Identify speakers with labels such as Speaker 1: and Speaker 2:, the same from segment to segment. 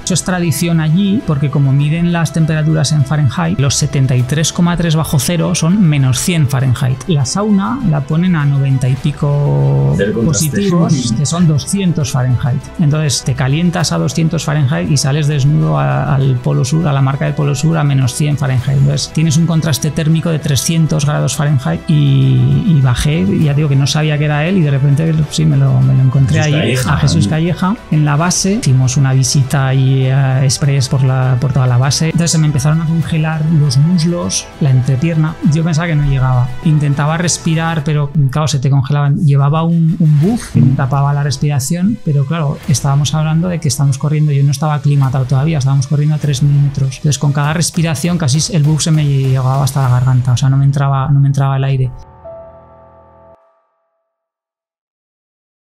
Speaker 1: Eso es tradición allí porque como miden las temperaturas en Fahrenheit, los 73,3 bajo cero son menos 100 Fahrenheit. La sauna la ponen a 90 y pico positivos, que son 200 Fahrenheit. Entonces te calientas a 200 Fahrenheit y sales desnudo al Polo Sur, a la marca del Polo Sur, a menos 100 Fahrenheit. Entonces tienes un contraste térmico de 300 grados Fahrenheit y bajé, y ya digo que no sabía que era él, y de repente sí me lo encontré ahí, Calleja, a Jesús Calleja, en la base. Hicimos una visita ahí express por toda la base. Entonces se me empezaron a congelar los muslos, la entrepierna. Yo pensaba que no llegaba. Intentaba respirar, pero claro, se te congelaban. Llevaba un buff que me tapaba la respiración, pero claro, estábamos hablando de que estábamos corriendo, yo no estaba aclimatado todavía, estábamos corriendo a 3.000 metros. Entonces con cada respiración casi el buff se me llegaba hasta la garganta, o sea, no me entraba el aire.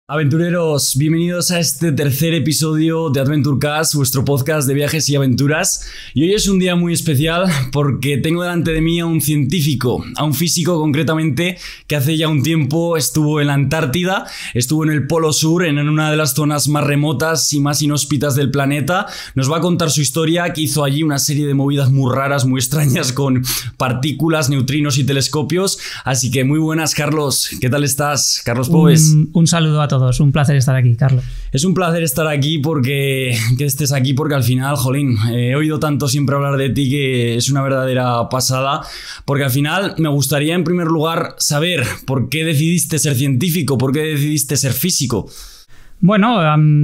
Speaker 2: Aventureros, bienvenidos a este tercer episodio de AdventureCast, vuestro podcast de viajes y aventuras. Y hoy es un día muy especial porque tengo delante de mí a un científico, a un físico concretamente, que hace ya un tiempo estuvo en la Antártida, estuvo en el Polo Sur, en una de las zonas más remotas y más inhóspitas del planeta. Nos va a contar su historia, que hizo allí una serie de movidas muy raras, muy extrañas, con partículas, neutrinos y telescopios. Así que muy buenas, Carlos. ¿Qué tal estás, Carlos Pobes?
Speaker 1: Un saludo a todos. Un placer estar aquí, Carlos.
Speaker 2: Es un placer estar aquí porque al final, jolín, he oído tanto siempre hablar de ti que es una verdadera pasada, porque al final me gustaría en primer lugar saber por qué decidiste ser científico, por qué decidiste ser físico.
Speaker 1: Bueno,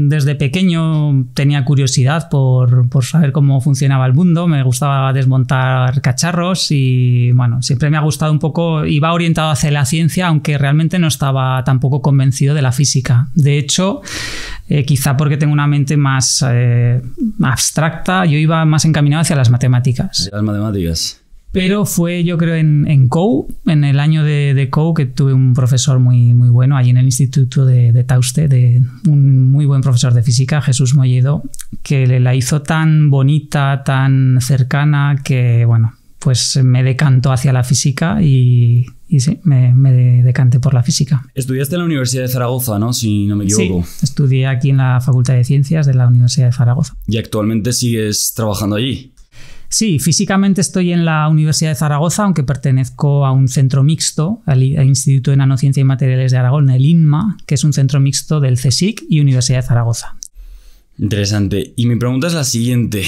Speaker 1: desde pequeño tenía curiosidad por saber cómo funcionaba el mundo, me gustaba desmontar cacharros y bueno, siempre me ha gustado un poco, iba orientado hacia la ciencia, aunque realmente no estaba tampoco convencido de la física. De hecho, quizá porque tengo una mente más abstracta, yo iba más encaminado hacia las matemáticas.
Speaker 2: Las matemáticas.
Speaker 1: Pero fue, yo creo, en COU, en el año de COU, que tuve un profesor muy bueno allí en el Instituto de Tauste, un muy buen profesor de física, Jesús Molledo, que la hizo tan bonita, tan cercana, que bueno, pues me decantó hacia la física y sí, me decanté por la física.
Speaker 2: Estudiaste en la Universidad de Zaragoza, ¿no? Si no me equivoco.
Speaker 1: Sí, estudié aquí en la Facultad de Ciencias de la Universidad de Zaragoza.
Speaker 2: ¿Y actualmente sigues trabajando allí?
Speaker 1: Sí, físicamente estoy en la Universidad de Zaragoza, aunque pertenezco a un centro mixto, al Instituto de Nanociencia y Materiales de Aragón, el INMA, que es un centro mixto del CSIC y Universidad de Zaragoza.
Speaker 2: Interesante. Y mi pregunta es la siguiente.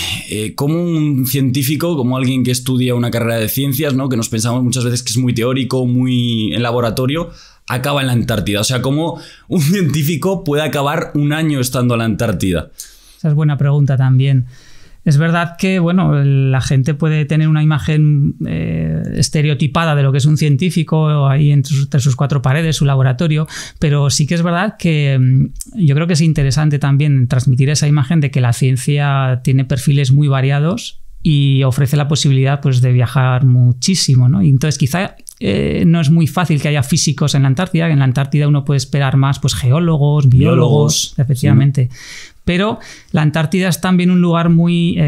Speaker 2: ¿Cómo un científico, como alguien que estudia una carrera de ciencias, ¿no?, que nos pensamos muchas veces que es muy teórico, muy en laboratorio, acaba en la Antártida? O sea, ¿cómo un científico puede acabar un año estando en la Antártida?
Speaker 1: Esa es buena pregunta también. Es verdad que bueno, la gente puede tener una imagen estereotipada de lo que es un científico ahí entre sus cuatro paredes, su laboratorio, pero sí que es verdad que yo creo que es interesante también transmitir esa imagen de que la ciencia tiene perfiles muy variados y ofrece la posibilidad, pues, de viajar muchísimo, ¿no? Y entonces quizá no es muy fácil que haya físicos en la Antártida. En la Antártida uno puede esperar más, pues, geólogos, biólogos, efectivamente. Sí. Pero la Antártida es también un lugar muy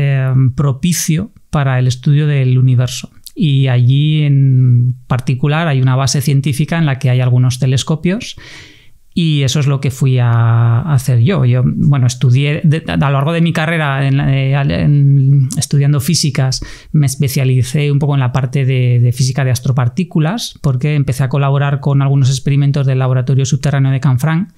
Speaker 1: propicio para el estudio del universo. Y allí en particular hay una base científica en la que hay algunos telescopios. Y eso es lo que fui a hacer yo. Yo, bueno, estudié a lo largo de mi carrera estudiando físicas, me especialicé un poco en la parte de física de astropartículas, porque empecé a colaborar con algunos experimentos del laboratorio subterráneo de Canfranc,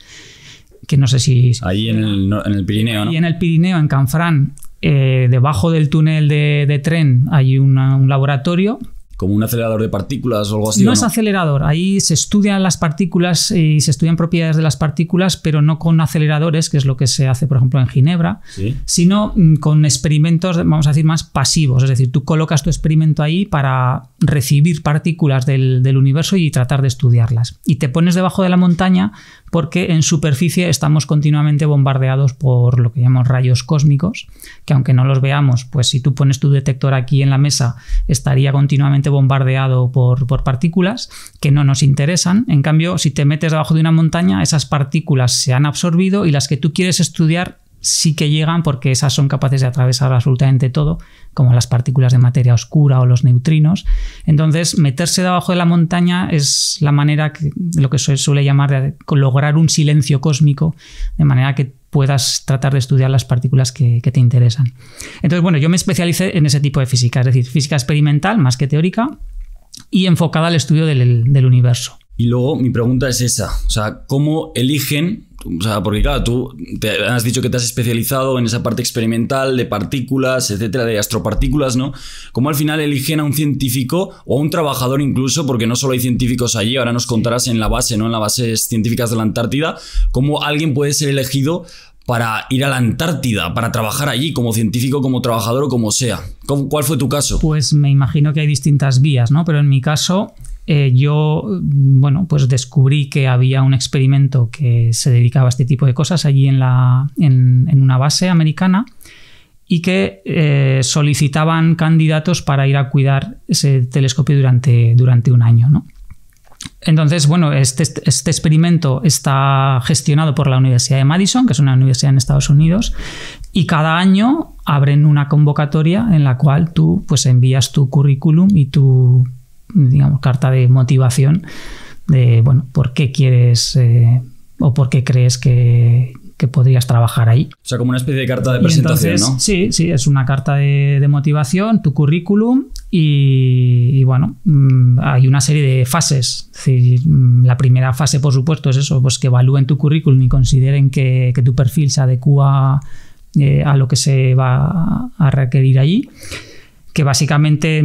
Speaker 1: que no sé si...
Speaker 2: Ahí en el Pirineo, ¿no?
Speaker 1: Y en el Pirineo, en Canfranc, debajo del túnel de tren hay un laboratorio.
Speaker 2: ¿Como un acelerador de partículas o algo así?
Speaker 1: No es acelerador, ahí se estudian las partículas y se estudian propiedades de las partículas, pero no con aceleradores, que es lo que se hace, por ejemplo, en Ginebra, ¿sí?, sino con experimentos, vamos a decir, más pasivos. Es decir, tú colocas tu experimento ahí para recibir partículas del universo y tratar de estudiarlas. Y te pones debajo de la montaña porque en superficie estamos continuamente bombardeados por lo que llamamos rayos cósmicos, que aunque no los veamos, pues si tú pones tu detector aquí en la mesa, estaría continuamente bombardeado por partículas que no nos interesan. En cambio, si te metes debajo de una montaña, esas partículas se han absorbido y las que tú quieres estudiar sí que llegan, porque esas son capaces de atravesar absolutamente todo, como las partículas de materia oscura o los neutrinos. Entonces, meterse debajo de la montaña es la manera, lo que se suele llamar, de lograr un silencio cósmico, de manera que puedas tratar de estudiar las partículas que te interesan. Entonces, bueno, yo me especialicé en ese tipo de física, es decir, física experimental más que teórica y enfocada al estudio del universo.
Speaker 2: Y luego mi pregunta es esa, o sea, ¿cómo eligen? O sea, porque claro, tú te has dicho que te has especializado en esa parte experimental de partículas, etcétera, de astropartículas, ¿no? ¿Cómo al final eligen a un científico o a un trabajador incluso? Porque no solo hay científicos allí, ahora nos contarás en la base, ¿no? En las bases científicas de la Antártida, ¿cómo alguien puede ser elegido para ir a la Antártida, para trabajar allí como científico, como trabajador o como sea? ¿Cuál fue tu caso?
Speaker 1: Pues me imagino que hay distintas vías, ¿no? Pero en mi caso... yo, bueno, pues descubrí que había un experimento que se dedicaba a este tipo de cosas allí en una base americana y que solicitaban candidatos para ir a cuidar ese telescopio durante un año, ¿no? Entonces, bueno, este experimento está gestionado por la Universidad de Madison, que es una universidad en Estados Unidos, y cada año abren una convocatoria en la cual tú pues envías tu currículum y tu, digamos, carta de motivación de, bueno, por qué quieres o por qué crees que podrías trabajar ahí.
Speaker 2: O sea, como una especie de carta de presentación,
Speaker 1: entonces,
Speaker 2: ¿no?
Speaker 1: Sí, es una carta de motivación, tu currículum y bueno, hay una serie de fases. Es decir, la primera fase, por supuesto, es eso, pues que evalúen tu currículum y consideren que tu perfil se adecúa a lo que se va a requerir allí. Que básicamente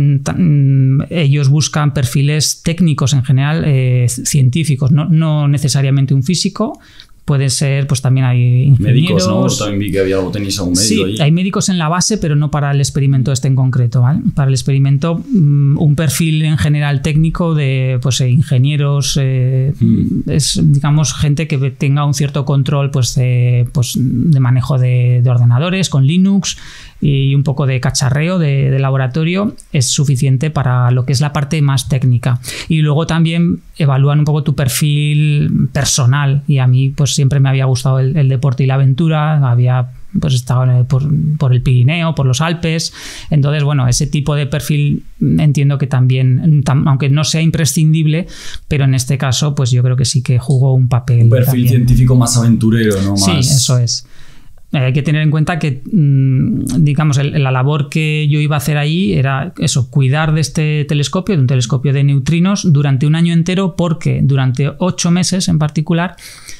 Speaker 1: ellos buscan perfiles técnicos en general, científicos, no necesariamente un físico. Puede ser, pues también hay ingenieros.
Speaker 2: Médicos, ¿no? También vi que había algo, tenéis algún médico allí.
Speaker 1: Sí, hay médicos en la base, pero no para el experimento este en concreto, ¿vale? Para el experimento, un perfil en general técnico de pues, ingenieros, es, digamos, gente que tenga un cierto control pues, de manejo de ordenadores con Linux y un poco de cacharreo de laboratorio es suficiente para lo que es la parte más técnica. Y luego también evalúan un poco tu perfil personal, y a mí pues siempre me había gustado el deporte y la aventura, había pues estado por el Pirineo, por los Alpes, entonces bueno, ese tipo de perfil entiendo que también, aunque no sea imprescindible, pero en este caso pues yo creo que sí que jugó un papel.
Speaker 2: Un perfil
Speaker 1: también
Speaker 2: científico más aventurero, ¿no?
Speaker 1: Sí, eso es. Hay que tener en cuenta que, digamos, la labor que yo iba a hacer ahí era eso, cuidar de este telescopio, de un telescopio de neutrinos, durante un año entero, porque durante 8 meses en particular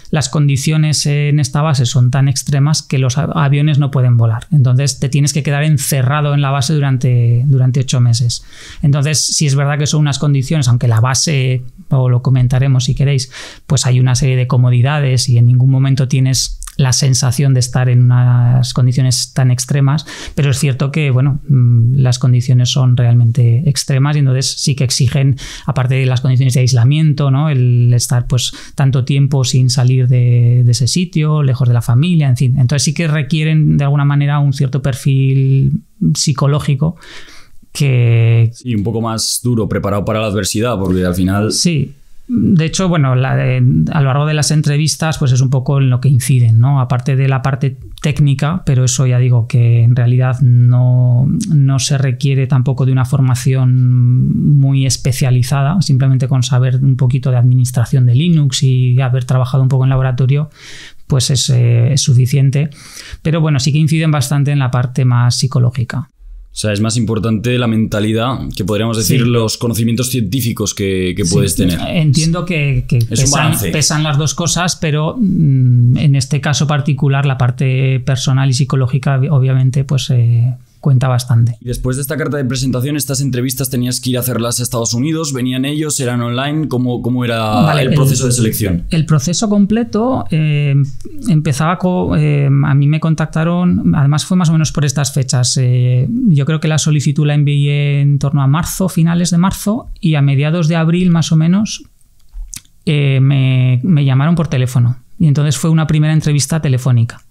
Speaker 1: las condiciones en esta base son tan extremas que los aviones no pueden volar. Entonces te tienes que quedar encerrado en la base durante 8 meses. Entonces, sí es verdad que son unas condiciones, aunque la base, o lo comentaremos si queréis, pues hay una serie de comodidades y en ningún momento tienes la sensación de estar en unas condiciones tan extremas, pero es cierto que bueno, las condiciones son realmente extremas y entonces sí que exigen, aparte de las condiciones de aislamiento, ¿no? El estar pues tanto tiempo sin salir de ese sitio, lejos de la familia, en fin. Entonces sí que requieren de alguna manera un cierto perfil psicológico que...
Speaker 2: Sí, un poco más duro, preparado para la adversidad, porque al final...
Speaker 1: Sí. De hecho, bueno, a lo largo de las entrevistas pues es un poco en lo que inciden, ¿no? Aparte de la parte técnica, pero eso ya digo que en realidad no se requiere tampoco de una formación muy especializada, simplemente con saber un poquito de administración de Linux y haber trabajado un poco en laboratorio pues es suficiente, pero bueno, sí que inciden bastante en la parte más psicológica.
Speaker 2: O sea, es más importante la mentalidad que podríamos decir, sí, los conocimientos científicos que puedes tener.
Speaker 1: Entiendo que pesan las dos cosas, pero en este caso particular la parte personal y psicológica obviamente pues cuenta bastante.
Speaker 2: Y después de esta carta de presentación, estas entrevistas tenías que ir a hacerlas a Estados Unidos, ¿venían ellos? ¿Eran online? ¿Cómo era el proceso de selección?
Speaker 1: El proceso completo empezaba a mí me contactaron, además fue más o menos por estas fechas. Yo creo que la solicitud la envié en torno a marzo, finales de marzo, y a mediados de abril más o menos me llamaron por teléfono. Y entonces fue una primera entrevista telefónica.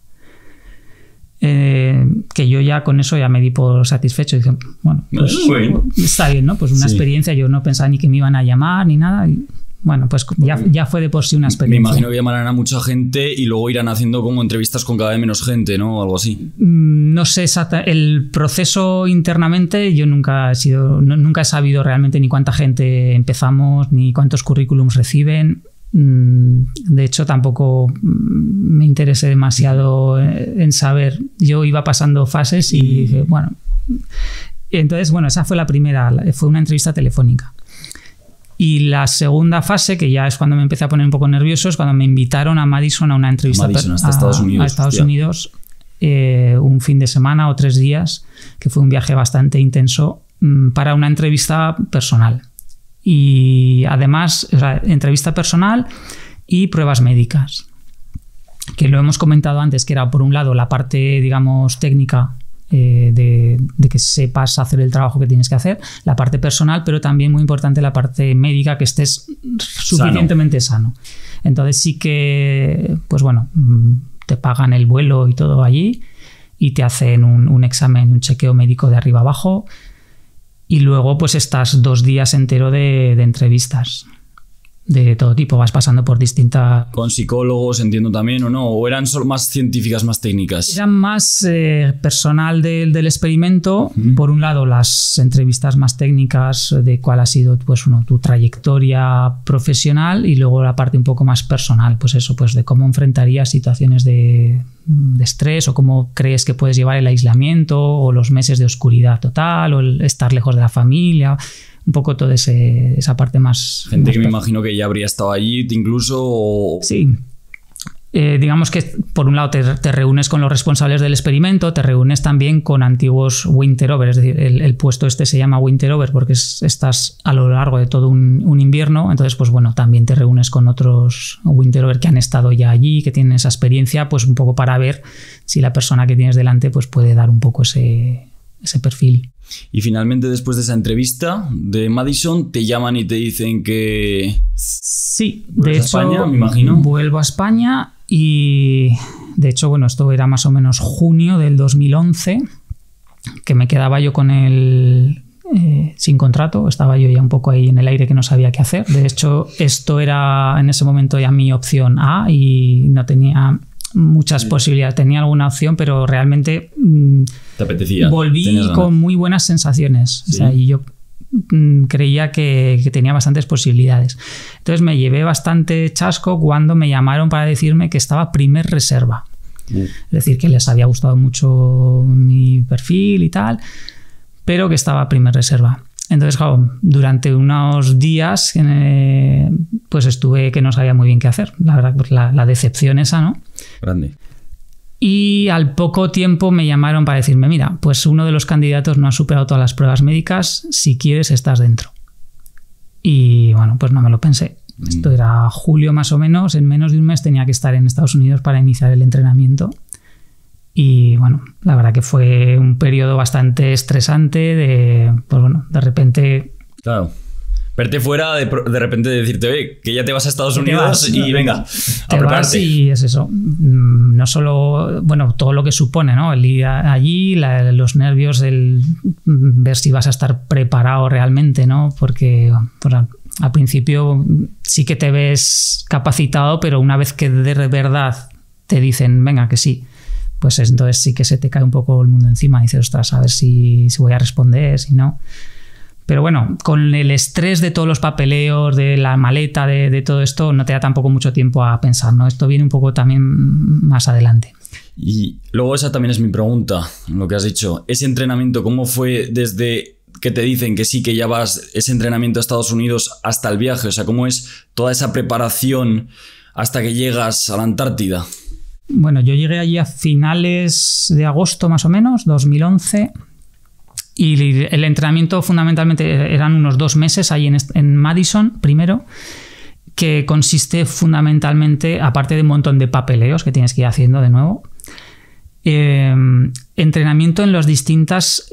Speaker 1: Que yo ya con eso ya me di por satisfecho y dije, bueno, pues está bien, ¿no? Pues una experiencia, yo no pensaba ni que me iban a llamar ni nada y bueno, pues ya fue de por sí una experiencia.
Speaker 2: Me imagino que llamarán a mucha gente y luego irán haciendo como entrevistas con cada vez menos gente, ¿no? O algo así.
Speaker 1: No sé exactamente. El proceso internamente yo nunca he sabido realmente ni cuánta gente empezamos ni cuántos currículums reciben. De hecho, tampoco me interesé demasiado en saber. Yo iba pasando fases y dije, bueno. Entonces, bueno, esa fue la primera, fue una entrevista telefónica. Y la segunda fase, que ya es cuando me empecé a poner un poco nervioso, es cuando me invitaron a Madison a una entrevista
Speaker 2: hasta Estados Unidos.
Speaker 1: A Estados Unidos, un fin de semana o 3 días, que fue un viaje bastante intenso, para una entrevista personal. Y además, o sea, entrevista personal y pruebas médicas, que lo hemos comentado antes, que era por un lado la parte, digamos, técnica, de que sepas hacer el trabajo que tienes que hacer, la parte personal, pero también muy importante la parte médica, que estés suficientemente sano. Entonces sí que, pues bueno, te pagan el vuelo y todo allí y te hacen un examen, un chequeo médico de arriba abajo, y luego pues estás 2 días entero de entrevistas de todo tipo, vas pasando por distintas...
Speaker 2: Con psicólogos, entiendo también, ¿o no? ¿O eran solo más científicas, más técnicas?
Speaker 1: Eran más personal del experimento. Por un lado, las entrevistas más técnicas de cuál ha sido, pues, tu trayectoria profesional, y luego la parte un poco más personal, pues eso, pues de cómo enfrentarías situaciones de estrés, o cómo crees que puedes llevar el aislamiento o los meses de oscuridad total, o el estar lejos de la familia... Un poco toda esa parte más...
Speaker 2: Gente que me imagino que ya habría estado allí incluso... O...
Speaker 1: Sí. Digamos que por un lado te reúnes con los responsables del experimento, te reúnes también con antiguos winterover, es decir, el puesto este se llama winterover porque estás a lo largo de todo un invierno. Entonces, pues bueno, también te reúnes con otros winterover que han estado ya allí, que tienen esa experiencia, pues un poco para ver si la persona que tienes delante pues puede dar un poco ese perfil.
Speaker 2: Y finalmente, después de esa entrevista de Madison, te llaman y te dicen que...
Speaker 1: Sí,
Speaker 2: de hecho, a España, me imagino.
Speaker 1: Vuelvo a España y, de hecho, bueno, esto era más o menos junio del 2011, que me quedaba yo con el... sin contrato, estaba yo ya un poco ahí en el aire, que no sabía qué hacer. De hecho, esto era en ese momento ya mi opción A y no tenía muchas posibilidades. Tenía alguna opción, pero realmente...
Speaker 2: ¿Te apetecía?
Speaker 1: Volví con muy buenas sensaciones. ¿Sí? O sea, y yo creía que tenía bastantes posibilidades. Entonces me llevé bastante chasco cuando me llamaron para decirme que estaba primer reserva. Es decir, que les había gustado mucho mi perfil y tal, pero que estaba primer reserva. Entonces, claro, durante unos días pues estuve que no sabía muy bien qué hacer. La verdad, pues la decepción esa, ¿no?
Speaker 2: Grande.
Speaker 1: Y al poco tiempo me llamaron para decirme, mira, pues uno de los candidatos no ha superado todas las pruebas médicas, si quieres estás dentro. Y bueno, pues no me lo pensé. Esto era julio más o menos, en menos de un mes tenía que estar en Estados Unidos para iniciar el entrenamiento. Y bueno, la verdad que fue un periodo bastante estresante pues bueno, de repente...
Speaker 2: Claro. Verte fuera, de repente decirte, oye, que ya te vas a Estados Unidos y venga, a prepararte.
Speaker 1: Y es eso. No solo, bueno, todo lo que supone, ¿no? El ir allí, los nervios, el ver si vas a estar preparado realmente, ¿no? Porque pues, al principio sí que te ves capacitado, pero una vez que de verdad te dicen, venga, que sí, pues entonces sí que se te cae un poco el mundo encima. Y dices, ostras, a ver si voy a responder, si no... Pero bueno, con el estrés de todos los papeleos, de la maleta, de todo esto, no te da tampoco mucho tiempo a pensar, ¿no? Esto viene un poco también más adelante.
Speaker 2: Y luego esa también es mi pregunta, lo que has dicho. Ese entrenamiento, ¿cómo fue desde que te dicen que sí, que ya vas ese entrenamiento a Estados Unidos hasta el viaje? O sea, ¿cómo es toda esa preparación hasta que llegas a la Antártida?
Speaker 1: Bueno, yo llegué allí a finales de agosto más o menos, 2011... Y el entrenamiento fundamentalmente eran unos 2 meses ahí en Madison primero, que consiste fundamentalmente, aparte de un montón de papeleos que tienes que ir haciendo de nuevo, entrenamiento en las distintas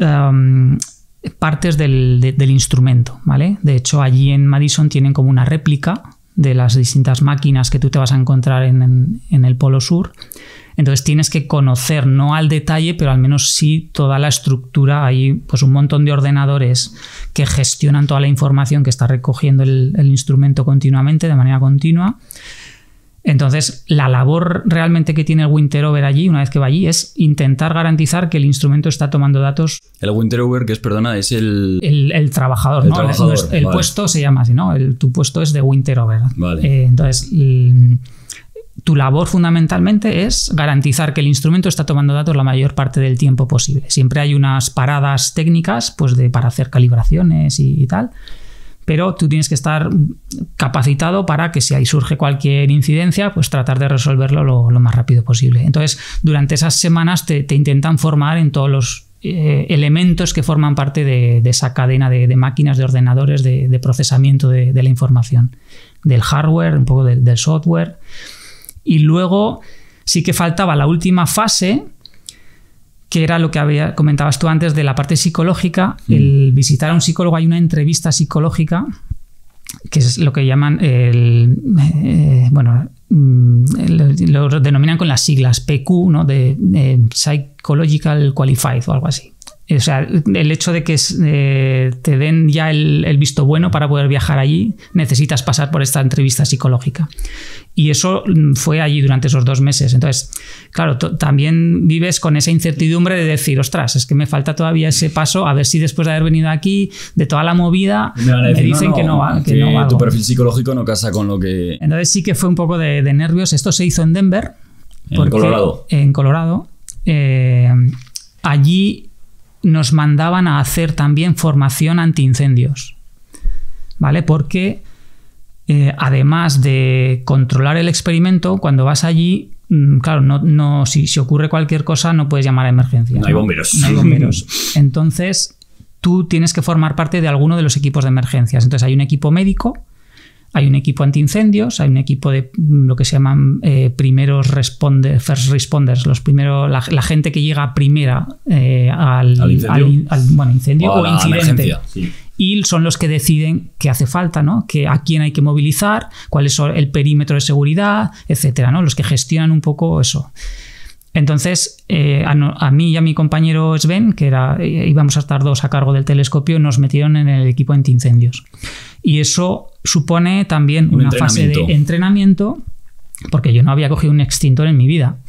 Speaker 1: partes del instrumento, ¿vale? De hecho, allí en Madison tienen como una réplica de las distintas máquinas que tú te vas a encontrar en el Polo Sur. Entonces tienes que conocer, no al detalle, pero al menos sí toda la estructura. Hay pues un montón de ordenadores que gestionan toda la información que está recogiendo el instrumento continuamente, de manera continua. Entonces, la labor realmente que tiene el Winterover allí, una vez que va allí, es intentar garantizar que el instrumento está tomando datos.
Speaker 2: El Winterover, que es, perdona, es el
Speaker 1: trabajador,
Speaker 2: el
Speaker 1: ¿no?
Speaker 2: Trabajador,
Speaker 1: el
Speaker 2: vale.
Speaker 1: puesto se llama así, ¿no? Tu puesto es de Winterover.
Speaker 2: Vale.
Speaker 1: Entonces, tu labor fundamentalmente es garantizar que el instrumento está tomando datos la mayor parte del tiempo posible. Siempre hay unas paradas técnicas pues para hacer calibraciones y tal. Pero tú tienes que estar capacitado para que si ahí surge cualquier incidencia, pues tratar de resolverlo lo más rápido posible. Entonces, durante esas semanas te intentan formar en todos los elementos que forman parte de esa cadena de máquinas, de ordenadores, de procesamiento de la información. Del hardware, un poco del software. Y luego sí que faltaba la última fase, que era lo que comentabas tú antes de la parte psicológica, el visitar a un psicólogo. Hay una entrevista psicológica, que es lo que llaman, lo denominan con las siglas PQ, ¿no? de Psychological Qualified o algo así. O sea, el hecho de que te den ya el visto bueno para poder viajar allí, necesitas pasar por esta entrevista psicológica. Y eso fue allí durante esos 2 meses. Entonces, claro, también vives con esa incertidumbre de decir, ostras, es que me falta todavía ese paso, a ver si después de haber venido aquí, de toda la movida, me dicen que no va. Que no
Speaker 2: tu perfil psicológico no casa con lo que...
Speaker 1: Entonces sí que fue un poco de nervios. Esto se hizo en Denver.
Speaker 2: En Colorado.
Speaker 1: En Colorado. Allí nos mandaban a hacer también formación antiincendios, ¿vale? Porque además de controlar el experimento, cuando vas allí, claro, si ocurre cualquier cosa no puedes llamar a emergencias.
Speaker 2: No hay bomberos.
Speaker 1: No hay bomberos. Entonces, tú tienes que formar parte de alguno de los equipos de emergencias. Entonces, hay un equipo médico, hay un equipo antiincendios, hay un equipo de lo que se llaman primeros first responders, la gente que llega primera al incendio o incidente.
Speaker 2: Sí.
Speaker 1: Y son los que deciden qué hace falta, ¿no? A quién hay que movilizar, cuál es el perímetro de seguridad, etcétera, ¿no? Los que gestionan un poco eso. Entonces, a mí y a mi compañero Sven, que íbamos a estar 2 a cargo del telescopio, nos metieron en el equipo antiincendios. Y eso supone también una fase de entrenamiento, porque yo no había cogido un extintor en mi vida.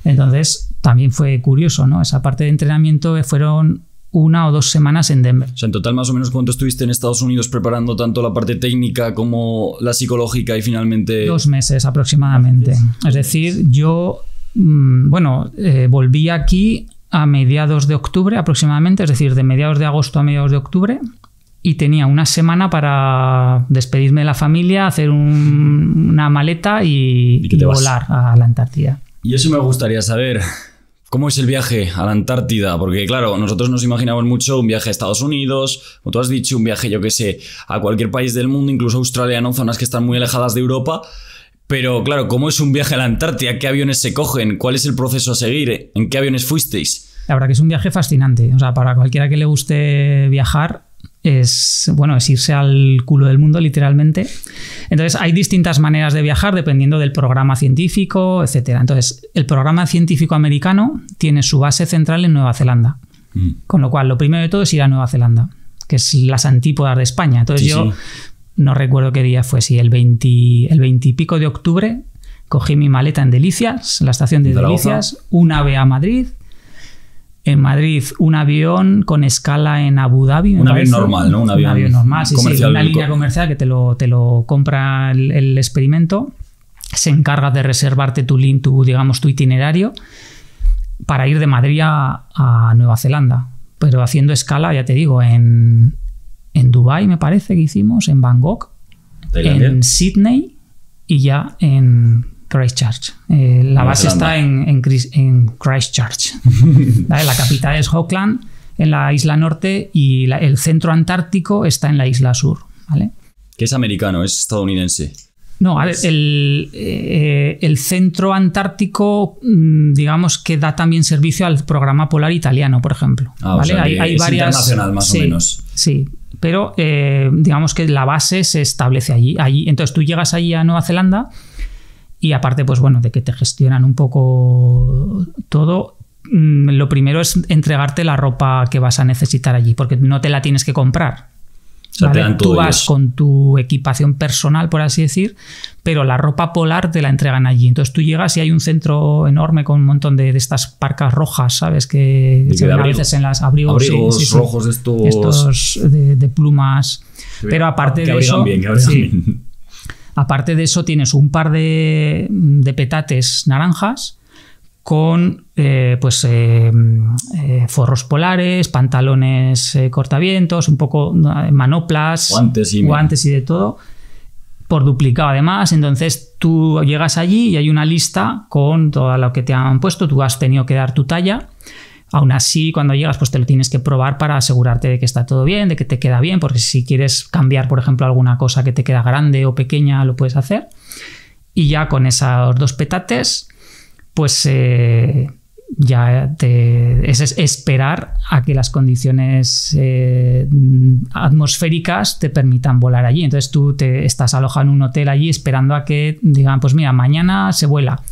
Speaker 1: Entonces, también fue curioso, ¿no? Esa parte de entrenamiento fueron 1 o 2 semanas en Denver.
Speaker 2: O sea, en total, más o menos, ¿cuánto estuviste en Estados Unidos preparando tanto la parte técnica como la psicológica y finalmente...?
Speaker 1: 2 meses aproximadamente. Es decir, yo... volví aquí a mediados de octubre aproximadamente, es decir, de mediados de agosto a mediados de octubre, y tenía una semana para despedirme de la familia, hacer una maleta y volar a la Antártida.
Speaker 2: Y eso me gustaría saber. ¿Cómo es el viaje a la Antártida? Porque claro, nosotros nos imaginamos mucho un viaje a Estados Unidos, como tú has dicho, un viaje, yo qué sé, a cualquier país del mundo, incluso a Australia, ¿no? Zonas que están muy alejadas de Europa. Pero claro, ¿cómo es un viaje a la Antártida? ¿Qué aviones se cogen? ¿Cuál es el proceso a seguir? ¿En qué aviones fuisteis?
Speaker 1: La verdad que es un viaje fascinante. O sea, para cualquiera que le guste viajar, es irse al culo del mundo, literalmente. Entonces, hay distintas maneras de viajar dependiendo del programa científico, etcétera. Entonces, el programa científico americano tiene su base central en Nueva Zelanda. Con lo cual, lo primero de todo es ir a Nueva Zelanda, que es las antípodas de España. Entonces, sí. No recuerdo qué día fue, si el 20 y pico de octubre, cogí mi maleta en Delicias, la estación de Delicias, un AVE a Madrid. En Madrid, un avión con escala en Abu Dhabi.
Speaker 2: Un avión normal, ¿no? Un avión
Speaker 1: normal, sí,
Speaker 2: comercial.
Speaker 1: Una línea comercial que te lo compra el experimento. Se encarga de reservarte tu itinerario para ir de Madrid a Nueva Zelanda. Pero haciendo escala, ya te digo, en Dubái, me parece que hicimos, en Bangkok, en Sydney y ya en Christchurch. La base está en Christchurch. ¿Vale? La capital es Auckland, en la isla norte, y el centro antártico está en la isla sur. ¿Vale?
Speaker 2: ¿Que es americano? ¿Es estadounidense?
Speaker 1: No, a ver, el centro antártico, digamos que da también servicio al programa polar italiano, por ejemplo.
Speaker 2: ¿Vale? O sea, hay varias, internacional, más o menos.
Speaker 1: Sí, pero digamos que la base se establece allí. Entonces tú llegas allí a Nueva Zelanda y aparte, pues bueno, de que te gestionan un poco todo, lo primero es entregarte la ropa que vas a necesitar allí, porque no te la tienes que comprar.
Speaker 2: O sea,
Speaker 1: ¿vale? Tú vas con tu equipación personal, por así decir, pero la ropa polar te la entregan allí. Entonces tú llegas y hay un centro enorme con un montón de estas parcas rojas, ¿sabes? Que se ven a veces en las abrigos
Speaker 2: rojos de
Speaker 1: estos de plumas. Pero aparte de eso... Aparte de eso tienes un par de petates naranjas con forros polares, pantalones cortavientos, un poco manoplas, guantes y de todo, por duplicado además. Entonces tú llegas allí y hay una lista con todo lo que te han puesto, tú has tenido que dar tu talla. Aún así, cuando llegas, pues te lo tienes que probar para asegurarte de que está todo bien, de que te queda bien, porque si quieres cambiar, por ejemplo, alguna cosa que te queda grande o pequeña, lo puedes hacer. Y ya con esos 2 petates, pues ya es esperar a que las condiciones atmosféricas te permitan volar allí. Entonces tú te estás alojado en un hotel allí esperando a que digan, pues mira, mañana se vuela.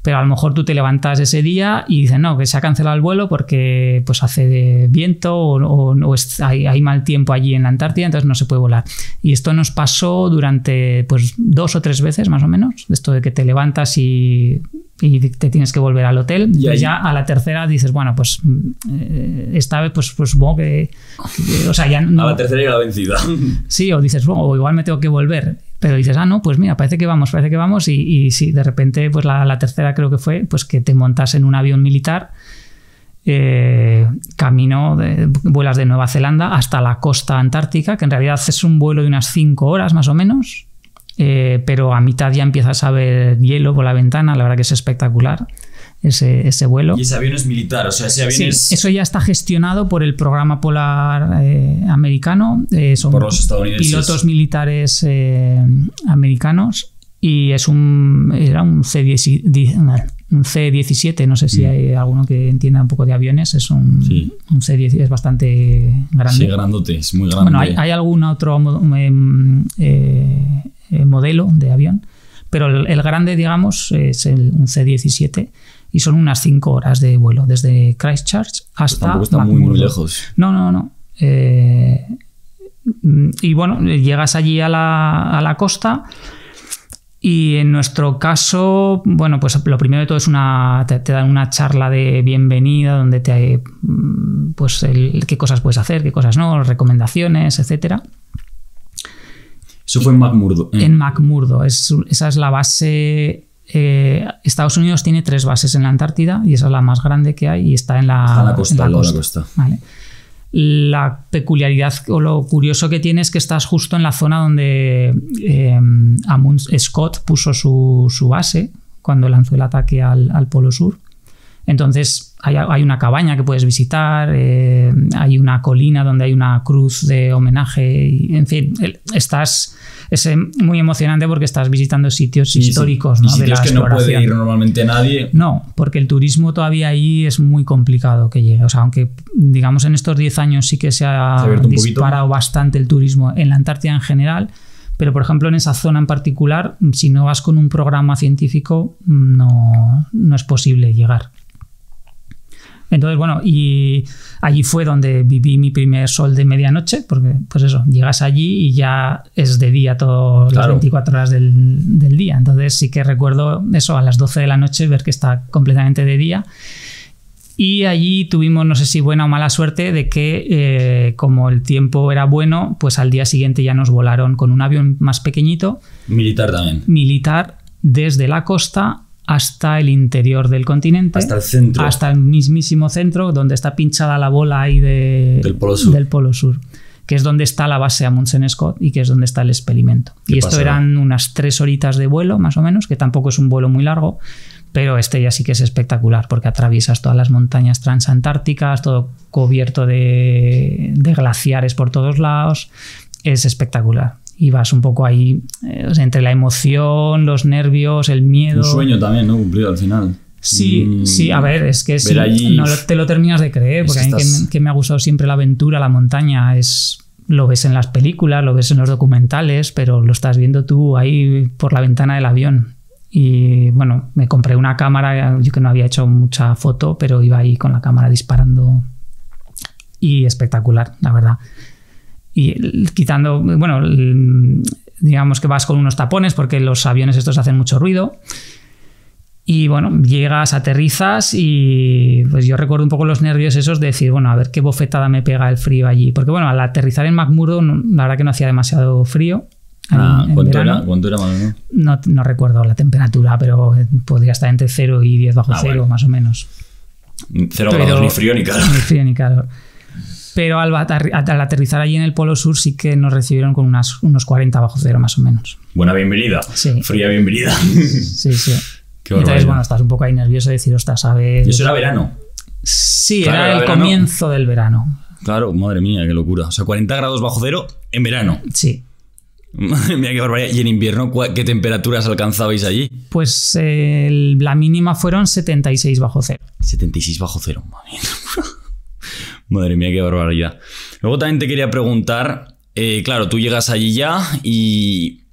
Speaker 1: Pero a lo mejor tú te levantas ese día y dices, no, que se ha cancelado el vuelo porque pues hace de viento o hay mal tiempo allí en la Antártida, entonces no se puede volar. Y esto nos pasó durante pues 2 o 3 veces más o menos, esto de que te levantas y te tienes que volver al hotel. Y ya a la tercera dices, bueno, pues esta vez pues supongo que o sea, ya no,
Speaker 2: a la tercera ya la vencida.
Speaker 1: Sí, o dices, bueno, o igual me tengo que volver. Pero dices, no, pues mira, parece que vamos y sí, de repente pues la tercera creo que fue pues que te montas en un avión militar vuelas de Nueva Zelanda hasta la costa antártica, que en realidad es un vuelo de unas 5 horas más o menos, pero a mitad ya empiezas a ver hielo por la ventana, la verdad que es espectacular ese vuelo.
Speaker 2: Y ese avión es militar, o sea, ese avión es...
Speaker 1: Eso ya está gestionado por el programa polar americano, son
Speaker 2: por los estadounidenses.
Speaker 1: Pilotos militares americanos, y era un C-17, no sé si hay alguno que entienda un poco de aviones, es un C-17, es bastante grande.
Speaker 2: Sí, grandote, es muy grande.
Speaker 1: Bueno, hay algún otro modelo de avión, pero el grande, digamos, es un C-17. Y son unas 5 horas de vuelo, desde Christchurch hasta
Speaker 2: tampoco está muy lejos.
Speaker 1: No. Y bueno, llegas allí a la costa y en nuestro caso, bueno, pues lo primero de todo es te dan una charla de bienvenida donde pues qué cosas puedes hacer, qué cosas no, recomendaciones, etcétera.
Speaker 2: Eso fue en McMurdo.
Speaker 1: En McMurdo, esa es la base... Estados Unidos tiene 3 bases en la Antártida y esa es la más grande que hay y está en la
Speaker 2: costa.
Speaker 1: Vale. La peculiaridad o lo curioso que tiene es que estás justo en la zona donde Amundsen Scott puso su base cuando lanzó el ataque al Polo Sur. Entonces hay una cabaña que puedes visitar, hay una colina donde hay una cruz de homenaje y, en fin, es muy emocionante porque estás visitando sitios históricos, ¿no?
Speaker 2: Y sitios que no puede ir normalmente nadie.
Speaker 1: No, porque el turismo todavía ahí es muy complicado que llegue. O sea, aunque digamos en estos 10 años sí que se ha disparado bastante el turismo en la Antártida en general, pero por ejemplo en esa zona en particular, si no vas con un programa científico, no es posible llegar. Entonces, bueno, y allí fue donde viví mi primer sol de medianoche, porque pues eso, llegas allí y ya es de día todas las 24 horas del día. Entonces sí que recuerdo eso, a las 12 de la noche ver que está completamente de día. Y allí tuvimos, no sé si buena o mala suerte, de que como el tiempo era bueno, pues al día siguiente ya nos volaron con un avión más pequeñito.
Speaker 2: Militar también.
Speaker 1: Militar, desde la costa hasta el interior del continente,
Speaker 2: hasta el centro,
Speaker 1: hasta el mismísimo centro donde está pinchada la bola ahí del Polo Sur, que es donde está la base Amundsen Scott y que es donde está el experimento. Y esto eran unas 3 horitas de vuelo más o menos, que tampoco es un vuelo muy largo, pero este ya sí que es espectacular porque atraviesas todas las montañas transantárticas, todo cubierto de glaciares por todos lados, es espectacular. Y vas un poco ahí entre la emoción, los nervios, el miedo.
Speaker 2: Un sueño también, ¿no? Cumplido al final.
Speaker 1: Sí, a ver, es que no te lo terminas de creer, porque a mí que me ha gustado siempre la aventura, la montaña, lo ves en las películas, lo ves en los documentales, pero lo estás viendo tú ahí por la ventana del avión. Y bueno, me compré una cámara, yo que no había hecho mucha foto, pero iba ahí con la cámara disparando y espectacular, la verdad. Y quitando, bueno, digamos que vas con unos tapones porque los aviones estos hacen mucho ruido. Y bueno, llegas, aterrizas y pues yo recuerdo un poco los nervios esos de decir, bueno, a ver qué bofetada me pega el frío allí. Porque bueno, al aterrizar en McMurdo, la verdad que no hacía demasiado frío.
Speaker 2: ¿Cuánto era más o menos?
Speaker 1: No recuerdo la temperatura, pero podría estar entre 0 y 10 bajo cero, bueno, más o menos.
Speaker 2: 0 grados, ni frío ni calor.
Speaker 1: Ni frío ni calor. Pero al aterrizar allí en el Polo Sur sí que nos recibieron con unos 40 bajo cero más o menos.
Speaker 2: Buena bienvenida.
Speaker 1: Sí.
Speaker 2: Fría bienvenida.
Speaker 1: Sí. Entonces, bueno, estás un poco ahí nervioso de decir, ostras, ¿sabes?
Speaker 2: ¿Y eso era verano?
Speaker 1: Sí, claro, era el verano. Comienzo del verano.
Speaker 2: Claro, madre mía, qué locura. O sea, 40 grados bajo cero en verano.
Speaker 1: Sí.
Speaker 2: Madre mía, qué barbaridad. ¿Y en invierno qué temperaturas alcanzabais allí?
Speaker 1: Pues la mínima fueron 76 bajo cero.
Speaker 2: 76 bajo cero, madre mía. Madre mía, qué barbaridad. Luego también te quería preguntar, claro, tú llegas allí ya y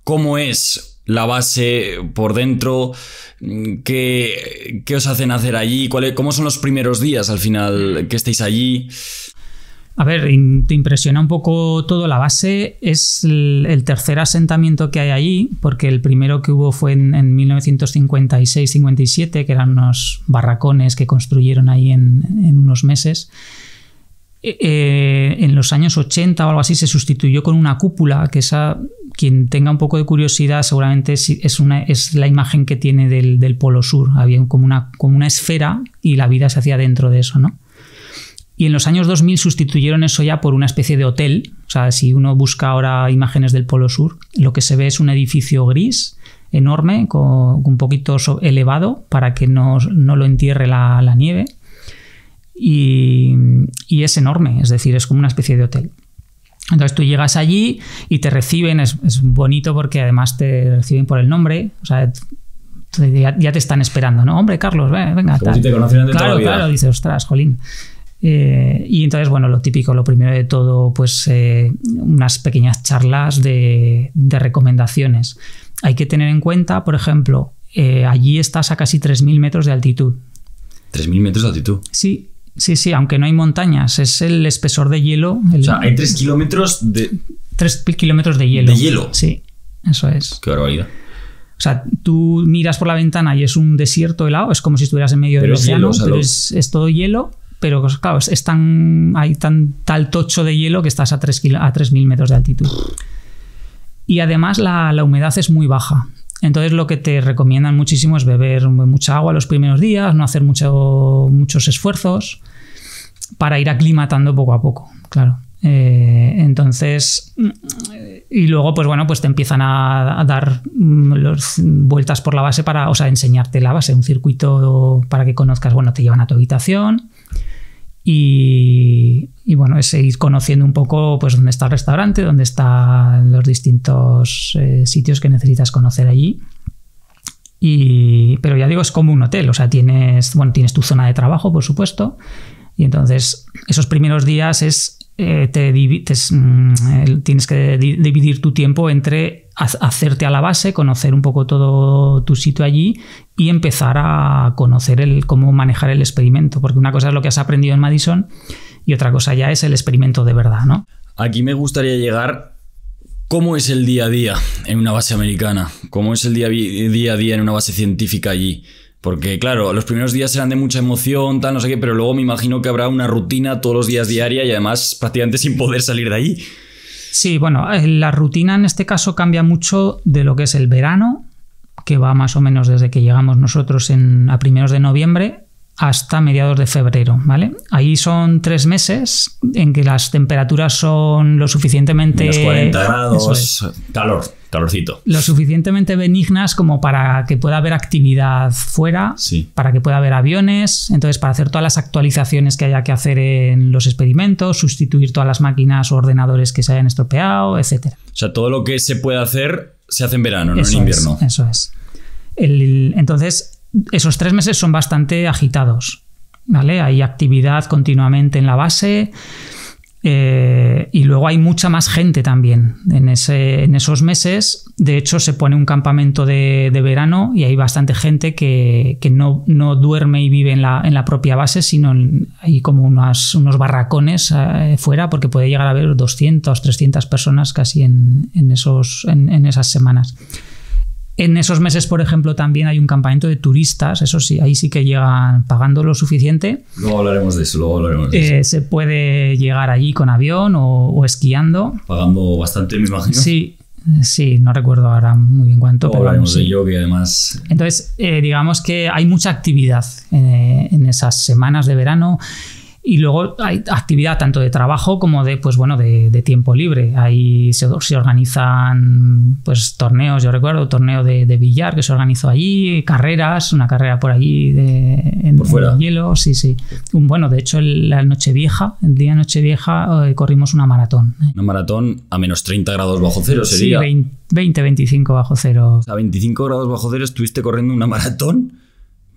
Speaker 2: ¿cómo es la base por dentro? ¿Qué os hacen hacer allí? ¿Cómo son los primeros días al final que estéis allí?
Speaker 1: A ver, te impresiona un poco todo. La base es el tercer asentamiento que hay allí, porque el primero que hubo fue en 1956-57, que eran unos barracones que construyeron ahí en unos meses. En los años 80 o algo así se sustituyó con una cúpula, que esa, quien tenga un poco de curiosidad seguramente es la imagen que tiene del Polo Sur. Había como una esfera y la vida se hacía dentro de eso, ¿no? Y en los años 2000 sustituyeron eso ya por una especie de hotel. O sea, si uno busca ahora imágenes del Polo Sur, lo que se ve es un edificio gris, enorme, un poquito elevado para que no lo entierre la nieve. Y es enorme, es decir, es como una especie de hotel. Entonces tú llegas allí y te reciben, es bonito porque además te reciben por el nombre, o sea, ya te están esperando, ¿no? Hombre, Carlos, venga.
Speaker 2: Como si te conocieran de toda la vida.
Speaker 1: Claro, dices, ostras, jolín. Y entonces, bueno, lo típico, lo primero de todo, pues unas pequeñas charlas de recomendaciones. Hay que tener en cuenta, por ejemplo, allí estás a casi 3.000 metros de altitud.
Speaker 2: ¿3.000 metros de altitud?
Speaker 1: Sí, aunque no hay montañas, es el espesor de hielo.
Speaker 2: O sea, hay 3 kilómetros de...
Speaker 1: 3 kilómetros de hielo.
Speaker 2: ¿De hielo?
Speaker 1: Sí, eso es.
Speaker 2: Qué barbaridad.
Speaker 1: O sea, tú miras por la ventana y es un desierto helado, es como si estuvieras en medio del océano, pero es todo hielo. Pero claro, hay tal tocho de hielo que estás a 3.000 metros de altitud. Y además la humedad es muy baja. Entonces lo que te recomiendan muchísimo es beber mucha agua los primeros días, no hacer muchos esfuerzos para ir aclimatando poco a poco, claro. Entonces, y luego pues bueno, pues te empiezan a dar vueltas por la base enseñarte la base, un circuito para que conozcas, bueno, te llevan a tu habitación. Y bueno, es ir conociendo un poco pues dónde está el restaurante, dónde están los distintos sitios que necesitas conocer allí. Pero ya digo, es como un hotel, o sea, tienes tu zona de trabajo, por supuesto, y entonces esos primeros días tienes que dividir tu tiempo entre hacerte a la base, conocer un poco todo tu sitio allí y empezar a conocer cómo manejar el experimento, porque una cosa es lo que has aprendido en Madison y otra cosa ya es el experimento de verdad, ¿no?
Speaker 2: Aquí me gustaría llegar. ¿Cómo es el día a día en una base americana? ¿Cómo es el día a día en una base científica allí? Porque claro, los primeros días serán de mucha emoción, tal, no sé qué, pero luego me imagino que habrá una rutina todos los días diaria y además prácticamente sin poder salir de ahí.
Speaker 1: Sí, bueno, la rutina en este caso cambia mucho de lo que es el verano, que va más o menos desde que llegamos nosotros a primeros de noviembre hasta mediados de febrero, ¿vale? Ahí son 3 meses en que las temperaturas son lo suficientemente...
Speaker 2: Menos 40 grados, calorcito.
Speaker 1: Lo suficientemente benignas como para que pueda haber actividad fuera,
Speaker 2: sí.
Speaker 1: Para que pueda haber aviones, entonces para hacer todas las actualizaciones que haya que hacer en los experimentos, sustituir todas las máquinas o ordenadores que se hayan estropeado, etc.
Speaker 2: O sea, todo lo que se puede hacer se hace en verano, no en invierno.
Speaker 1: Eso es. Entonces... Esos 3 meses son bastante agitados, ¿vale? Hay actividad continuamente en la base Y luego hay mucha más gente también en esos meses. De hecho, se pone un campamento de verano y hay bastante gente que no duerme y vive en la propia base, sino hay como unos barracones fuera, porque puede llegar a haber 200, 300 personas casi en esas semanas. En esos meses, por ejemplo, también hay un campamento de turistas, eso sí, ahí sí que llegan pagando lo suficiente.
Speaker 2: Luego hablaremos de eso,
Speaker 1: Se puede llegar allí con avión o esquiando.
Speaker 2: Pagando bastante, me imagino.
Speaker 1: Sí, no recuerdo ahora muy bien cuánto.
Speaker 2: Luego hablaremos de ello, que además...
Speaker 1: Entonces, digamos que hay mucha actividad en esas semanas de verano. Y luego hay actividad tanto de trabajo como de tiempo libre. Ahí se organizan pues torneos, yo recuerdo, torneo de billar que se organizó allí, una carrera por allí en hielo, sí. De hecho, el día Nochevieja corrimos una maratón.
Speaker 2: Una maratón a menos 30 grados bajo cero sería.
Speaker 1: Sí, 20-25 bajo cero.
Speaker 2: O sea, 25 grados bajo cero estuviste corriendo una maratón.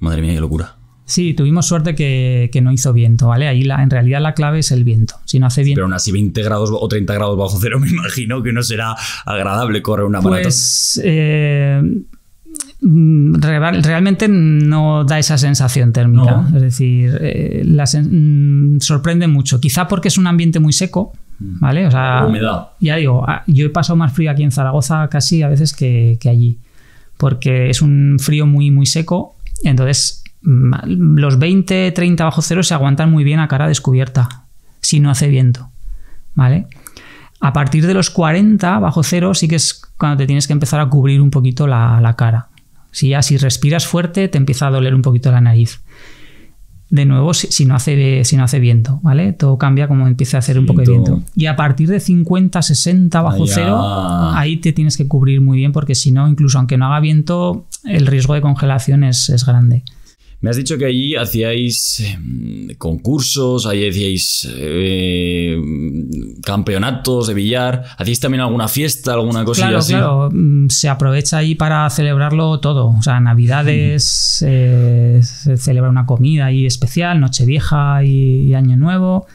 Speaker 2: Madre mía, qué locura.
Speaker 1: Sí, tuvimos suerte que no hizo viento, ¿vale? Ahí en realidad la clave es el viento. Si no hace viento...
Speaker 2: Pero aún así 20 grados o 30 grados bajo cero me imagino que no será agradable correr una maratón.
Speaker 1: Pues realmente no da esa sensación térmica. No. Es decir, sorprende mucho. Quizá porque es un ambiente muy seco, ¿vale? O sea,
Speaker 2: humedad.
Speaker 1: Ya digo, yo he pasado más frío aquí en Zaragoza casi a veces que allí, porque es un frío muy, muy seco. Entonces... los 20-30 bajo cero se aguantan muy bien a cara descubierta si no hace viento, ¿vale? A partir de los 40 bajo cero sí que es cuando te tienes que empezar a cubrir un poquito la cara. Si respiras fuerte te empieza a doler un poquito la nariz. De nuevo, si no hace viento, ¿vale? Todo cambia como empieza a hacer un poco de viento. Y a partir de 50-60 bajo cero, ahí te tienes que cubrir muy bien, porque si no, incluso aunque no haga viento, el riesgo de congelación es grande.
Speaker 2: Me has dicho que allí hacíais concursos, allí hacíais campeonatos de billar. ¿Hacíais también alguna fiesta, alguna cosilla así?
Speaker 1: Claro. Se aprovecha ahí para celebrarlo todo. O sea, Navidades, se celebra una comida ahí especial, Nochevieja y Año Nuevo.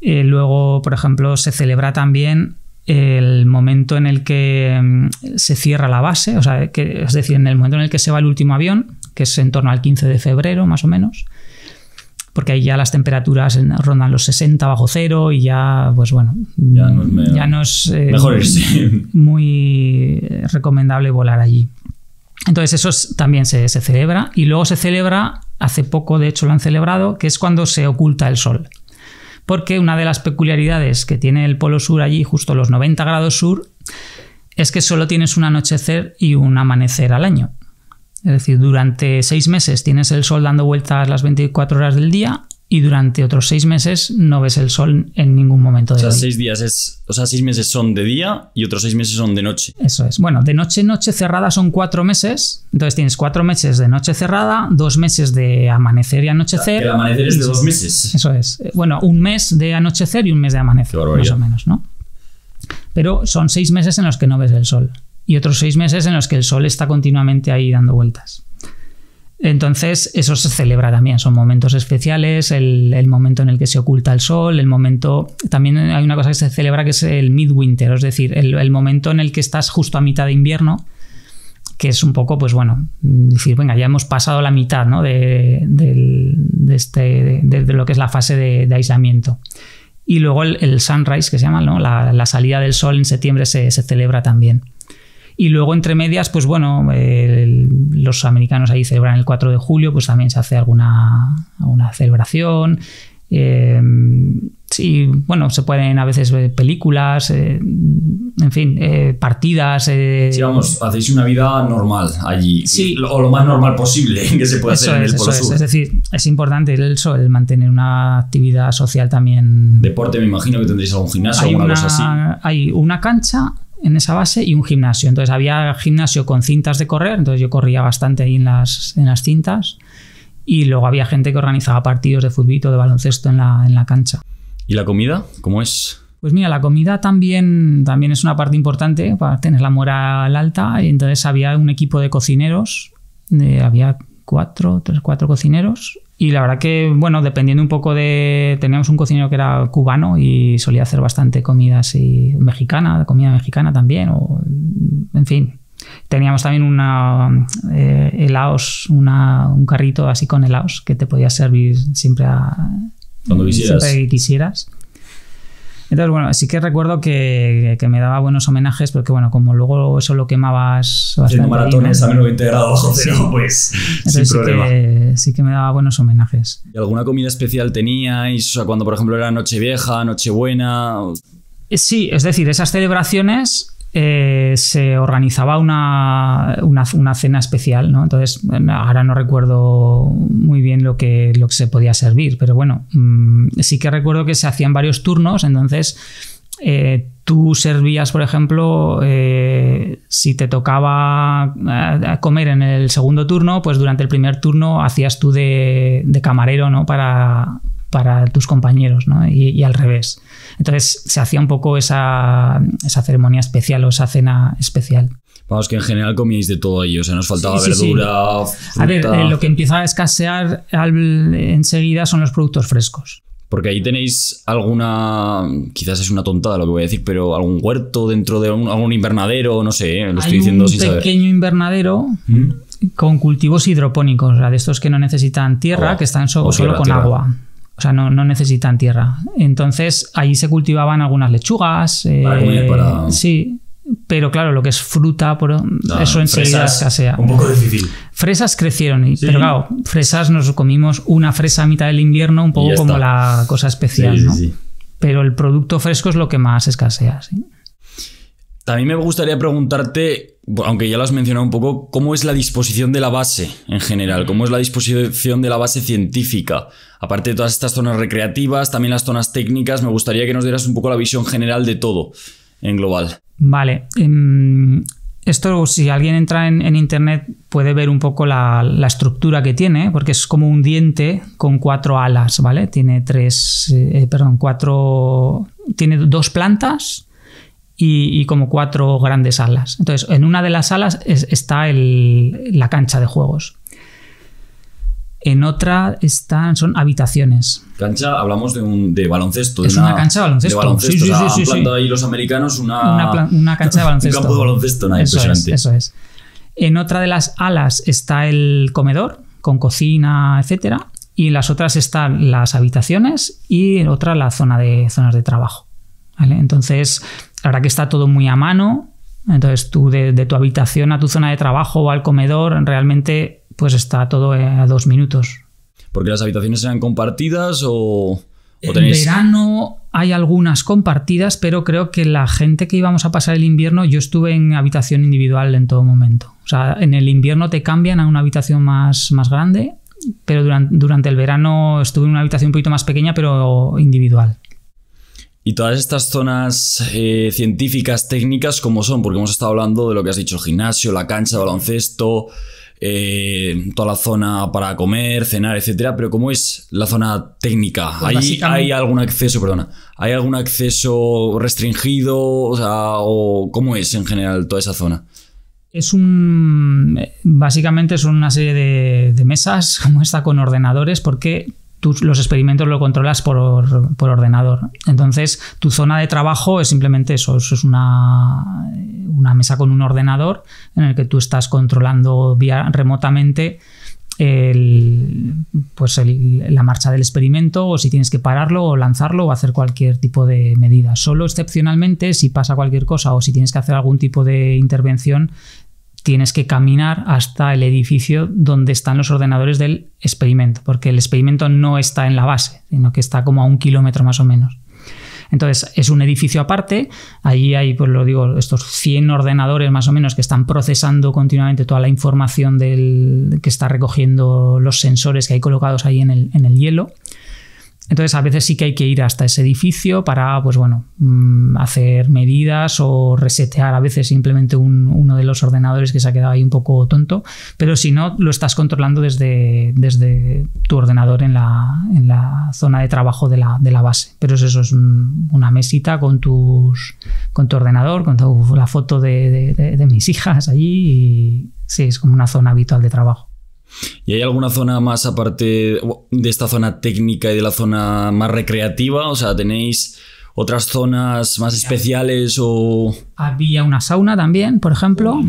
Speaker 1: Luego, por ejemplo, se celebra también el momento en el que se cierra la base, es decir, en el momento en el que se va el último avión, que es en torno al 15 de febrero más o menos, porque ahí ya las temperaturas rondan los 60 bajo cero y ya, pues bueno, ya no es muy recomendable volar allí. Entonces eso también se celebra, y luego se celebra, hace poco de hecho lo han celebrado, que es cuando se oculta el sol. Porque una de las peculiaridades que tiene el Polo Sur allí, justo los 90 grados sur, es que solo tienes un anochecer y un amanecer al año. Es decir, durante 6 meses tienes el sol dando vueltas las 24 horas del día, y durante otros 6 meses no ves el sol en ningún momento del día.
Speaker 2: 6 meses son de día y otros 6 meses son de noche.
Speaker 1: Eso es. Bueno, de noche cerrada son 4 meses. Entonces tienes 4 meses de noche cerrada, 2 meses de amanecer y anochecer.
Speaker 2: El amanecer es de 2 meses.
Speaker 1: Eso es. Bueno, un mes de anochecer y un mes de amanecer, más o menos, ¿no? Pero son 6 meses en los que no ves el sol, y otros 6 meses en los que el sol está continuamente ahí dando vueltas. Entonces eso se celebra también, son momentos especiales, el momento en el que se oculta el sol, también hay una cosa que se celebra, que es el midwinter, es decir, el momento en el que estás justo a mitad de invierno, que es un poco, pues bueno, decir, venga, ya hemos pasado la mitad, ¿no? de lo que es la fase de aislamiento. Y luego el sunrise, que se llama, ¿no? La salida del sol en septiembre se celebra también. Y luego, entre medias, pues bueno, los americanos ahí celebran el 4 de julio, pues también se hace alguna celebración. Sí, bueno, se pueden a veces ver películas, en fin, partidas.
Speaker 2: Sí, vamos, hacéis una vida normal allí,
Speaker 1: sí,
Speaker 2: o lo más normal posible que se pueda hacer en el Polo Sur.
Speaker 1: Es decir, es importante el mantener una actividad social también.
Speaker 2: Deporte, me imagino que tendréis algún gimnasio, alguna cosa así.
Speaker 1: Hay una cancha en esa base y un gimnasio. Entonces había gimnasio con cintas de correr, entonces yo corría bastante ahí en las cintas, y luego había gente que organizaba partidos de fútbol o de baloncesto en la cancha.
Speaker 2: ¿Y la comida? ¿Cómo es?
Speaker 1: Pues mira, la comida también es una parte importante para tener la moral alta, y entonces había un equipo de cocineros, había 4 cocineros, Y la verdad que, bueno, dependiendo un poco de... Teníamos un cocinero que era cubano y solía hacer bastante comida así mexicana, comida mexicana también, o en fin. Teníamos también helados, un carrito así con helados que te podías servir siempre
Speaker 2: cuando quisieras.
Speaker 1: Siempre que quisieras. Entonces, bueno, sí que recuerdo que me daba buenos homenajes, porque bueno, como luego eso lo quemabas bastante.
Speaker 2: Haciendo maratones a 90 grados bajo cero, sí. Pues entonces, sin problema.
Speaker 1: Sí que me daba buenos homenajes.
Speaker 2: ¿Y alguna comida especial teníais? O sea, cuando por ejemplo era Nochevieja, Nochebuena.
Speaker 1: Sí, es decir, esas celebraciones se organizaba una cena especial, ¿no? Entonces, ahora no recuerdo muy bien lo que se podía servir, pero bueno, sí que recuerdo que se hacían varios turnos. Entonces tú servías, por ejemplo, si te tocaba comer en el segundo turno, pues durante el primer turno hacías tú de camarero, ¿no? para tus compañeros, ¿no? Y al revés. Entonces se hacía un poco esa ceremonia especial o esa cena especial.
Speaker 2: Vamos, que en general comíais de todo ahí, o sea, nos faltaba verdura, fruta.
Speaker 1: A ver, lo que empieza a escasear enseguida son los productos frescos.
Speaker 2: Porque ahí tenéis alguna, quizás es una tontada lo que voy a decir, pero algún huerto dentro de algún invernadero, no sé, lo estoy diciendo sin saber.
Speaker 1: Hay un pequeño invernadero con cultivos hidropónicos, o sea, de estos que no necesitan tierra, que están solo con agua. O sea, no necesitan tierra. Entonces, ahí se cultivaban algunas lechugas. Sí, pero claro, lo que es fruta, eso enseguida escasea.
Speaker 2: Un poco difícil.
Speaker 1: Fresas crecieron, ¿sí? Pero claro, fresas nos comimos una fresa a mitad del invierno, un poco como la cosa especial, ¿no? Sí. Pero el producto fresco es lo que más escasea, ¿sí?
Speaker 2: También me gustaría preguntarte, aunque ya lo has mencionado un poco, ¿cómo es la disposición de la base en general? ¿Cómo es la disposición de la base científica? Aparte de todas estas zonas recreativas, también las zonas técnicas, me gustaría que nos dieras un poco la visión general de todo en global.
Speaker 1: Vale. Esto, si alguien entra en internet, puede ver un poco la estructura que tiene, porque es como un diente con 4 alas, ¿vale? Tiene 2 plantas y como 4 grandes alas. Entonces, en una de las alas está la cancha de juegos. En otra son habitaciones.
Speaker 2: Cancha, hablamos de baloncesto.
Speaker 1: Es una cancha de baloncesto.
Speaker 2: Sí. Han plantado ahí los americanos
Speaker 1: una cancha de baloncesto.
Speaker 2: Un campo de baloncesto, nada, impresionante.
Speaker 1: Eso es. En otra de las alas está el comedor, con cocina, etcétera. Y en las otras están las habitaciones y en otra la zonas de trabajo. ¿Vale? Entonces, la verdad que está todo muy a mano. Entonces, tú de tu habitación a tu zona de trabajo o al comedor, realmente pues está todo a 2 minutos.
Speaker 2: ¿Porque las habitaciones eran compartidas o
Speaker 1: tenéis? En verano hay algunas compartidas, pero creo que la gente que íbamos a pasar el invierno, yo estuve en habitación individual en todo momento. O sea, en el invierno te cambian a una habitación más grande, pero durante el verano estuve en una habitación un poquito más pequeña, pero individual.
Speaker 2: Y todas estas zonas científicas, técnicas, ¿cómo son? Porque hemos estado hablando de lo que has dicho, el gimnasio, la cancha de baloncesto, toda la zona para comer, cenar, etcétera, pero ¿cómo es la zona técnica? Pues ¿Hay algún acceso, ¿hay algún acceso restringido? O ¿cómo es en general toda esa zona?
Speaker 1: Básicamente son una serie de mesas como esta con ordenadores, porque tú los experimentos los controlas por ordenador. Entonces, tu zona de trabajo es simplemente eso es una mesa con un ordenador en el que tú estás controlando remotamente la marcha del experimento, o si tienes que pararlo o lanzarlo o hacer cualquier tipo de medida. Solo excepcionalmente, si pasa cualquier cosa o si tienes que hacer algún tipo de intervención, tienes que caminar hasta el edificio donde están los ordenadores del experimento, porque el experimento no está en la base, sino que está como a 1 kilómetro más o menos. Entonces, es un edificio aparte. Allí hay, pues lo digo, estos 100 ordenadores más o menos que están procesando continuamente toda la información que está recogiendo los sensores que hay colocados ahí en el hielo. Entonces, a veces sí que hay que ir hasta ese edificio para, pues bueno, hacer medidas o resetear a veces simplemente uno de los ordenadores que se ha quedado ahí un poco tonto, pero si no, lo estás controlando desde tu ordenador en la zona de trabajo de la base. Pero eso es una mesita con tu ordenador, con la foto de mis hijas allí, y sí, es como una zona habitual de trabajo.
Speaker 2: ¿Y hay alguna zona más aparte de esta zona técnica y de la zona más recreativa? O sea, ¿tenéis otras zonas más especiales o...?
Speaker 1: Había una sauna también, por ejemplo.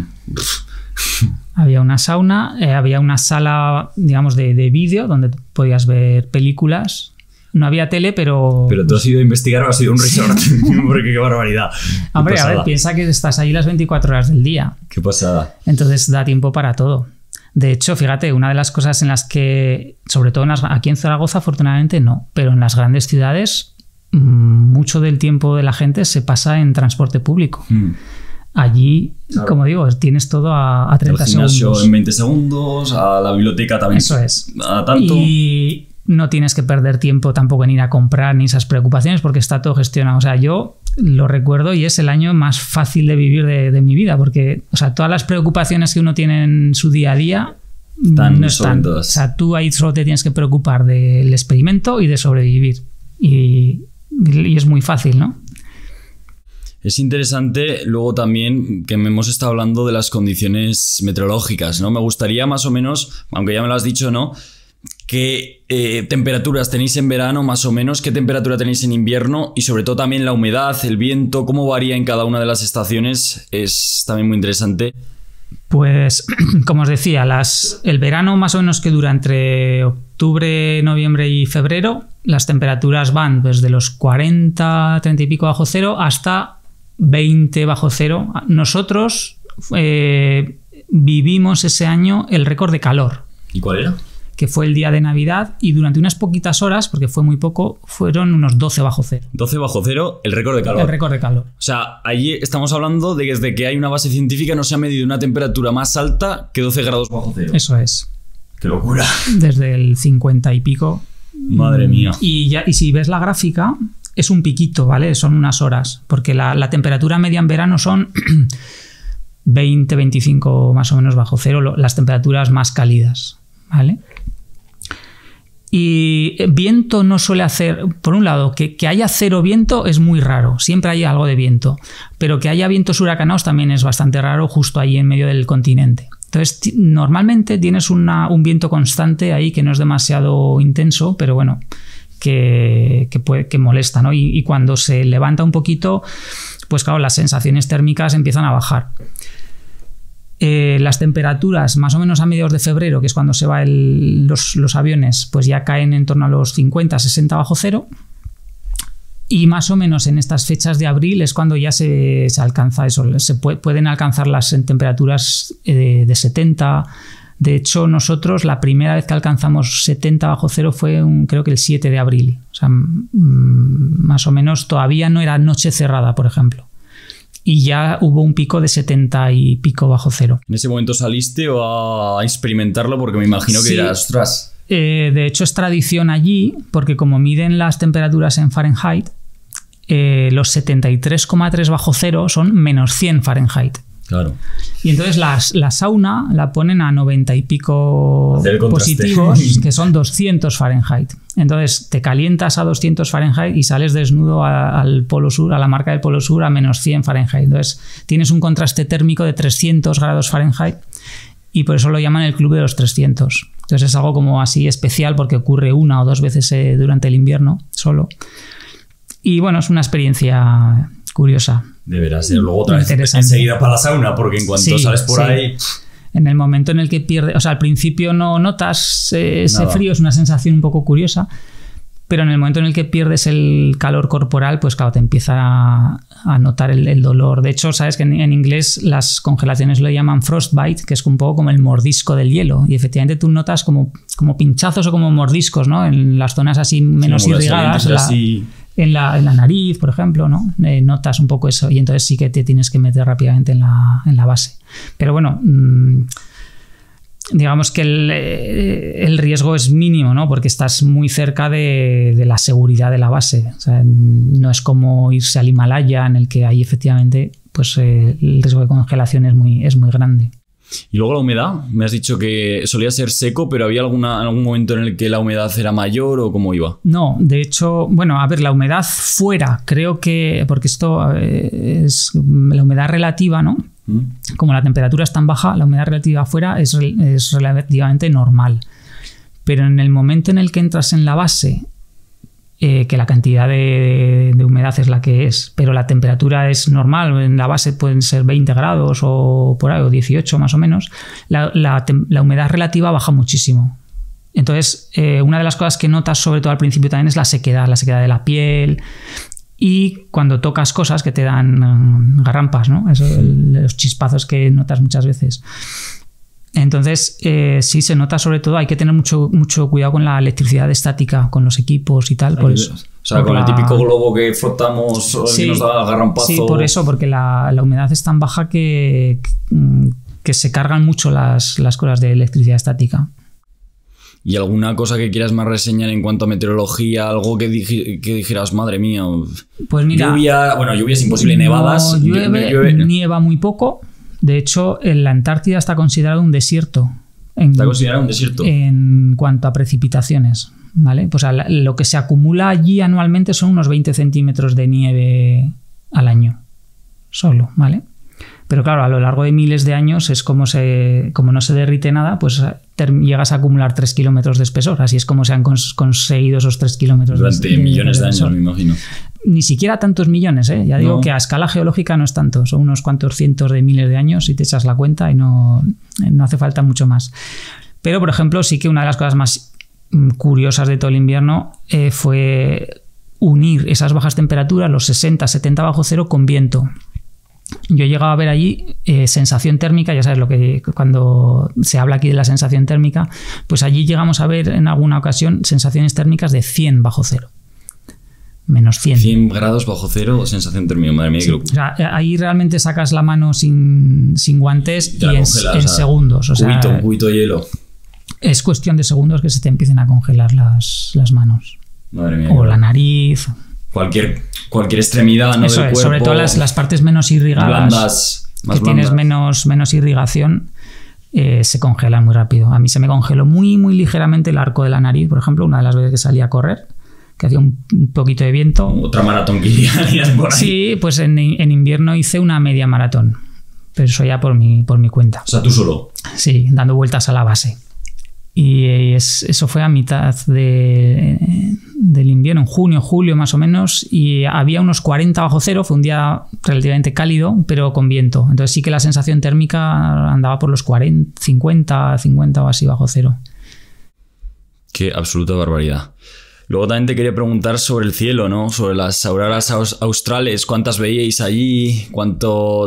Speaker 1: Había una sauna, había una sala, digamos, de vídeo donde podías ver películas. No había tele, pero...
Speaker 2: Pero tú has ido a investigar o has ido a un resort. Porque qué barbaridad.
Speaker 1: Hombre, a ver, piensa que estás ahí las 24 horas del día.
Speaker 2: Qué pasada.
Speaker 1: Entonces da tiempo para todo. De hecho, fíjate, una de las cosas en las que, sobre todo aquí en Zaragoza, afortunadamente no, pero en las grandes ciudades, mucho del tiempo de la gente se pasa en transporte público. Allí, claro, como digo, tienes todo a 30 segundos. El gimnasio
Speaker 2: en 20 segundos, a la biblioteca también.
Speaker 1: Eso es.
Speaker 2: A tanto.
Speaker 1: Y no tienes que perder tiempo tampoco en ir a comprar ni esas preocupaciones porque está todo gestionado. O sea, yo lo recuerdo y es el año más fácil de vivir de mi vida porque, o sea, todas las preocupaciones que uno tiene en su día a día no están. O sea, tú ahí solo te tienes que preocupar del experimento y de sobrevivir. Y es muy fácil, ¿no?
Speaker 2: Es interesante luego también que hemos estado hablando de las condiciones meteorológicas, ¿no? Me gustaría más o menos, aunque ya me lo has dicho, ¿no?, qué temperaturas tenéis en verano más o menos, qué temperatura tenéis en invierno y sobre todo también la humedad, el viento, cómo varía en cada una de las estaciones, es también muy interesante.
Speaker 1: Pues, como os decía, el verano más o menos que dura entre octubre, noviembre y febrero, las temperaturas van desde los 40, 30 y pico bajo cero hasta 20 bajo cero. Nosotros vivimos ese año el récord de calor.
Speaker 2: ¿Y cuál era?
Speaker 1: Que fue el día de Navidad y durante unas poquitas horas, porque fue muy poco, fueron unos 12 bajo cero.
Speaker 2: 12 bajo cero, el récord de calor.
Speaker 1: El récord de calor.
Speaker 2: O sea, allí estamos hablando de que desde que hay una base científica no se ha medido una temperatura más alta que 12 grados bajo cero.
Speaker 1: Eso es.
Speaker 2: ¡Qué locura!
Speaker 1: Desde el 50 y pico.
Speaker 2: Madre mía.
Speaker 1: Y si ves la gráfica, es un piquito, ¿vale? Son unas horas, porque la temperatura media en verano son 20, 25 más o menos bajo cero, las temperaturas más cálidas, ¿vale? Y viento no suele hacer, por un lado, que haya cero viento es muy raro, siempre hay algo de viento, pero que haya vientos huracanados también es bastante raro justo ahí en medio del continente. Entonces, normalmente tienes un viento constante ahí que no es demasiado intenso, pero bueno, que molesta, ¿no? Y cuando se levanta un poquito, pues claro, las sensaciones térmicas empiezan a bajar. Las temperaturas más o menos a mediados de febrero, que es cuando se van los aviones, pues ya caen en torno a los 50, 60 bajo cero. Y más o menos en estas fechas de abril es cuando ya se alcanza eso. Pueden alcanzar las temperaturas de 70. De hecho, nosotros la primera vez que alcanzamos 70 bajo cero fue creo que el 7 de abril. O sea, más o menos todavía no era noche cerrada, por ejemplo. Y ya hubo un pico de 70 y pico bajo cero.
Speaker 2: ¿En ese momento saliste o a experimentarlo? Porque me imagino que
Speaker 1: sí.
Speaker 2: dirás, ostras.
Speaker 1: De hecho, es tradición allí, porque como miden las temperaturas en Fahrenheit, los 73,3 bajo cero son menos 100 Fahrenheit.
Speaker 2: Claro.
Speaker 1: Y entonces la sauna la ponen a 90 y pico positivos, que son 200 Fahrenheit. Entonces te calientas a 200 Fahrenheit y sales desnudo al Polo Sur, a la marca del Polo Sur, a menos 100 Fahrenheit. Entonces tienes un contraste térmico de 300 grados Fahrenheit y por eso lo llaman el Club de los 300. Entonces es algo como así especial porque ocurre una o dos veces durante el invierno solo. Y bueno, es una experiencia curiosa.
Speaker 2: Deberá ser luego otra vez enseguida para la sauna, porque en cuanto sales por ahí...
Speaker 1: En el momento en el que pierdes... O sea, al principio no notas ese frío, es una sensación un poco curiosa, pero en el momento en el que pierdes el calor corporal, pues claro, te empieza a notar el dolor. De hecho, sabes que en inglés las congelaciones lo llaman frostbite, que es un poco como el mordisco del hielo, y efectivamente tú notas como pinchazos o como mordiscos, ¿no? En las zonas así menos irrigadas, en la nariz, por ejemplo, ¿no? Notas un poco eso y entonces sí que te tienes que meter rápidamente en la base. Pero bueno, digamos que el riesgo es mínimo, ¿no? Porque estás muy cerca de la seguridad de la base. O sea, no es como irse al Himalaya, en el que ahí efectivamente pues, el riesgo de congelación es muy grande.
Speaker 2: Y luego la humedad, me has dicho que solía ser seco, pero ¿había algún momento en el que la humedad era mayor o cómo iba?
Speaker 1: No, de hecho, bueno, a ver, la humedad fuera, creo que, porque esto es la humedad relativa, ¿no? como la temperatura es tan baja, la humedad relativa afuera es relativamente normal. Pero en el momento en el que entras en la base, que la cantidad de humedad es la que es, pero la temperatura es normal, en la base pueden ser 20 grados o por ahí, o 18 más o menos, la humedad relativa baja muchísimo. Entonces, una de las cosas que notas sobre todo al principio también es la sequedad de la piel y cuando tocas cosas que te dan garrampas, ¿no? Los chispazos que notas muchas veces. Entonces, sí se nota sobre todo, hay que tener mucho cuidado con la electricidad estática, con los equipos y tal. Por eso.
Speaker 2: O sea, con el típico globo que frotamos y nos da garrampazo.
Speaker 1: Sí, por eso, porque la humedad es tan baja que se cargan mucho las cosas de electricidad estática.
Speaker 2: ¿Y alguna cosa que quieras más reseñar en cuanto a meteorología? Algo que dijeras, madre mía.
Speaker 1: Pues mira,
Speaker 2: lluvia es imposible, nevadas.
Speaker 1: Nieva muy poco. De hecho, la Antártida está considerado un desierto.
Speaker 2: ¿Está considerado un desierto?
Speaker 1: En cuanto a precipitaciones, ¿vale? Pues lo que se acumula allí anualmente son unos 20 centímetros de nieve al año. Solo, ¿vale? Pero claro, a lo largo de miles de años es como no se derrite nada, pues llegas a acumular 3 kilómetros de espesor. Así es como se han conseguido esos 3 kilómetros
Speaker 2: durante millones de años, me imagino.
Speaker 1: Ni siquiera tantos millones, ¿eh? Ya digo que a escala geológica no es tanto, son unos cuantos cientos de miles de años si te echas la cuenta y no hace falta mucho más. Pero, por ejemplo, sí que una de las cosas más curiosas de todo el invierno fue unir esas bajas temperaturas, los 60, 70 bajo cero, con viento. Yo he llegado a ver allí sensación térmica, ya sabes lo que cuando se habla aquí de la sensación térmica, pues allí llegamos a ver en alguna ocasión sensaciones térmicas de 100 bajo cero. Menos 100.
Speaker 2: 100 grados bajo cero, sensación térmica, madre mía, qué locura.
Speaker 1: O sea, ahí realmente sacas la mano sin guantes y en segundos. O sea,
Speaker 2: un cubito de hielo.
Speaker 1: Es cuestión de segundos que se te empiecen a congelar las manos.
Speaker 2: Madre mía.
Speaker 1: O la nariz.
Speaker 2: Cualquier extremidad, ¿no?
Speaker 1: Eso
Speaker 2: del
Speaker 1: es,
Speaker 2: cuerpo,
Speaker 1: sobre todo las partes menos irrigadas,
Speaker 2: blandas, más
Speaker 1: que tienes menos irrigación, se congelan muy rápido. A mí se me congeló muy, muy ligeramente el arco de la nariz, por ejemplo, una de las veces que salí a correr, que hacía un poquito de viento.
Speaker 2: Otra maratón que irías por ahí.
Speaker 1: Sí, pues en invierno hice una media maratón, pero eso ya por mi cuenta.
Speaker 2: O sea, tú solo.
Speaker 1: Sí, dando vueltas a la base. Y eso fue a mitad del invierno, en junio, julio más o menos, y había unos 40 bajo cero, fue un día relativamente cálido, pero con viento. Entonces sí que la sensación térmica andaba por los 40, 50 o así bajo cero.
Speaker 2: Qué absoluta barbaridad. Luego también te quería preguntar sobre el cielo, ¿no? Sobre las auroras australes. ¿Cuántas veíais allí? ¿Cómo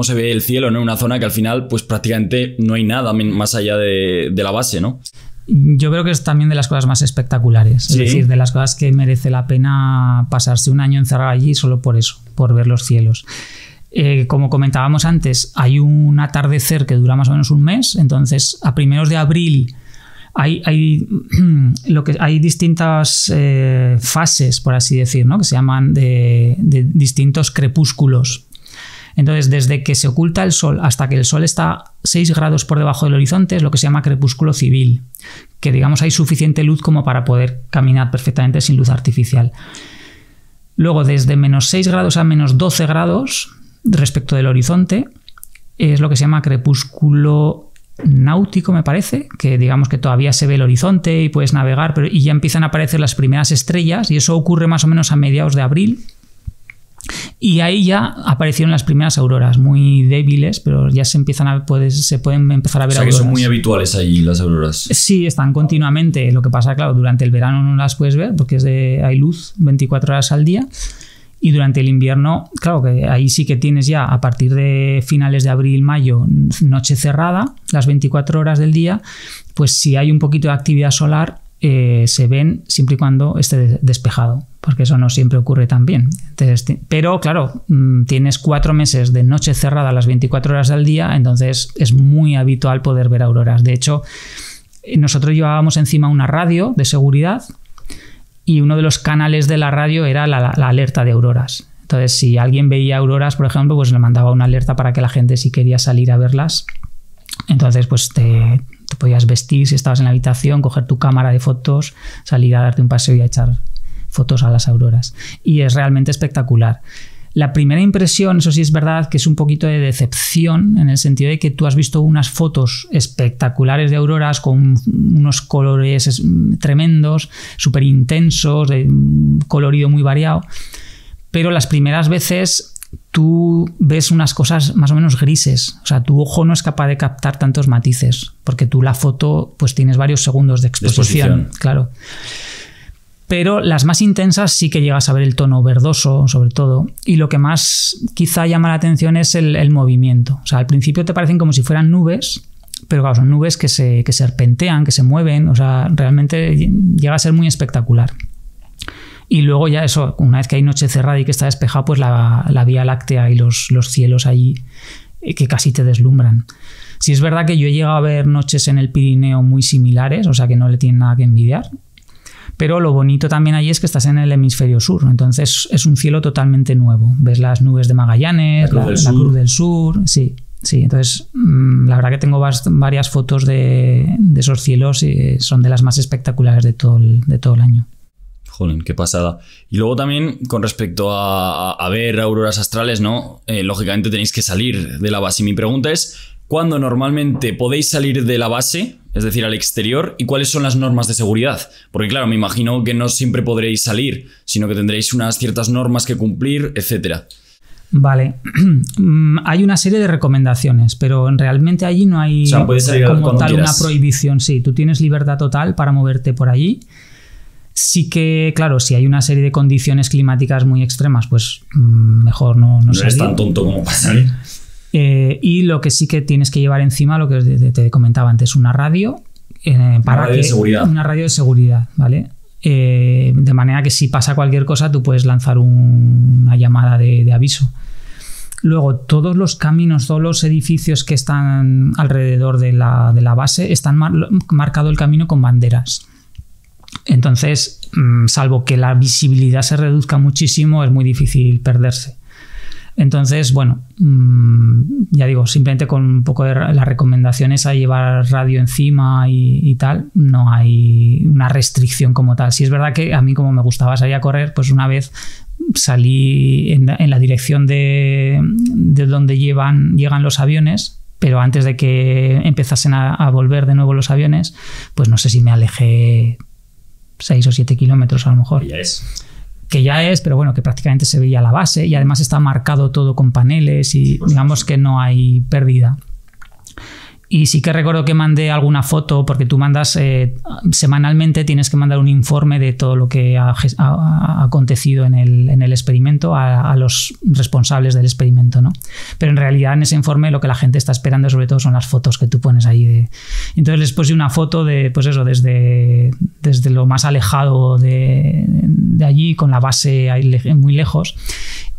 Speaker 2: se ve el cielo, ¿no? En una zona que al final, pues prácticamente no hay nada más allá de la base, ¿no?
Speaker 1: Yo creo que es también de las cosas más espectaculares. ¿Sí? Es decir, de las cosas que merece la pena pasarse un año encerrado allí solo por eso, por ver los cielos. Como comentábamos antes, hay un atardecer que dura más o menos un mes. Entonces, a primeros de abril... Hay distintas fases, por así decir, ¿no? Que se llaman de distintos crepúsculos. Entonces, desde que se oculta el sol hasta que el sol está 6 grados por debajo del horizonte es lo que se llama crepúsculo civil, que digamos hay suficiente luz como para poder caminar perfectamente sin luz artificial. Luego, desde menos 6 grados a menos 12 grados respecto del horizonte es lo que se llama crepúsculo náutico, me parece, que digamos que todavía se ve el horizonte y puedes navegar, y ya empiezan a aparecer las primeras estrellas, y eso ocurre más o menos a mediados de abril, y ahí ya aparecieron las primeras auroras, muy débiles, pero ya se pueden empezar a ver auroras. O sea,
Speaker 2: que son muy habituales allí las auroras.
Speaker 1: Sí, están continuamente. Lo que pasa, claro, durante el verano no las puedes ver porque hay luz 24 horas al día. Y durante el invierno, claro que ahí sí que tienes ya a partir de finales de abril, mayo, noche cerrada, las 24 horas del día, pues si hay un poquito de actividad solar, se ven siempre y cuando esté despejado, porque eso no siempre ocurre tan bien. Entonces, pero claro, tienes 4 meses de noche cerrada las 24 horas del día, entonces es muy habitual poder ver auroras. De hecho, nosotros llevábamos encima una radio de seguridad, y uno de los canales de la radio era la alerta de auroras. Entonces, si alguien veía auroras, por ejemplo, pues le mandaba una alerta para que la gente, si quería salir a verlas, entonces pues te podías vestir si estabas en la habitación, coger tu cámara de fotos, salir a darte un paseo y a echar fotos a las auroras. Y es realmente espectacular. La primera impresión, eso sí es verdad, que es un poquito de decepción en el sentido de que tú has visto unas fotos espectaculares de auroras con unos colores tremendos, súper intensos, de un colorido muy variado, pero las primeras veces tú ves unas cosas más o menos grises. O sea, tu ojo no es capaz de captar tantos matices, porque tú la foto pues tienes varios segundos de exposición. Claro. Pero las más intensas sí que llegas a ver el tono verdoso, sobre todo. Y lo que más quizá llama la atención es el movimiento. O sea, al principio te parecen como si fueran nubes, pero claro, son nubes que serpentean, que se mueven. O sea, realmente llega a ser muy espectacular. Y luego ya eso, una vez que hay noche cerrada y que está despejado, pues la Vía Láctea y los cielos allí que casi te deslumbran. Sí es verdad que yo he llegado a ver noches en el Pirineo muy similares, o sea que no le tienen nada que envidiar. Pero lo bonito también allí es que estás en el hemisferio sur, entonces es un cielo totalmente nuevo. Ves las nubes de Magallanes, la Cruz del Sur, sí. Entonces la verdad que tengo varias fotos de esos cielos y son de las más espectaculares de todo el año.
Speaker 2: Joder, qué pasada. Y luego también con respecto a ver auroras astrales, ¿no? Lógicamente tenéis que salir de la base. Y mi pregunta es, ¿cuándo normalmente podéis salir de la base, es decir, al exterior, y cuáles son las normas de seguridad? Porque claro, me imagino que no siempre podréis salir, sino que tendréis unas ciertas normas que cumplir, etcétera.
Speaker 1: Vale, hay una serie de recomendaciones, pero realmente allí no hay
Speaker 2: puedes salir
Speaker 1: como tal
Speaker 2: quieras.
Speaker 1: Una prohibición. Sí, tú tienes libertad total para moverte por allí. Sí que, claro, si hay una serie de condiciones climáticas muy extremas, pues mejor no salir.
Speaker 2: No eres tan tonto como para salir.
Speaker 1: Y lo que sí que tienes que llevar encima, lo que te comentaba antes, una radio. Una radio de seguridad, ¿vale? De manera que si pasa cualquier cosa, tú puedes lanzar una llamada de aviso. Luego, todos los caminos, todos los edificios que están alrededor de la base están marcado el camino con banderas. Entonces, salvo que la visibilidad se reduzca muchísimo, es muy difícil perderse. Entonces, bueno, ya digo, simplemente con un poco de la recomendación es a llevar radio encima y tal, no hay una restricción como tal. Sí es verdad que a mí, como me gustaba salir a correr, pues una vez salí en la dirección de donde llegan los aviones, pero antes de que empezasen a volver de nuevo los aviones, pues no sé si me alejé 6 o 7 kilómetros a lo mejor. Que ya es, pero bueno, que prácticamente se veía la base y además está marcado todo con paneles y digamos que no hay pérdida. Y sí que recuerdo que mandé alguna foto, porque tú mandas semanalmente, tienes que mandar un informe de todo lo que ha acontecido en el experimento a los responsables del experimento, ¿no? Pero en realidad en ese informe lo que la gente está esperando sobre todo son las fotos que tú pones ahí. Entonces les puse una foto de, pues eso, desde lo más alejado de allí, con la base ahí muy lejos.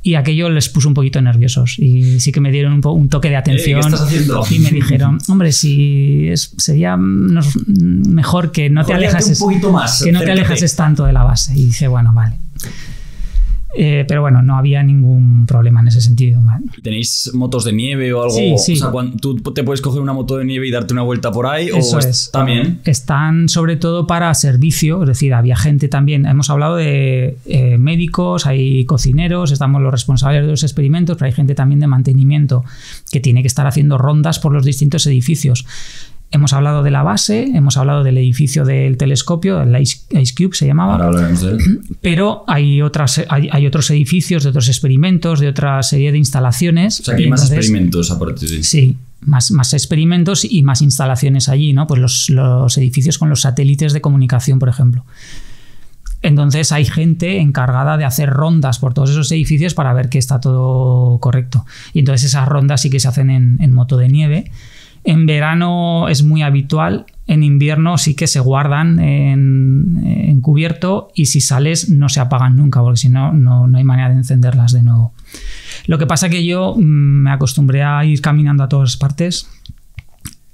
Speaker 1: Y aquello les puso un poquito nerviosos y sí que me dieron un toque de atención.
Speaker 2: ¿Qué estás haciendo?
Speaker 1: Y me dijeron, hombre, sería mejor que no te alejases un poquito más, que no te alejases tanto de la base. Y dije, bueno, vale. Pero bueno, no había ningún problema en ese sentido. ¿Vale?
Speaker 2: ¿Tenéis motos de nieve o algo?
Speaker 1: Sí.
Speaker 2: O sea, ¿tú te puedes coger una moto de nieve y darte una vuelta por ahí?
Speaker 1: Eso
Speaker 2: ¿O
Speaker 1: es.
Speaker 2: También?
Speaker 1: Están sobre todo para servicio, es decir, había gente también, hemos hablado de médicos, hay cocineros, estamos los responsables de los experimentos, pero hay gente también de mantenimiento que tiene que estar haciendo rondas por los distintos edificios. Hemos hablado de la base, hemos hablado del edificio del telescopio, el Ice Cube se llamaba.
Speaker 2: Ahora hablaremos de él.
Speaker 1: Pero hay otros edificios de otros experimentos, de otra serie de instalaciones.
Speaker 2: O sea, que hay más experimentos aparte.
Speaker 1: Sí, más experimentos y más instalaciones allí, ¿no? Pues los edificios con los satélites de comunicación, por ejemplo. Entonces hay gente encargada de hacer rondas por todos esos edificios para ver que está todo correcto. Y entonces esas rondas sí que se hacen en moto de nieve. En verano es muy habitual, en invierno sí que se guardan en cubierto y si sales no se apagan nunca porque si no, no hay manera de encenderlas de nuevo. Lo que pasa es que yo me acostumbré a ir caminando a todas partes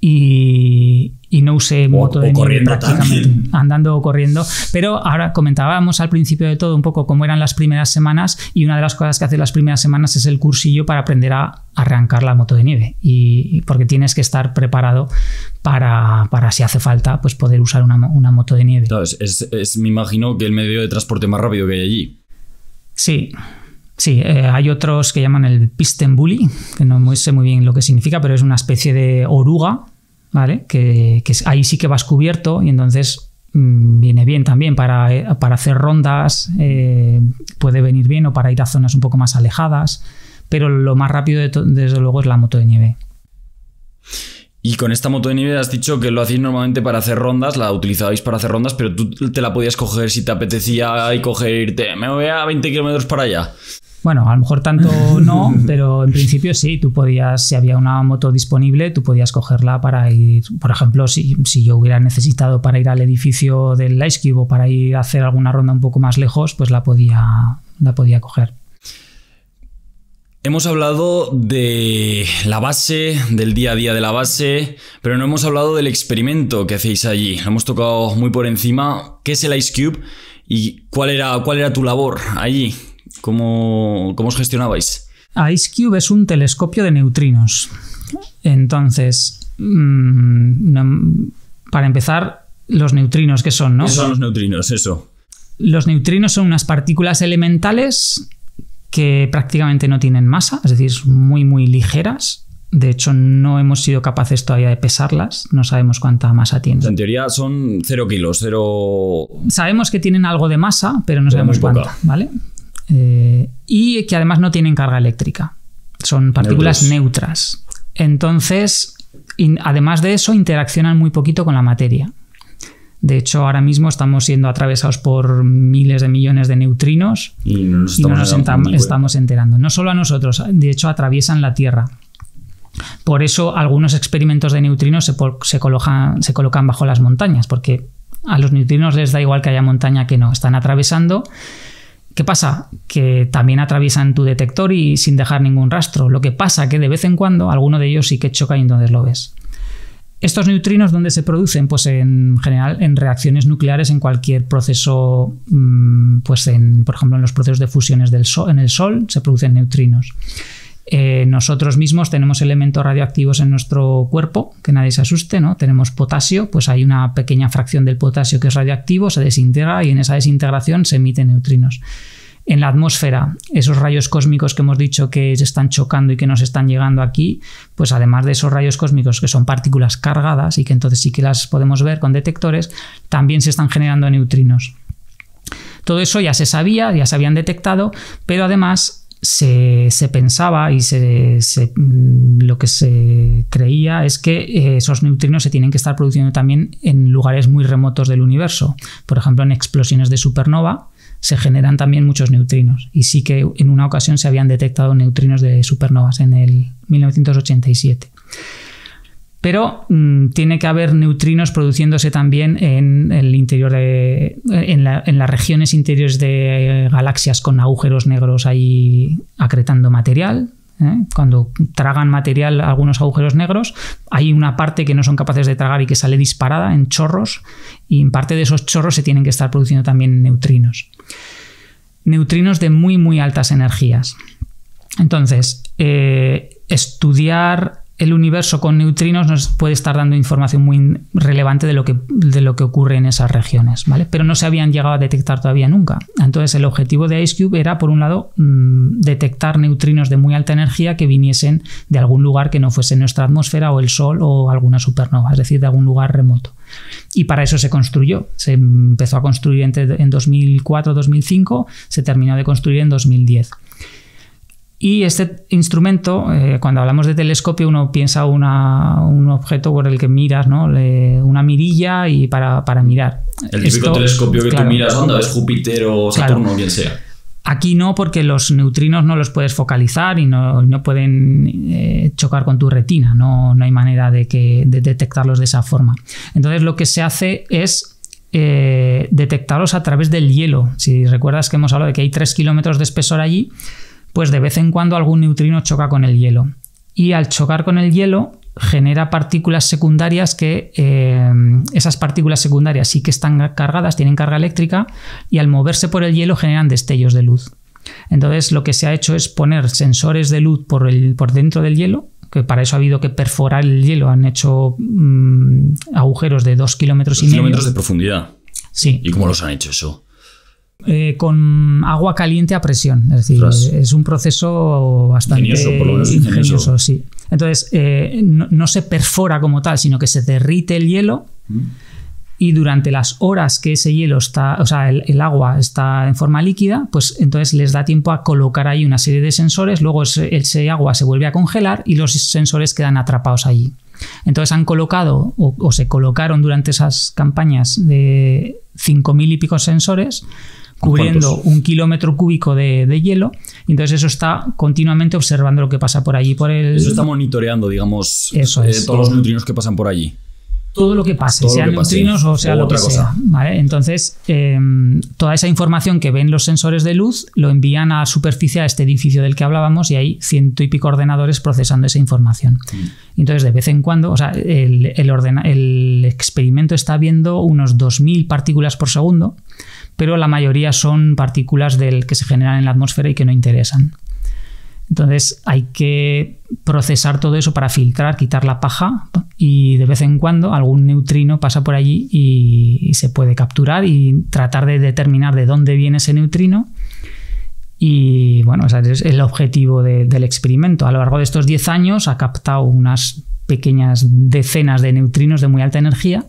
Speaker 1: y no usé moto de nieve prácticamente, andando o corriendo. Pero ahora comentábamos al principio de todo un poco cómo eran las primeras semanas y una de las cosas que hace las primeras semanas es el cursillo para aprender a arrancar la moto de nieve y porque tienes que estar preparado para si hace falta pues poder usar una moto de nieve.
Speaker 2: Claro, me imagino que el medio de transporte más rápido que hay allí.
Speaker 1: Sí. Sí, hay otros que llaman el piston bully, que no sé muy bien lo que significa, pero es una especie de oruga, ¿vale? Que ahí sí que vas cubierto y entonces viene bien también para hacer rondas, puede venir bien, o para ir a zonas un poco más alejadas, pero lo más rápido desde luego es la moto de nieve.
Speaker 2: Y con esta moto de nieve has dicho que lo hacéis normalmente para hacer rondas, la utilizabais para hacer rondas, pero tú te la podías coger si te apetecía y irte, me voy a 20 kilómetros para allá.
Speaker 1: Bueno, a lo mejor tanto no, pero en principio sí, tú podías, si había una moto disponible, tú podías cogerla para ir, por ejemplo, si yo hubiera necesitado para ir al edificio del Ice Cube o para ir a hacer alguna ronda un poco más lejos, pues la podía coger.
Speaker 2: Hemos hablado de la base, del día a día de la base, pero no hemos hablado del experimento que hacéis allí. Lo hemos tocado muy por encima. ¿Qué es el Ice Cube y cuál era tu labor allí? ¿Cómo os gestionabais?
Speaker 1: Ice Cube es un telescopio de neutrinos. Entonces, para empezar, los neutrinos, ¿qué son, no?
Speaker 2: ¿Qué son los neutrinos? Eso.
Speaker 1: Los neutrinos son unas partículas elementales que prácticamente no tienen masa, es decir, muy, muy ligeras. De hecho, no hemos sido capaces todavía de pesarlas, no sabemos cuánta masa tienen.
Speaker 2: O sea, en teoría son 0 kilos, 0...
Speaker 1: Sabemos que tienen algo de masa, pero no sabemos cuánta, ¿vale? Y que además no tienen carga eléctrica. Son partículas neutras. Entonces, además de eso, interaccionan muy poquito con la materia. De hecho, ahora mismo estamos siendo atravesados por miles de millones de neutrinos y no nos estamos enterando. No solo a nosotros, de hecho atraviesan la Tierra. Por eso algunos experimentos de neutrinos se colocan bajo las montañas, porque a los neutrinos les da igual que haya montaña que no. Están atravesando. ¿Qué pasa? Que también atraviesan tu detector y sin dejar ningún rastro. Lo que pasa que de vez en cuando alguno de ellos sí que choca y entonces lo ves. ¿Estos neutrinos dónde se producen? Pues en general en reacciones nucleares, en cualquier proceso, pues por ejemplo en los procesos de fusiones en el Sol se producen neutrinos. Nosotros mismos tenemos elementos radioactivos en nuestro cuerpo, que nadie se asuste, ¿no? Tenemos potasio, pues hay una pequeña fracción del potasio que es radioactivo, se desintegra y en esa desintegración se emiten neutrinos. En la atmósfera, esos rayos cósmicos que hemos dicho que se están chocando y que nos están llegando aquí, pues además de esos rayos cósmicos que son partículas cargadas y que entonces sí que las podemos ver con detectores, también se están generando neutrinos. Todo eso ya se sabía, ya se habían detectado, pero además se pensaba y lo que se creía es que esos neutrinos se tienen que estar produciendo también en lugares muy remotos del universo. Por ejemplo, en explosiones de supernova se generan también muchos neutrinos, y sí que en una ocasión se habían detectado neutrinos de supernovas en el 1987. Pero tiene que haber neutrinos produciéndose también en el interior en las regiones interiores de galaxias con agujeros negros ahí acretando material. Cuando tragan material algunos agujeros negros, hay una parte que no son capaces de tragar y que sale disparada en chorros, y en parte de esos chorros se tienen que estar produciendo también neutrinos. Neutrinos de muy, muy altas energías. Entonces, estudiar el universo con neutrinos nos puede estar dando información muy relevante de lo que ocurre en esas regiones, ¿vale? Pero no se habían llegado a detectar todavía nunca. Entonces el objetivo de Ice Cube era, por un lado, detectar neutrinos de muy alta energía que viniesen de algún lugar que no fuese nuestra atmósfera o el Sol o alguna supernova, es decir, de algún lugar remoto. Y para eso se construyó. Se empezó a construir en 2004-2005, se terminó de construir en 2010. Y este instrumento, cuando hablamos de telescopio, uno piensa un objeto por el que miras, ¿no? Una mirilla y para mirar.
Speaker 2: El típico telescopio que tú miras, onda, es Júpiter o Saturno o quien sea.
Speaker 1: Aquí no, porque los neutrinos no los puedes focalizar y no pueden chocar con tu retina. No hay manera de detectarlos de esa forma. Entonces lo que se hace es detectarlos a través del hielo. Si recuerdas que hemos hablado de que hay 3 kilómetros de espesor allí, pues de vez en cuando algún neutrino choca con el hielo. Y al chocar con el hielo genera partículas secundarias que esas partículas secundarias sí que están cargadas, tienen carga eléctrica, y al moverse por el hielo generan destellos de luz. Entonces lo que se ha hecho es poner sensores de luz por dentro del hielo, que para eso ha habido que perforar el hielo. Han hecho agujeros de 2,5 kilómetros.
Speaker 2: 2 kilómetros de profundidad.
Speaker 1: Sí.
Speaker 2: ¿Y cómo los han hecho eso?
Speaker 1: Con agua caliente a presión. Es decir, es un proceso bastante ingenioso, sí. Entonces, no se perfora como tal, sino que se derrite el hielo y durante las horas que ese hielo está, o sea, el agua está en forma líquida, pues entonces les da tiempo a colocar ahí una serie de sensores, luego ese agua se vuelve a congelar y los sensores quedan atrapados allí. Entonces han colocado o se colocaron durante esas campañas de 5.000 y pico sensores cubriendo 1 kilómetro cúbico de hielo, y entonces eso está continuamente observando lo que pasa por allí. Eso
Speaker 2: está monitoreando, digamos, todos los neutrinos que pasan por allí.
Speaker 1: Todo lo que pase, sean neutrinos o sea lo que sea. ¿Vale? Entonces, toda esa información que ven los sensores de luz lo envían a la superficie a este edificio del que hablábamos y hay 100 y pico ordenadores procesando esa información. Y entonces, de vez en cuando, o sea, el experimento está viendo unos 2.000 partículas por segundo, pero la mayoría son partículas que se generan en la atmósfera y que no interesan. Entonces hay que procesar todo eso para filtrar, quitar la paja, y de vez en cuando algún neutrino pasa por allí y se puede capturar y tratar de determinar de dónde viene ese neutrino. Y bueno, ese es el objetivo del experimento. A lo largo de estos 10 años ha captado unas pequeñas decenas de neutrinos de muy alta energía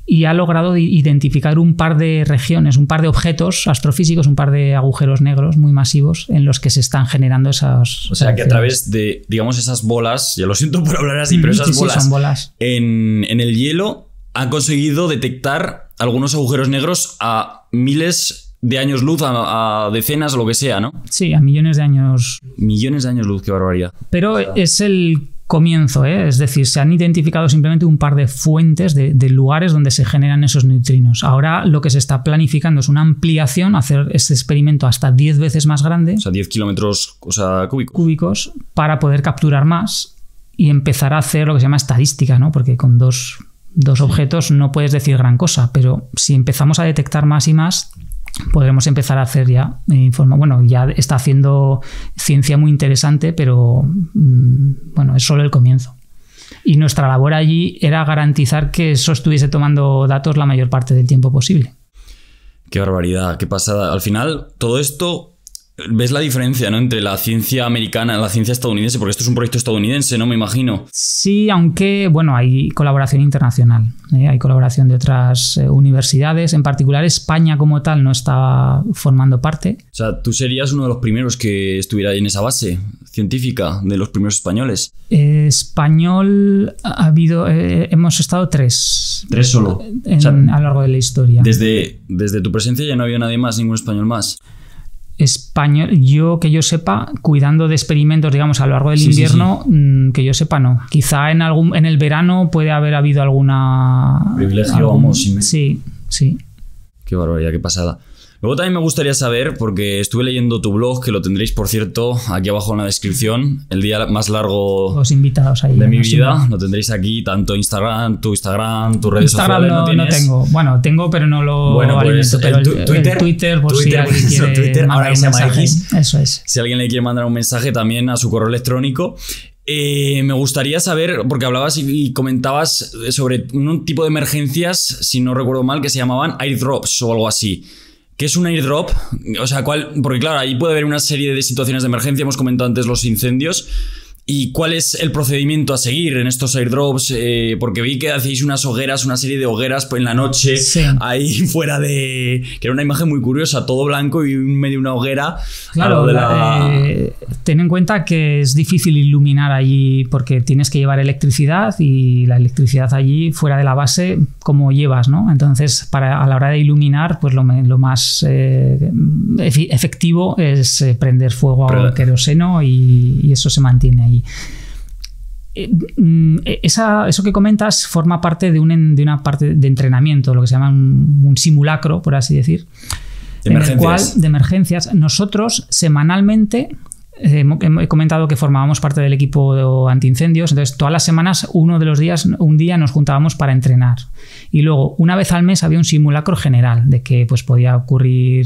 Speaker 1: y ha logrado identificar un par de regiones, un par de objetos astrofísicos, un par de agujeros negros muy masivos en los que se están generando esas...
Speaker 2: O sea, que a través de, digamos, esas bolas, ya lo siento por hablar así, pero esas bolas,
Speaker 1: son bolas.
Speaker 2: En el hielo han conseguido detectar algunos agujeros negros a miles de años luz, a decenas o lo que sea, ¿no?
Speaker 1: Sí, a millones de años.
Speaker 2: Millones de años luz, qué barbaridad.
Speaker 1: Pero es el comienzo, es decir, se han identificado simplemente un par de fuentes de lugares donde se generan esos neutrinos. Ahora lo que se está planificando es una ampliación, hacer este experimento hasta 10 veces más grande.
Speaker 2: O sea, 10 kilómetros
Speaker 1: cúbicos para poder capturar más y empezar a hacer lo que se llama estadística, ¿no? Porque con dos objetos no puedes decir gran cosa, pero si empezamos a detectar más y más, podremos empezar a hacer ya bueno, ya está haciendo ciencia muy interesante, pero bueno, es solo el comienzo. Y nuestra labor allí era garantizar que eso estuviese tomando datos la mayor parte del tiempo posible.
Speaker 2: Qué barbaridad, qué pasada. Al final, todo esto, ¿ves la diferencia, ¿no?, entre la ciencia americana y la ciencia estadounidense? Porque esto es un proyecto estadounidense, ¿no? Me imagino.
Speaker 1: Sí, aunque, bueno, hay colaboración internacional. Hay colaboración de otras universidades. En particular, España como tal no está formando parte.
Speaker 2: O sea, tú serías uno de los primeros que estuviera en esa base científica, de los primeros españoles.
Speaker 1: Español ha habido... hemos estado 3.
Speaker 2: 3 solo.
Speaker 1: O sea, a lo largo de la historia.
Speaker 2: Desde tu presencia ya no había nadie más, ningún español más.
Speaker 1: Español, que yo sepa, cuidando de experimentos, digamos, a lo largo del invierno, que yo sepa, no. Quizá en el verano puede haber habido alguna...
Speaker 2: privilegio, vamos.
Speaker 1: Sí.
Speaker 2: Qué barbaridad, qué pasada. Luego también me gustaría saber, porque estuve leyendo tu blog, que lo tendréis, por cierto, aquí abajo en la descripción, el día más largo
Speaker 1: los invitados ahí,
Speaker 2: de mi vida. Lo tendréis aquí, tanto tu Instagram, tus redes sociales.
Speaker 1: No tengo. Bueno, tengo, pero no lo alimento. Pero el Twitter, por si alguien quiere
Speaker 2: ahora se llama X.
Speaker 1: Eso es.
Speaker 2: Si alguien le quiere mandar un mensaje también a su correo electrónico. Me gustaría saber, porque hablabas y comentabas sobre un tipo de emergencias, si no recuerdo mal, que se llamaban airdrops o algo así. ¿Qué es un airdrop? O sea, porque claro, ahí puede haber una serie de situaciones de emergencia, hemos comentado antes los incendios. ¿Y cuál es el procedimiento a seguir en estos airdrops? Porque vi que hacéis una serie de hogueras en la noche, sí, ahí fuera que era una imagen muy curiosa, todo blanco y en medio de una hoguera.
Speaker 1: Claro, ten en cuenta que es difícil iluminar allí porque tienes que llevar electricidad y la electricidad allí fuera de la base, ¿cómo llevas, no? Entonces, a la hora de iluminar, pues lo más efectivo es prender fuego a queroseno y eso se mantiene ahí. Eso que comentas forma parte de una parte de entrenamiento, lo que se llama un simulacro, por así decir, de emergencias. Nosotros semanalmente he comentado que formábamos parte del equipo antiincendios, entonces todas las semanas un día nos juntábamos para entrenar y luego una vez al mes había un simulacro general de que pues podía ocurrir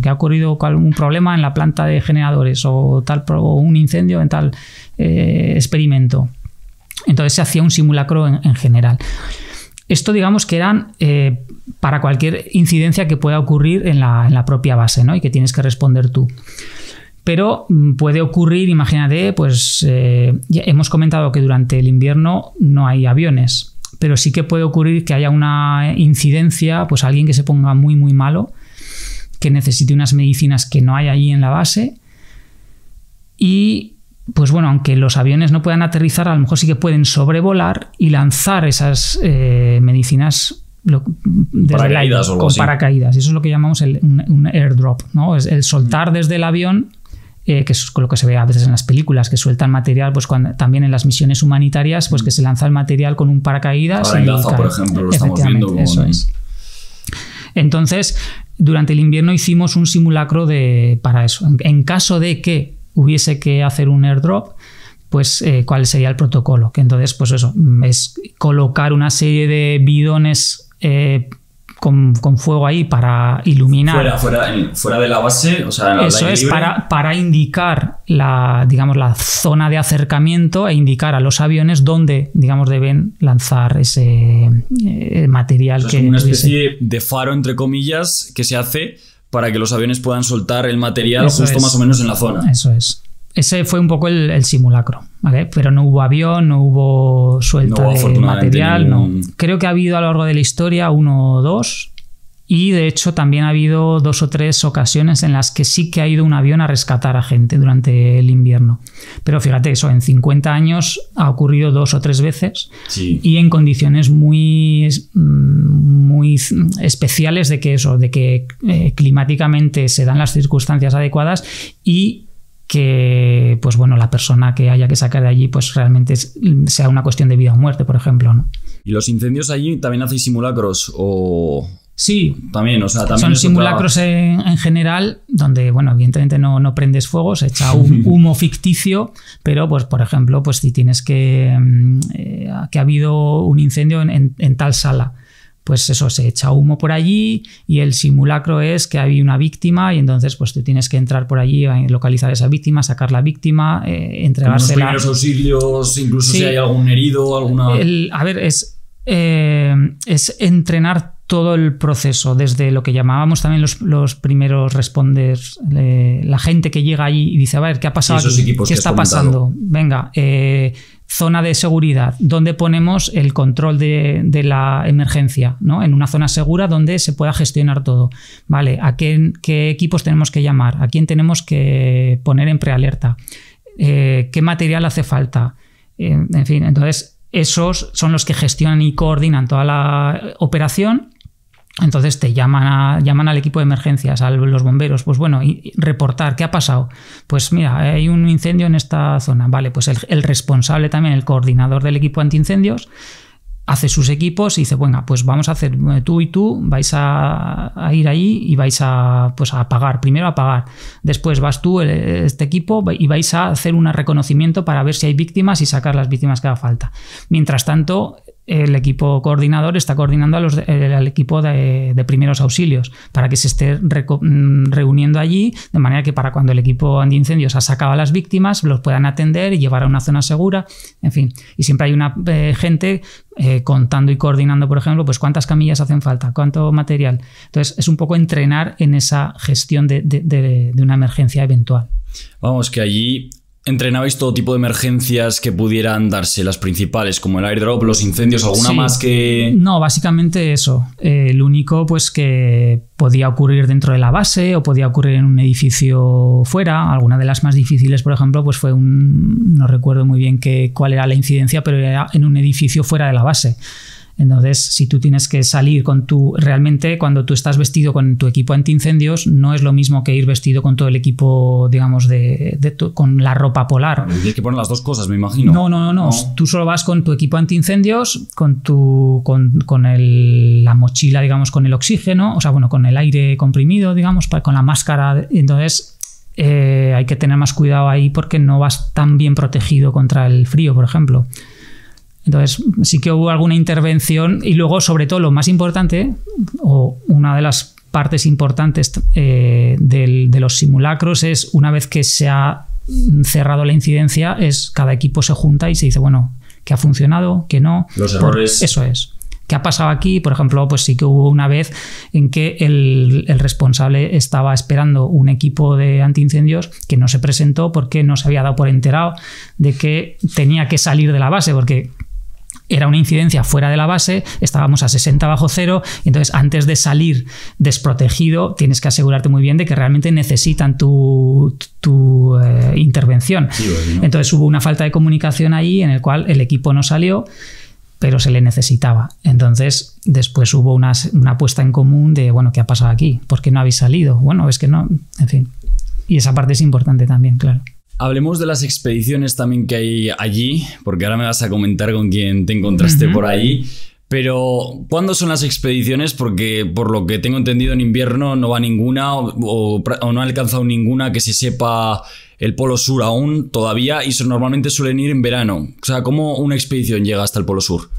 Speaker 1: que ha ocurrido un problema en la planta de generadores o un incendio en tal experimento. Entonces se hacía un simulacro en general. Esto digamos que eran para cualquier incidencia que pueda ocurrir en la propia base, ¿no? Y que tienes que responder tú. Pero puede ocurrir, imagínate, pues ya hemos comentado que durante el invierno no hay aviones, pero sí que puede ocurrir que haya una incidencia, pues alguien que se ponga muy muy malo, que necesite unas medicinas que no hay allí en la base y pues bueno, aunque los aviones no puedan aterrizar, a lo mejor sí que pueden sobrevolar y lanzar esas medicinas desde el aire, con paracaídas. Y eso es lo que llamamos un airdrop, ¿no? Es el soltar desde el avión, que es lo que se ve a veces en las películas, que sueltan material, pues también en las misiones humanitarias, pues que se lanza el material con un paracaídas.
Speaker 2: Ahora en Gaza, por ejemplo, lo estamos viendo.
Speaker 1: Eso es. Entonces, durante el invierno hicimos un simulacro para eso. En caso de que hubiese que hacer un airdrop, pues cuál sería el protocolo. Que entonces, pues eso, es colocar una serie de bidones con fuego ahí para iluminar.
Speaker 2: Fuera de la base, o sea, en
Speaker 1: eso es libre. Para indicar la zona de acercamiento e indicar a los aviones dónde, digamos, deben lanzar ese material.
Speaker 2: Es como una especie de faro, entre comillas, que se hace para que los aviones puedan soltar el material más o menos en la zona.
Speaker 1: Eso es. Ese fue un poco el simulacro, ¿vale? Pero no hubo avión, no hubo suelta de material, no. Creo que ha habido a lo largo de la historia 1 o 2 y de hecho también ha habido 2 o 3 ocasiones en las que sí que ha ido un avión a rescatar a gente durante el invierno. Pero fíjate, eso en 50 años ha ocurrido 2 o 3 veces y en condiciones muy especiales de que climáticamente se dan las circunstancias adecuadas y que, pues bueno, la persona que haya que sacar de allí, pues realmente sea una cuestión de vida o muerte, por ejemplo, ¿no?
Speaker 2: ¿Y los incendios allí también hacéis simulacros o...?
Speaker 1: Sí,
Speaker 2: también, o sea, también
Speaker 1: son simulacros en general, donde, bueno, evidentemente no prendes fuego, se echa un humo ficticio, pero, pues, por ejemplo, pues si tienes que ha habido un incendio en tal sala, pues eso, se echa humo por allí y el simulacro es que hay una víctima y entonces pues tú tienes que entrar por allí a localizar a esa víctima, sacar la víctima, entregársela.
Speaker 2: Los primeros auxilios, incluso si hay algún herido, alguna...
Speaker 1: A ver, es entrenar todo el proceso, desde lo que llamábamos también los primeros responders, la gente que llega allí y dice, a ver, ¿qué ha pasado aquí? ¿Qué está pasando? Venga, zona de seguridad, ¿dónde ponemos el control de la emergencia? ¿No? En una zona segura donde se pueda gestionar todo. Vale, ¿a qué equipos tenemos que llamar? ¿A quién tenemos que poner en prealerta? ¿Qué material hace falta? En fin, entonces esos son los que gestionan y coordinan toda la operación. Entonces te llaman al equipo de emergencias, a los bomberos, pues bueno, y reportar qué ha pasado. Pues mira, hay un incendio en esta zona. Vale, pues el responsable también, el coordinador del equipo antiincendios, hace sus equipos y dice, bueno, pues vamos a hacer, tú y tú vais a ir ahí y vais a apagar, primero a apagar, después vas tú, este equipo, y vais a hacer un reconocimiento para ver si hay víctimas y sacar las víctimas que haga falta. Mientras tanto, el equipo coordinador está coordinando al equipo de primeros auxilios para que se esté reuniendo allí, de manera que para cuando el equipo antiincendios ha sacado a las víctimas los puedan atender y llevar a una zona segura, en fin. Y siempre hay una gente contando y coordinando, por ejemplo, pues cuántas camillas hacen falta, cuánto material. Entonces es un poco entrenar en esa gestión de una emergencia eventual.
Speaker 2: Vamos, que allí ¿entrenabais todo tipo de emergencias que pudieran darse, las principales, como el airdrop, los incendios, alguna más que...?
Speaker 1: No, básicamente eso. Lo único pues que podía ocurrir dentro de la base o podía ocurrir en un edificio fuera. Alguna de las más difíciles, por ejemplo, pues fue no recuerdo muy bien cuál era la incidencia, pero era en un edificio fuera de la base. Entonces, si tú tienes que salir realmente cuando tú estás vestido con tu equipo antiincendios, no es lo mismo que ir vestido con todo el equipo, digamos, con la ropa polar.
Speaker 2: Tienes que poner las dos cosas, me imagino.
Speaker 1: No. Tú solo vas con tu equipo antiincendios, con la mochila, digamos, con el oxígeno, o sea, bueno, con el aire comprimido, digamos, con la máscara. Entonces, hay que tener más cuidado ahí porque no vas tan bien protegido contra el frío, por ejemplo. Entonces sí que hubo alguna intervención y luego, sobre todo, lo más importante o una de las partes importantes de los simulacros es, una vez que se ha cerrado la incidencia, cada equipo se junta y se dice, bueno, ¿qué ha funcionado? ¿Qué no?
Speaker 2: Los errores.
Speaker 1: Eso es. ¿Qué ha pasado aquí? Por ejemplo, pues sí que hubo una vez en que el responsable estaba esperando un equipo de antiincendios que no se presentó porque no se había dado por enterado de que tenía que salir de la base, porque era una incidencia fuera de la base, estábamos a 60 bajo cero, y entonces antes de salir desprotegido tienes que asegurarte muy bien de que realmente necesitan tu intervención. Sí, ¿no? Entonces hubo una falta de comunicación ahí en el cual el equipo no salió, pero se le necesitaba. Entonces después hubo una puesta en común de, bueno, ¿qué ha pasado aquí? ¿Por qué no habéis salido? Bueno, es que no, en fin. Y esa parte es importante también, claro.
Speaker 2: Hablemos de las expediciones también que hay allí, porque ahora me vas a comentar con quién te encontraste por ahí. Pero, ¿cuándo son las expediciones? Porque, por lo que tengo entendido, en invierno no va ninguna o no ha alcanzado ninguna que se sepa el Polo Sur aún todavía, y normalmente suelen ir en verano. O sea, ¿cómo una expedición llega hasta el Polo Sur?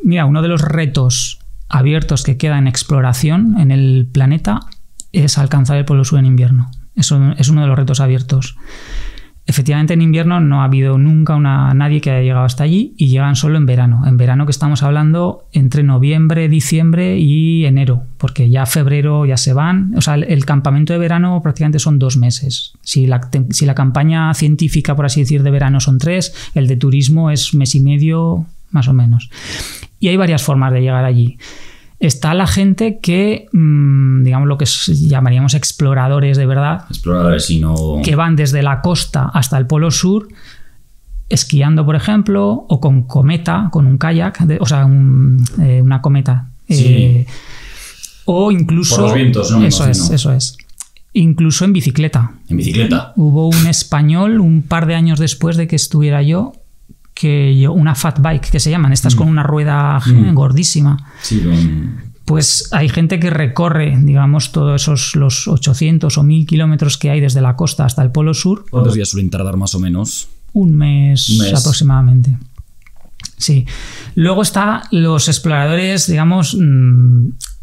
Speaker 1: Mira, uno de los retos abiertos que queda en exploración en el planeta es alcanzar el Polo Sur en invierno. Eso es uno de los retos abiertos. Efectivamente, en invierno no ha habido nunca nadie que haya llegado hasta allí, y llegan solo en verano. En verano, que estamos hablando entre noviembre, diciembre y enero, porque ya febrero ya se van. O sea, el campamento de verano prácticamente son 2 meses. Si la campaña científica, por así decir, de verano son 3, el de turismo es 1 mes y medio, más o menos. Y hay varias formas de llegar allí. Está la gente que, digamos, lo que llamaríamos exploradores de verdad.
Speaker 2: Exploradores, y no...
Speaker 1: que van desde la costa hasta el Polo Sur, esquiando, por ejemplo, o con cometa, con un kayak, una cometa.
Speaker 2: Sí.
Speaker 1: O incluso...
Speaker 2: Por los vientos, ¿no?
Speaker 1: Eso es. Incluso en bicicleta.
Speaker 2: ¿En bicicleta?
Speaker 1: Hubo un español, un par de años después de que estuviera yo, que una fat bike, que se llaman, estas con una rueda gordísima.
Speaker 2: Sí,
Speaker 1: Pues hay gente que recorre, digamos, todos los 800 o 1000 kilómetros que hay desde la costa hasta el Polo Sur.
Speaker 2: ¿Cuántos días suelen tardar más o menos?
Speaker 1: Un mes aproximadamente. Sí. Luego está los exploradores, digamos...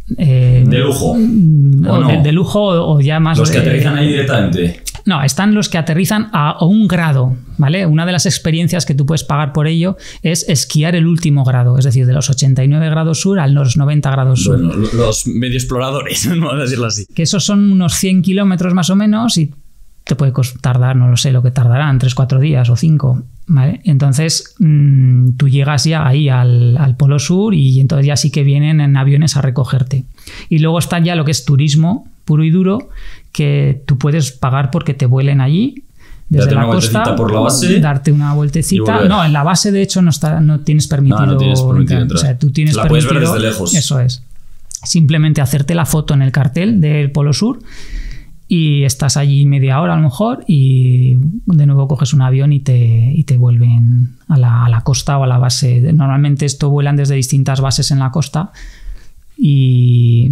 Speaker 2: ¿de lujo?
Speaker 1: De lujo o ya más...
Speaker 2: ¿Los que aterrizan ahí directamente?
Speaker 1: No, están los que aterrizan a 1 grado, ¿vale? Una de las experiencias que tú puedes pagar por ello es esquiar el último grado, es decir, de los 89 grados sur a los 90 grados sur.
Speaker 2: Bueno, los medio exploradores, vamos a decirlo así.
Speaker 1: Que esos son unos 100 kilómetros más o menos, y te puede tardar, no lo sé, lo que tardarán, 3-4 días o 5, ¿vale? Entonces tú llegas ya ahí al Polo Sur, y entonces ya sí que vienen en aviones a recogerte. Y luego está ya lo que es turismo puro y duro, que tú puedes pagar porque te vuelen allí desde la costa,
Speaker 2: por la base,
Speaker 1: darte una vueltecita. No, en la base de hecho no tienes permitido.
Speaker 2: No tienes permitido entrar.
Speaker 1: O sea, tú tienes
Speaker 2: la
Speaker 1: permitido,
Speaker 2: puedes ver desde lejos.
Speaker 1: Eso es. Simplemente hacerte la foto en el cartel del Polo Sur, y estás allí media hora a lo mejor, y de nuevo coges un avión y te vuelven a la costa o a la base. Normalmente esto vuelan desde distintas bases en la costa, y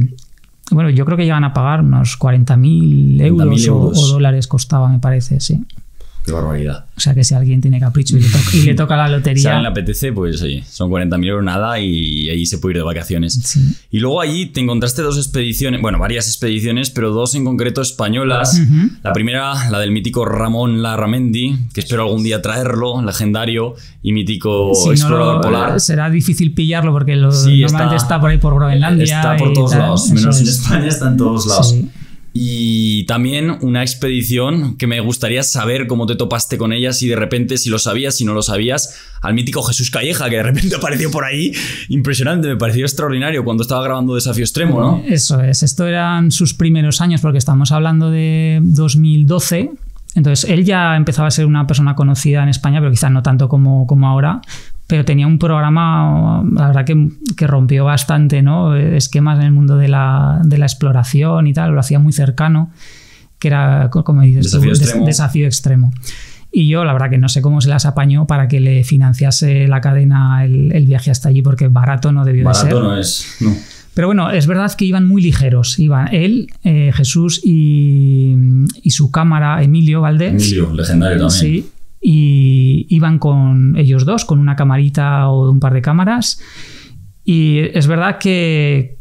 Speaker 1: bueno, yo creo que llegan a pagar unos 40.000 euros o dólares costaba, me parece, sí.
Speaker 2: Qué barbaridad.
Speaker 1: O sea que si alguien tiene capricho y le toca la lotería...
Speaker 2: Si a alguien le apetece, pues oye, son 40.000 euros nada, y allí se puede ir de vacaciones.
Speaker 1: Sí.
Speaker 2: Y luego allí te encontraste 2 expediciones, bueno, varias expediciones, pero 2 en concreto españolas. La primera, la del mítico Ramón Larramendi, que espero algún día traerlo, legendario y mítico explorador polar.
Speaker 1: Será difícil pillarlo porque normalmente está por ahí por Groenlandia.
Speaker 2: Está por todos lados, menos en España, está en todos lados.
Speaker 1: Sí.
Speaker 2: Y también una expedición que me gustaría saber cómo te topaste con ella, si de repente, si lo sabías, si no lo sabías, al mítico Jesús Calleja, que de repente apareció por ahí. Impresionante, me pareció extraordinario cuando estaba grabando Desafío Extremo, ¿no? Eso
Speaker 1: es, esto eran sus primeros años, porque estamos hablando de 2012. Entonces él ya empezaba a ser una persona conocida en España, pero quizás no tanto como ahora. Pero tenía un programa, la verdad, que rompió bastante, ¿no? Esquemas en el mundo de la exploración y tal, lo hacía muy cercano, que era, como dices, Desafío Extremo. Y yo, la verdad, que no sé cómo se las apañó para que le financiase la cadena el viaje hasta allí, porque barato no debió de ser.
Speaker 2: Barato no es, no.
Speaker 1: Pero bueno, es verdad que iban muy ligeros. Iban él, Jesús y su cámara, Emilio Valdés.
Speaker 2: Emilio, legendario también.
Speaker 1: Sí. Y iban con ellos dos, con una camarita o un par de cámaras, Y es verdad que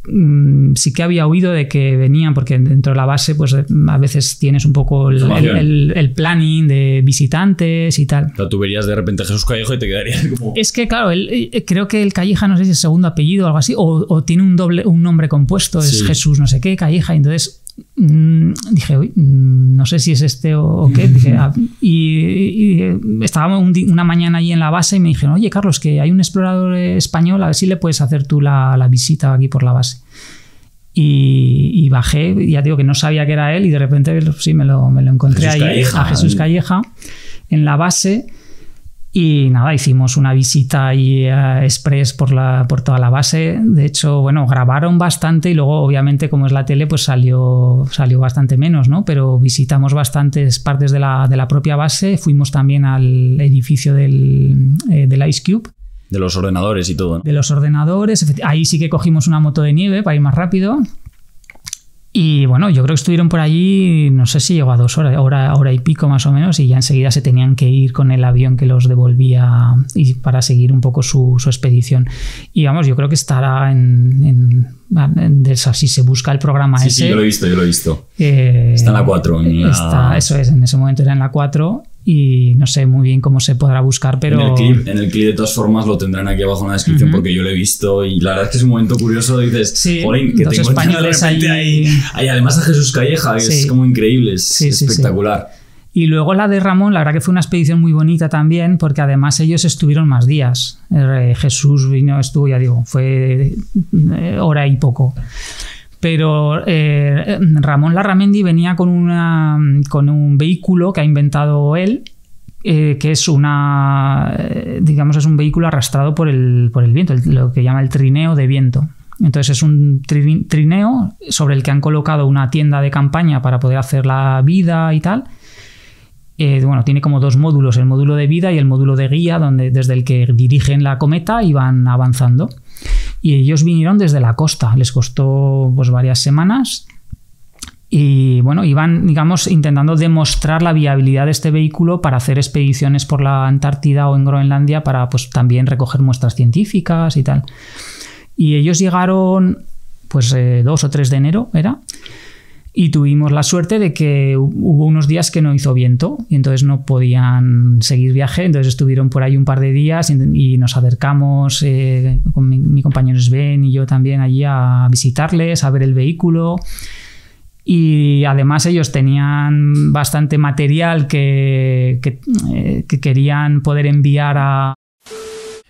Speaker 1: sí que había oído de que venían, porque dentro de la base pues a veces tienes un poco el planning de visitantes y tal.
Speaker 2: O sea, tú verías de repente Jesús Calleja y te quedarías como...
Speaker 1: Es que claro, creo que el Calleja, no sé si es segundo apellido o algo así, o tiene un nombre compuesto, es Jesús no sé qué, Calleja, y entonces dije, uy, no sé si es este o qué. Dije, y estábamos una mañana allí en la base y me dijeron, oye Carlos, que hay un explorador español, a ver si le puedes hacer tú la visita aquí por la base. Y bajé, y ya digo que no sabía que era él, y de repente sí me lo encontré ahí, a Jesús Calleja en la base. Y nada, hicimos una visita ahí express por toda la base. De hecho, bueno, grabaron bastante y luego, obviamente, como es la tele, pues salió bastante menos, ¿no? Pero visitamos bastantes partes de la propia base. Fuimos también al edificio del Ice Cube.
Speaker 2: De los ordenadores y todo, ¿no?
Speaker 1: De los ordenadores. Ahí sí que cogimos una moto de nieve para ir más rápido. Y bueno, yo creo que estuvieron por allí, no sé si llegó a 2 horas, hora y pico más o menos, y ya enseguida se tenían que ir con el avión que los devolvía y para seguir un poco su expedición. Y vamos, yo creo que estará si se busca el programa ese.
Speaker 2: Sí, yo lo he visto. Está en la 4.
Speaker 1: Eso es, en ese momento era en la 4. Y no sé muy bien cómo se podrá buscar, pero...
Speaker 2: En el clip de todas formas lo tendrán aquí abajo en la descripción, porque yo lo he visto y la verdad es que es un momento curioso. Dices,
Speaker 1: sí,
Speaker 2: jolín, que
Speaker 1: dos
Speaker 2: te encuentran
Speaker 1: españoles
Speaker 2: de repente ahí. Además a Jesús Calleja, que es como increíble, es espectacular.
Speaker 1: Y luego la de Ramón, la verdad que fue una expedición muy bonita también, porque además ellos estuvieron más días. Jesús estuvo, ya digo, fue hora y poco. Pero Ramón Larramendi venía con un vehículo que ha inventado él, que es digamos, es un vehículo arrastrado por el viento, lo que llama el trineo de viento. Entonces es un trineo sobre el que han colocado una tienda de campaña para poder hacer la vida y tal. Bueno, tiene como 2 módulos, el módulo de vida y el módulo de guía, desde el que dirigen la cometa y van avanzando. Y ellos vinieron desde la costa, les costó pues varias semanas y bueno, iban, digamos, intentando demostrar la viabilidad de este vehículo para hacer expediciones por la Antártida o en Groenlandia para pues también recoger muestras científicas y tal. Y ellos llegaron pues 2 o 3 de enero era. Y tuvimos la suerte de que hubo unos días que no hizo viento y entonces no podían seguir viaje, entonces estuvieron por ahí un par de días y nos acercamos con mi compañero Sven y yo también allí a visitarles, a ver el vehículo. Y además ellos tenían bastante material que querían poder enviar a...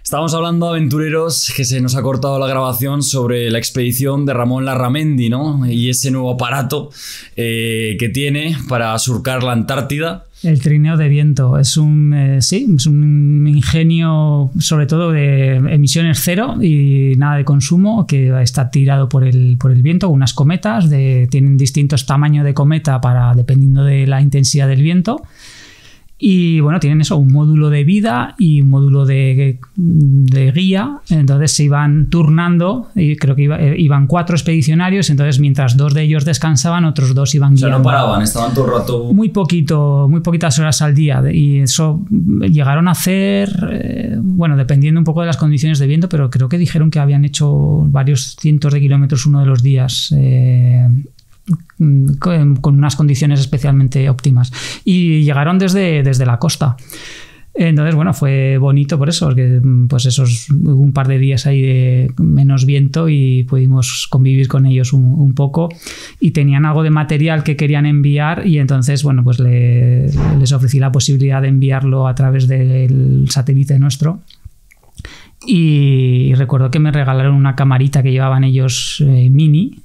Speaker 2: Estábamos hablando, aventureros, que se nos ha cortado la grabación sobre la expedición de Ramón Larramendi, ¿no? Y ese nuevo aparato que tiene para surcar la Antártida.
Speaker 1: El trineo de viento es un ingenio sobre todo de emisiones cero y nada de consumo, que está tirado por el viento, unas cometas, tienen distintos tamaños de cometa dependiendo de la intensidad del viento. Y bueno, tienen eso, un módulo de vida y un módulo de guía. Entonces se iban turnando y creo que iban 4 expedicionarios. Entonces mientras 2 de ellos descansaban, otros 2 iban guiando.
Speaker 2: O sea, no paraban, estaban todo el rato...
Speaker 1: Muy poquitas horas al día. Y eso llegaron a hacer, bueno, dependiendo un poco de las condiciones de viento, pero creo que dijeron que habían hecho varios cientos de kilómetros uno de los días. Con unas condiciones especialmente óptimas y llegaron desde la costa. Entonces, bueno, fue bonito por eso, porque pues hubo un par de días ahí de menos viento y pudimos convivir con ellos un poco y tenían algo de material que querían enviar y entonces, bueno, pues les ofrecí la posibilidad de enviarlo a través del satélite nuestro. Y recuerdo que me regalaron una camarita que llevaban ellos mini,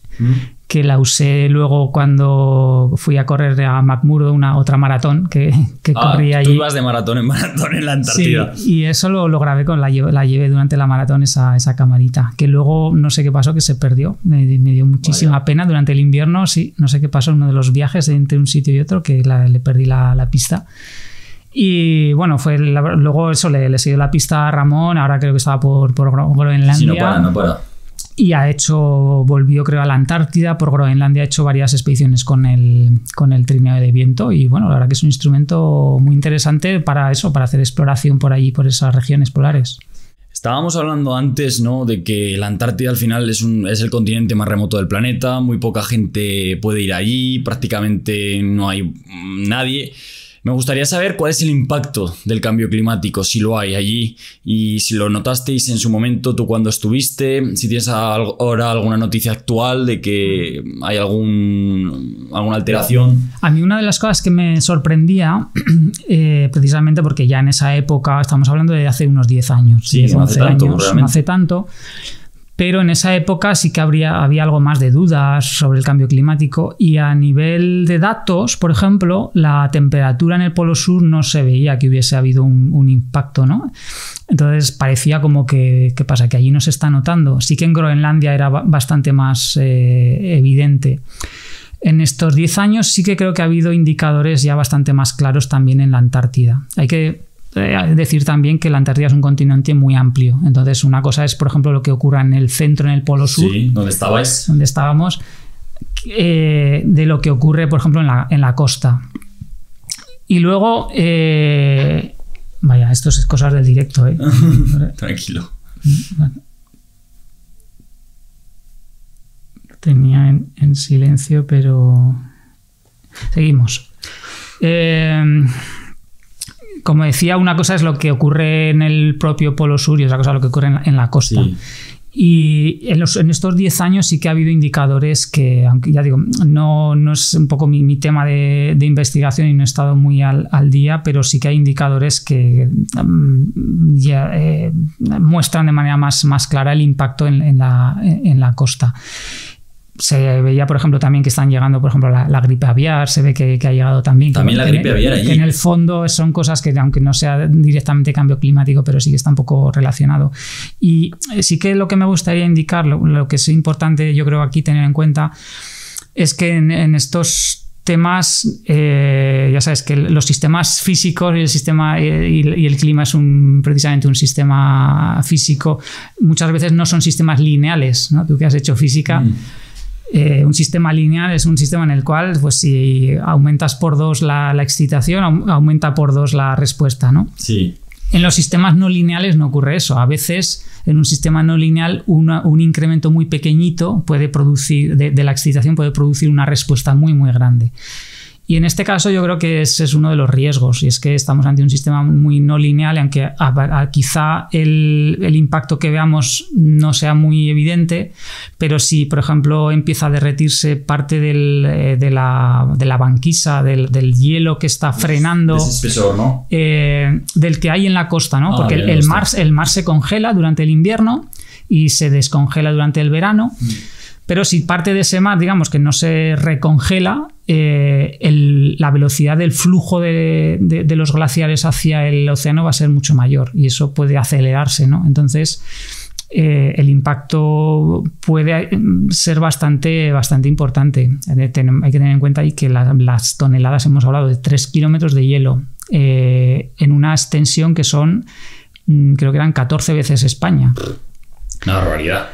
Speaker 1: que la usé luego cuando fui a correr a McMurdo, otra maratón que corría allí.
Speaker 2: Tú ibas de maratón en la Antártida.
Speaker 1: Sí, y eso lo grabé la llevé durante la maratón, esa camarita, que luego no sé qué pasó, que se perdió. Me dio muchísima pena durante el invierno, sí, no sé qué pasó en uno de los viajes entre un sitio y otro, que le perdí la pista. Y bueno, luego eso le siguió la pista a Ramón, ahora creo que estaba por Groenlandia.
Speaker 2: Sí, no para.
Speaker 1: Y volvió creo a la Antártida, por Groenlandia ha hecho varias expediciones con el trineo de viento y bueno, la verdad que es un instrumento muy interesante para hacer exploración por allí, por esas regiones polares.
Speaker 2: Estábamos hablando antes, ¿no?, de que la Antártida al final es el continente más remoto del planeta, muy poca gente puede ir allí, prácticamente no hay nadie. Me gustaría saber cuál es el impacto del cambio climático, si lo hay allí y si lo notasteis en su momento tú cuando estuviste, si tienes ahora alguna noticia actual de que hay alguna alteración. A
Speaker 1: mí una de las cosas que me sorprendía, precisamente porque ya en esa época, estamos hablando de hace unos 10 años,
Speaker 2: sí, 10, no 11 años,
Speaker 1: no hace tanto, pero en esa época sí que había algo más de dudas sobre el cambio climático y a nivel de datos, por ejemplo, la temperatura en el Polo Sur no se veía que hubiese habido un impacto, ¿no? Entonces parecía como que, ¿qué pasa? Que allí no se está notando. Sí que en Groenlandia era bastante más evidente. En estos 10 años sí que creo que ha habido indicadores ya bastante más claros también en la Antártida. Hay que decir también que la Antártida es un continente muy amplio. Entonces, una cosa es, por ejemplo, lo que ocurra en el centro, en el Polo Sur.
Speaker 2: Sí, donde estabais.
Speaker 1: Donde estábamos. De lo que ocurre, por ejemplo, en la costa. Y luego... vaya, esto es cosas del directo, ¿eh?
Speaker 2: Tranquilo.
Speaker 1: Bueno. Tenía en silencio, pero... Seguimos. Como decía, una cosa es lo que ocurre en el propio Polo Sur y otra cosa es lo que ocurre en la costa.
Speaker 2: Sí.
Speaker 1: Y en estos 10 años sí que ha habido indicadores que, aunque ya digo, no es un poco mi tema de investigación y no he estado muy al día, pero sí que hay indicadores que muestran de manera más clara el impacto en la costa. Se veía, por ejemplo, también que están llegando, por ejemplo, la gripe aviar, se ve que ha llegado también.
Speaker 2: También la gripe aviar allí.
Speaker 1: Que en el fondo son cosas que, aunque no sea directamente cambio climático, pero sí que está un poco relacionado. Y sí que lo que me gustaría indicar, lo que es importante, yo creo, aquí tener en cuenta, es que en estos temas, ya sabes que los sistemas físicos y el sistema y el clima es precisamente un sistema físico, muchas veces no son sistemas lineales, ¿no? Tú que has hecho física... un sistema lineal es un sistema en el cual, pues, si aumentas por 2 la excitación, aumenta por 2 la respuesta, ¿no?
Speaker 2: Sí.
Speaker 1: En los sistemas no lineales no ocurre eso. A veces, en un sistema no lineal, un incremento muy pequeñito puede producir, de la excitación puede producir una respuesta muy, muy grande. Y en este caso yo creo que ese es uno de los riesgos, y es que estamos ante un sistema muy no lineal, aunque quizá el impacto que veamos no sea muy evidente, pero si, por ejemplo, empieza a derretirse parte de la banquisa, del hielo que está frenando,
Speaker 2: ese espesor, ¿no?
Speaker 1: Del que hay en la costa, ¿no? Porque el mar se congela durante el invierno y se descongela durante el verano. Pero si parte de ese mar, digamos, que no se recongela, la velocidad del flujo de los glaciares hacia el océano va a ser mucho mayor y eso puede acelerarse, ¿no? Entonces, el impacto puede ser bastante importante. Hay que tener en cuenta ahí que las toneladas, hemos hablado de 3 kilómetros de hielo en una extensión que son, creo que eran 14 veces España.
Speaker 2: Una barbaridad.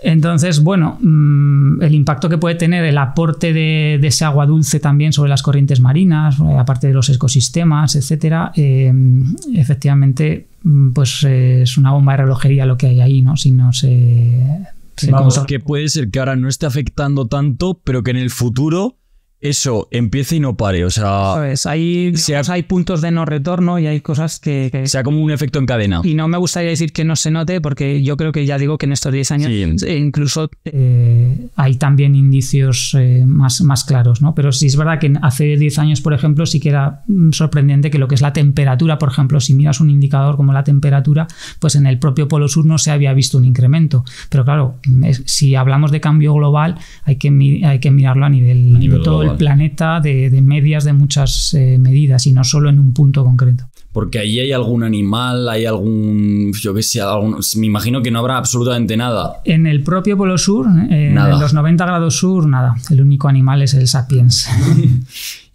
Speaker 1: Entonces, bueno, el impacto que puede tener el aporte de ese agua dulce también sobre las corrientes marinas, aparte de los ecosistemas, etcétera, efectivamente, pues es una bomba de relojería lo que hay ahí, ¿no? Si no
Speaker 3: Vamos, que puede ser que ahora no esté afectando tanto, pero que en el futuro eso empiece y no pare. O sea,
Speaker 1: pues hay puntos de no retorno y hay cosas que
Speaker 3: sea como un efecto en cadena.
Speaker 1: Y no me gustaría decir que no se note, porque yo creo que ya digo que en estos 10 años incluso hay también indicios más claros, ¿no? Pero sí es verdad que hace 10 años, por ejemplo, sí que era sorprendente que lo que es la temperatura, por ejemplo, si miras un indicador como la temperatura, pues en el propio Polo Sur no se había visto un incremento. Pero claro, si hablamos de cambio global, hay que mirarlo a nivel de todo el planeta, de medias de muchas medidas y no solo en un punto concreto.
Speaker 2: Porque allí hay algún animal, hay algún, yo qué sé, me imagino que no habrá absolutamente nada.
Speaker 1: En el propio Polo Sur, en los 90 grados sur, nada. El único animal es el sapiens.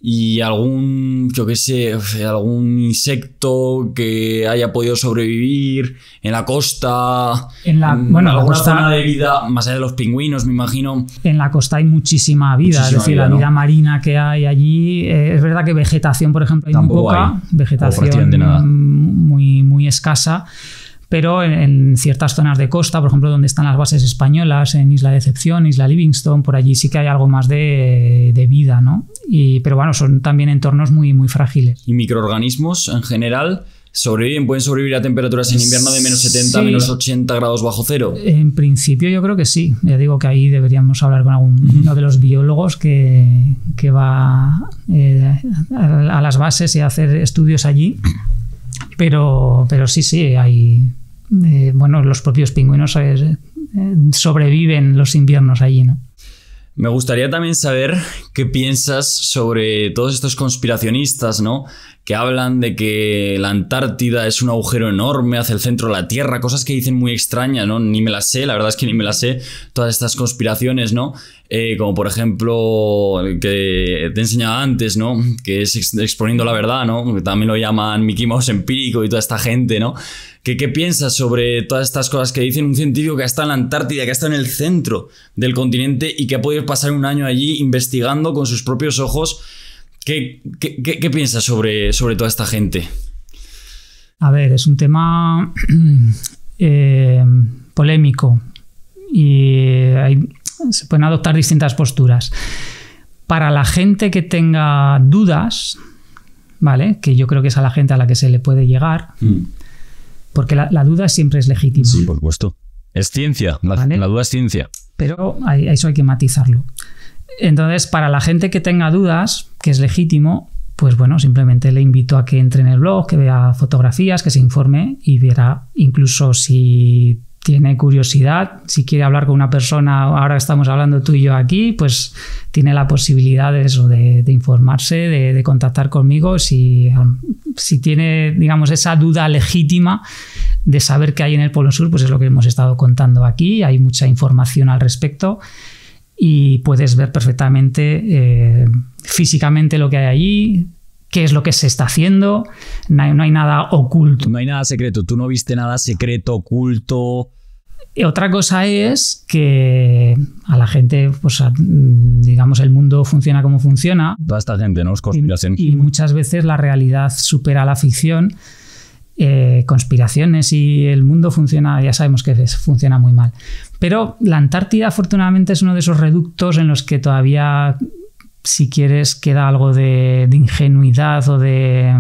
Speaker 2: Y algún, yo qué sé, algún insecto que haya podido sobrevivir en la costa. Alguna zona de vida, más allá de los pingüinos, me imagino.
Speaker 1: En la costa hay muchísima vida, es decir, la vida marina que hay allí. Es verdad que vegetación, por ejemplo, hay muy poca. Vegetación
Speaker 3: de nada.
Speaker 1: muy escasa. pero en ciertas zonas de costa, por ejemplo, donde están las bases españolas, en Isla Decepción, Isla Livingstone, por allí sí que hay algo más de vida, ¿no? Pero bueno, son también entornos muy, muy frágiles.
Speaker 2: ¿Y microorganismos en general pueden sobrevivir a temperaturas en invierno de menos 70 a menos 80 grados bajo cero?
Speaker 1: En principio yo creo que sí. Ya digo que ahí deberíamos hablar con uno de los biólogos que va a las bases y a hacer estudios allí. Pero sí, hay... bueno, los propios pingüinos sobreviven los inviernos allí, ¿no?
Speaker 2: Me gustaría también saber qué piensas sobre todos estos conspiracionistas, ¿no? Que hablan de que la Antártida es un agujero enorme hacia el centro de la Tierra, cosas que dicen muy extrañas, ¿no? Ni me las sé, la verdad es que ni me las sé, todas estas conspiraciones, ¿no? Como por ejemplo, el que te he enseñado antes, ¿no? Que es exponiendo la verdad, ¿no? Que también lo llaman Mickey Mouse empírico y toda esta gente, ¿no? ¿Qué piensas sobre todas estas cosas que dicen un científico que ha estado en la Antártida, que ha estado en el centro del continente y que ha podido pasar un año allí investigando con sus propios ojos? ¿Qué piensas sobre toda esta gente?
Speaker 1: A ver, es un tema polémico y se pueden adoptar distintas posturas. Para la gente que tenga dudas, ¿vale? Que yo creo que es a la gente a la que se le puede llegar, porque la duda siempre es legítima.
Speaker 3: Sí, por supuesto. Es ciencia, ¿vale? La duda es ciencia.
Speaker 1: Pero eso hay que matizarlo. Entonces, para la gente que tenga dudas, que es legítimo, pues bueno, simplemente le invito a que entre en el blog, que vea fotografías, que se informe y verá, incluso si tiene curiosidad, si quiere hablar con una persona, ahora estamos hablando tú y yo aquí, pues tiene la posibilidad de eso, de informarse, de contactar conmigo si tiene, digamos, esa duda legítima de saber qué hay en el Polo Sur, pues es lo que hemos estado contando aquí, hay mucha información al respecto y puedes ver perfectamente físicamente lo que hay allí, qué es lo que se está haciendo, no hay nada oculto.
Speaker 3: No hay nada secreto, tú no viste nada secreto, oculto.
Speaker 1: Otra cosa es que a la gente, pues digamos, el mundo funciona como funciona.
Speaker 3: Toda esta gente, ¿no? Os conspiración.
Speaker 1: Y muchas veces la realidad supera la ficción. Conspiraciones y el mundo funciona, ya sabemos que funciona muy mal. Pero la Antártida, afortunadamente, es uno de esos reductos en los que todavía, si quieres, queda algo de ingenuidad o de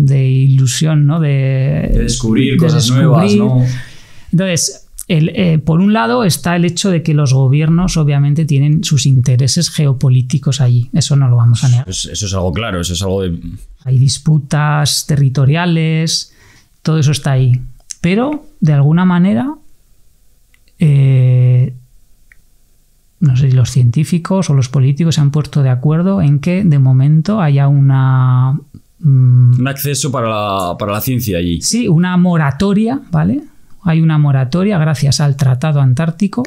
Speaker 1: ilusión, ¿no? De descubrir
Speaker 2: cosas nuevas, ¿no?
Speaker 1: Entonces, por un lado está el hecho de que los gobiernos obviamente tienen sus intereses geopolíticos allí. Eso no lo vamos a negar.
Speaker 2: Eso es algo claro, eso es algo de...
Speaker 1: Hay disputas territoriales, todo eso está ahí. Pero, de alguna manera, no sé si los científicos o los políticos se han puesto de acuerdo en que, de momento, haya un
Speaker 2: acceso para la ciencia allí.
Speaker 1: Sí, una moratoria, ¿vale? Hay una moratoria gracias al Tratado Antártico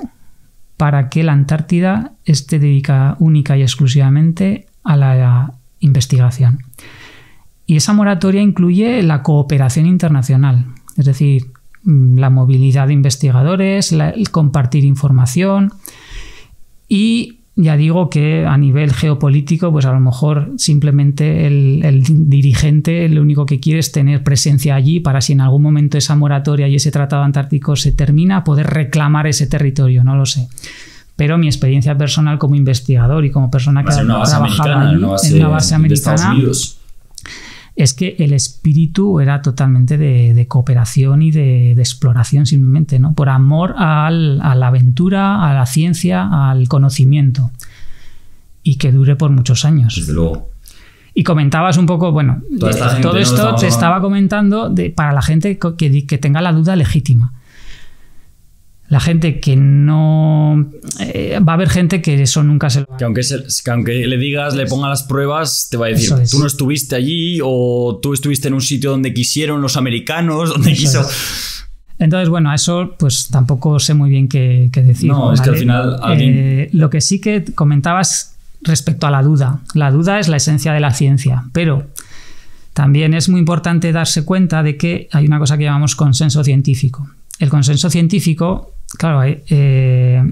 Speaker 1: para que la Antártida esté dedicada única y exclusivamente a la investigación. Y esa moratoria incluye la cooperación internacional, es decir, la movilidad de investigadores, el compartir información y ya digo que a nivel geopolítico, pues a lo mejor simplemente el dirigente lo único que quiere es tener presencia allí para si en algún momento esa moratoria y ese tratado antártico se termina, poder reclamar ese territorio, no lo sé. Pero mi experiencia personal como investigador y como persona que ha trabajado allí, en una base americana, es que el espíritu era totalmente de cooperación y de exploración simplemente, ¿no? Por amor a la aventura, a la ciencia, al conocimiento. Y que dure por muchos años.
Speaker 2: Desde luego.
Speaker 1: Y comentabas un poco, bueno, todo esto te estaba comentando para la gente que tenga la duda legítima. La gente que no... va a haber gente que eso nunca se lo va a...
Speaker 2: Que aunque le digas, le ponga las pruebas, te va a decir, tú no estuviste allí o tú estuviste en un sitio donde quisieron los americanos, donde quiso...
Speaker 1: Entonces, bueno, a eso pues tampoco sé muy bien qué decir.
Speaker 2: No, es que al final...
Speaker 1: Lo que sí que comentabas respecto a la duda. La duda es la esencia de la ciencia, pero también es muy importante darse cuenta de que hay una cosa que llamamos consenso científico. El consenso científico, claro, se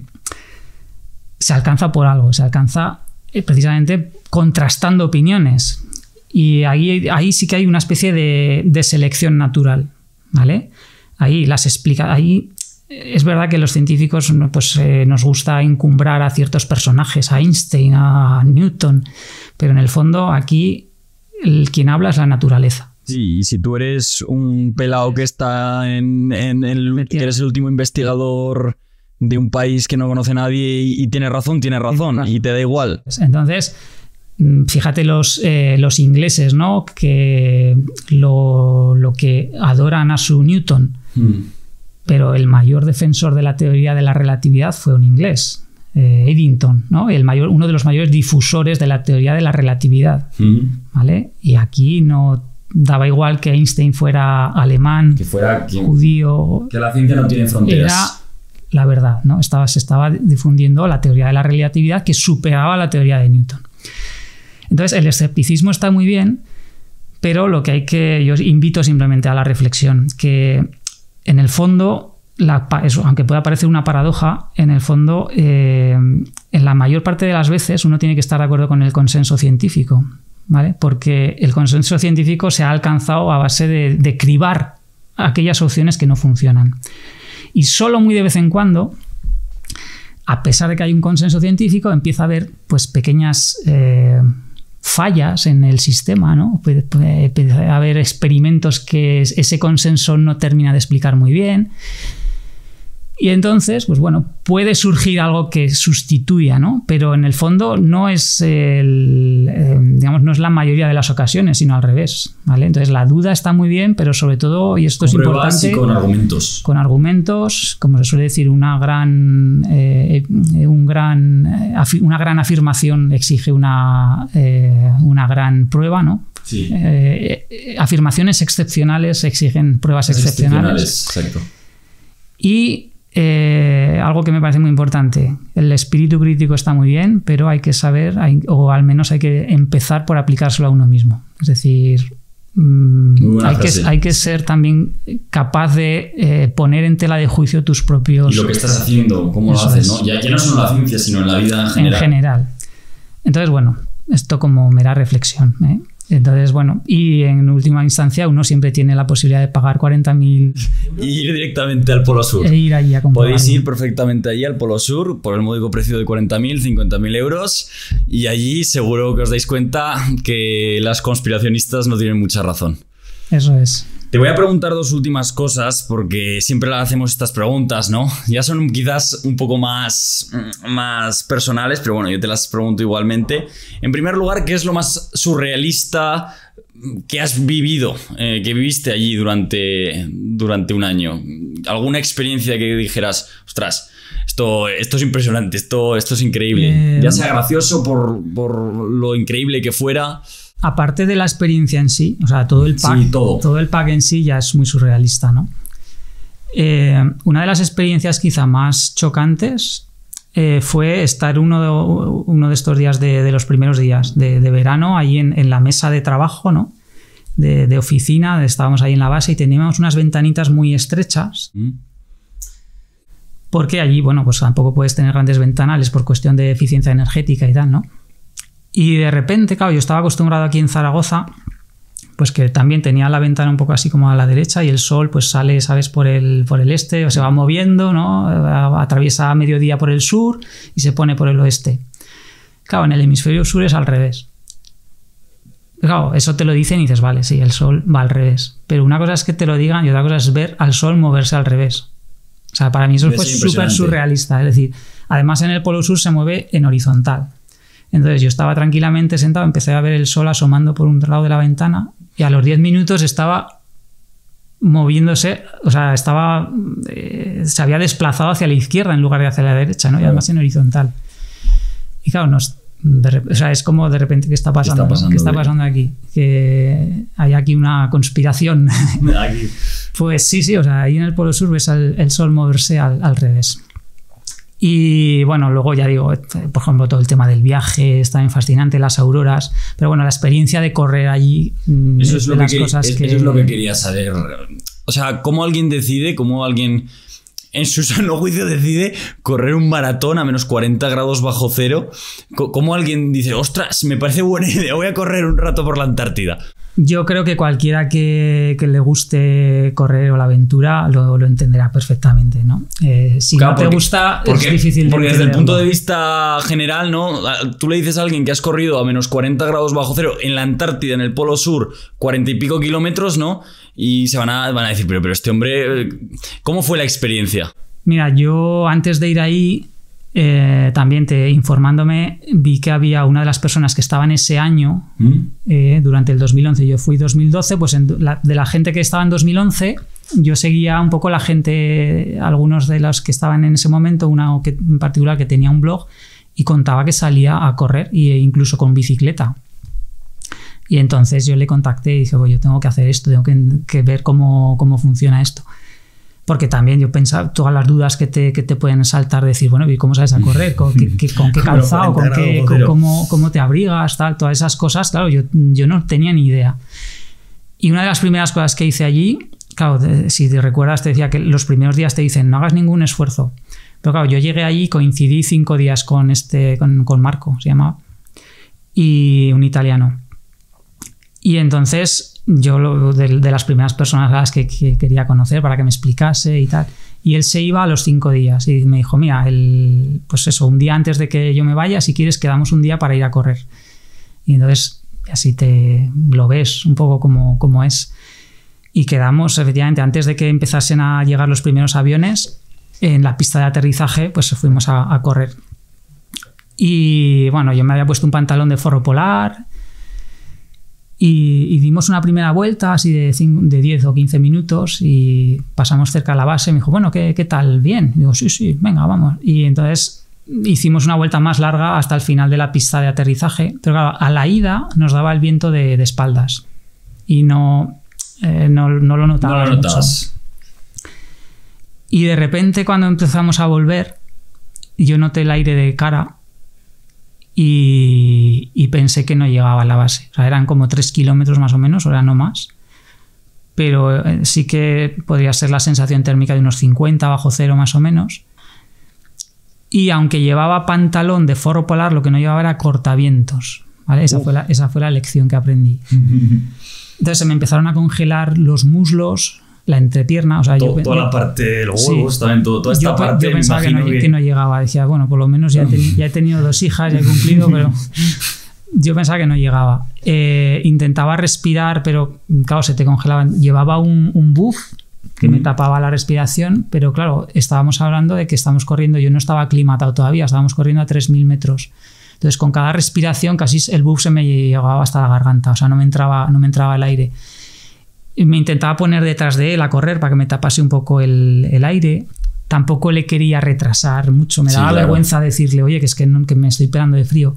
Speaker 1: alcanza por algo, se alcanza precisamente contrastando opiniones. Y ahí sí que hay una especie de selección natural. ¿vale? Ahí es verdad que los científicos pues, nos gusta encumbrar a ciertos personajes, a Einstein, a Newton, pero en el fondo aquí quien habla es la naturaleza.
Speaker 3: Sí, y si tú eres un pelado que está que eres el último investigador de un país que no conoce a nadie y tiene razón, y te da igual.
Speaker 1: Entonces, fíjate los ingleses, ¿no? Que lo que adoran a su Newton, pero el mayor defensor de la teoría de la relatividad fue un inglés, Eddington, ¿no? Uno de los mayores difusores de la teoría de la relatividad, ¿vale? Y aquí no daba igual que Einstein fuera alemán,
Speaker 2: que fuera
Speaker 1: judío,
Speaker 2: que la ciencia no tiene fronteras.
Speaker 1: Era la verdad, ¿no? Se estaba difundiendo la teoría de la relatividad que superaba la teoría de Newton. Entonces, el escepticismo está muy bien, pero yo invito simplemente a la reflexión, que en el fondo, aunque pueda parecer una paradoja, en el fondo, en la mayor parte de las veces uno tiene que estar de acuerdo con el consenso científico, ¿vale? Porque el consenso científico se ha alcanzado a base de cribar aquellas opciones que no funcionan. Y solo muy de vez en cuando, a pesar de que hay un consenso científico, empieza a haber pues, pequeñas fallas en el sistema, ¿no? Puede haber experimentos que ese consenso no termina de explicar muy bien. Y entonces, pues bueno, puede surgir algo que sustituya, ¿no? Pero en el fondo no es no es la mayoría de las ocasiones, sino al revés, ¿vale? Entonces la duda está muy bien, pero sobre todo, y esto es importante,
Speaker 2: con argumentos.
Speaker 1: Con argumentos, como se suele decir, una gran afirmación exige una gran prueba, ¿no?
Speaker 2: Sí.
Speaker 1: Afirmaciones excepcionales exigen pruebas excepcionales.
Speaker 2: Exacto.
Speaker 1: Y algo que me parece muy importante, el espíritu crítico está muy bien, pero hay que saber, o al menos hay que empezar por aplicárselo a uno mismo. Es decir, hay que ser también capaz de poner en tela de juicio tus propios...
Speaker 2: Y lo que estás haciendo, cómo lo haces, ¿no? Ya no solo en la ciencia, sino en la vida en general.
Speaker 1: Entonces, bueno, esto como mera reflexión, ¿eh? Entonces, bueno, y en última instancia uno siempre tiene la posibilidad de pagar 40.000
Speaker 2: y ir directamente al Polo Sur.
Speaker 1: E ir allí a comprar.
Speaker 2: Podéis ir perfectamente allí al Polo Sur por el módico precio de 40.000, 50.000 euros, y allí seguro que os dais cuenta que las conspiracionistas no tienen mucha razón.
Speaker 1: Eso es.
Speaker 2: Te voy a preguntar dos últimas cosas porque siempre le hacemos estas preguntas, ¿no? Ya son quizás un poco más personales, pero bueno, yo te las pregunto igualmente. En primer lugar, ¿qué es lo más surrealista que has vivido, que viviste allí durante un año? ¿Alguna experiencia que dijeras, ostras, esto es impresionante, esto es increíble? Ya sea gracioso por lo increíble que fuera...
Speaker 1: Aparte de la experiencia en sí, o sea, todo el pack,
Speaker 2: sí, todo el
Speaker 1: pack en sí ya es muy surrealista, ¿no? Una de las experiencias quizá más chocantes fue estar uno de estos días de los primeros días de verano ahí en la mesa de trabajo, ¿no? De oficina, estábamos ahí en la base y teníamos unas ventanitas muy estrechas. Porque allí, bueno, pues tampoco puedes tener grandes ventanales por cuestión de eficiencia energética y tal, ¿no? Y de repente, claro, yo estaba acostumbrado aquí en Zaragoza, pues que también tenía la ventana un poco así como a la derecha y el sol pues sale, ¿sabes?, por el este, o se va moviendo, ¿no? Atraviesa a mediodía por el sur y se pone por el oeste. Claro, en el hemisferio sur es al revés. Claro, eso te lo dicen y dices, vale, sí, el sol va al revés. Pero una cosa es que te lo digan y otra cosa es ver al sol moverse al revés. O sea, para mí eso fue súper surrealista. Es decir, además en el polo sur se mueve en horizontal. Entonces yo estaba tranquilamente sentado, empecé a ver el sol asomando por un lado de la ventana y a los 10 minutos estaba moviéndose, o sea, se había desplazado hacia la izquierda en lugar de hacia la derecha, ¿no? Y además en horizontal. Y claro, es como de repente, ¿qué está pasando? ¿Qué está pasando aquí? Que hay aquí una conspiración.
Speaker 2: Aquí.
Speaker 1: Pues sí, o sea, ahí en el Polo Sur ves el sol moverse al revés. Y bueno, luego ya digo, por ejemplo, todo el tema del viaje es también fascinante, las auroras, pero bueno, la experiencia de correr allí
Speaker 2: eso es lo que quería saber. O sea, ¿cómo alguien en su sano juicio decide correr un maratón a menos 40 grados bajo cero? ¿Cómo alguien dice, ostras, me parece buena idea, voy a correr un rato por la Antártida?
Speaker 1: Yo creo que cualquiera que le guste correr o la aventura lo entenderá perfectamente, ¿no? Si claro, no te gusta, es difícil de
Speaker 2: porque desde el punto de vista general, ¿no? Tú le dices a alguien que has corrido a menos 40 grados bajo cero en la Antártida, en el Polo Sur, 40 y pico kilómetros, ¿no? Y se van a decir, pero este hombre, ¿cómo fue la experiencia?
Speaker 1: Mira, yo antes de ir ahí, también informándome, vi que había una de las personas que estaban ese año, durante el 2011, yo fui 2012, pues de la gente que estaba en 2011, yo seguía un poco la gente, algunos de los que estaban en ese momento, una en particular que tenía un blog y contaba que salía a correr e incluso con bicicleta. Y entonces yo le contacté y dije, yo tengo que hacer esto, tengo que ver cómo funciona esto. Porque también yo pensaba todas las dudas que te pueden saltar, decir, bueno, ¿y cómo sabes a correr? ¿Con qué calzado? ¿Cómo te abrigas? Tal, todas esas cosas, claro, yo no tenía ni idea. Y una de las primeras cosas que hice allí, claro, si te recuerdas, te decía que los primeros días te dicen, no hagas ningún esfuerzo. Pero claro, yo llegué allí, coincidí 5 días con Marco, se llamaba, y un italiano. Y entonces yo de las primeras personas a las que quería conocer para que me explicase y tal. Y él se iba a los 5 días y me dijo, mira, pues eso, un día antes de que yo me vaya, si quieres quedamos un día para ir a correr. Y entonces así lo ves un poco como es. Y quedamos, efectivamente, antes de que empezasen a llegar los primeros aviones, en la pista de aterrizaje, pues fuimos a correr. Y bueno, yo me había puesto un pantalón de forro polar. Y dimos una primera vuelta así de 10 o 15 minutos y pasamos cerca de la base. Me dijo, bueno, ¿qué tal? ¿Bien? Y digo, sí, venga, vamos. Y entonces hicimos una vuelta más larga hasta el final de la pista de aterrizaje. Pero claro, a la ida nos daba el viento de espaldas y no lo notaba. No lo notabas. Y de repente cuando empezamos a volver, yo noté el aire de cara. Y pensé que no llegaba a la base. O sea, eran como 3 kilómetros más o menos, ahora no más. Pero sí que podría ser la sensación térmica de unos 50 bajo cero más o menos. Y aunque llevaba pantalón de forro polar, lo que no llevaba era cortavientos, ¿vale? Esa fue la lección que aprendí. Entonces se me empezaron a congelar los muslos, la entrepierna, o sea,
Speaker 2: toda la parte de los huevos, sí, también toda esta parte.
Speaker 1: Yo pensaba que no llegaba, decía, bueno, por lo menos ya he tenido 2 hijas, ya he cumplido, pero yo pensaba que no llegaba. Intentaba respirar, pero claro, se te congelaban. Llevaba un buff que me tapaba la respiración, pero claro, estábamos hablando de que estamos corriendo, yo no estaba aclimatado todavía, estábamos corriendo a 3.000 metros. Entonces, con cada respiración casi el buff se me llegaba hasta la garganta, o sea, no me entraba el aire. Me intentaba poner detrás de él a correr para que me tapase un poco el aire. Tampoco le quería retrasar mucho. Me daba vergüenza decirle, oye, que me estoy pelando de frío.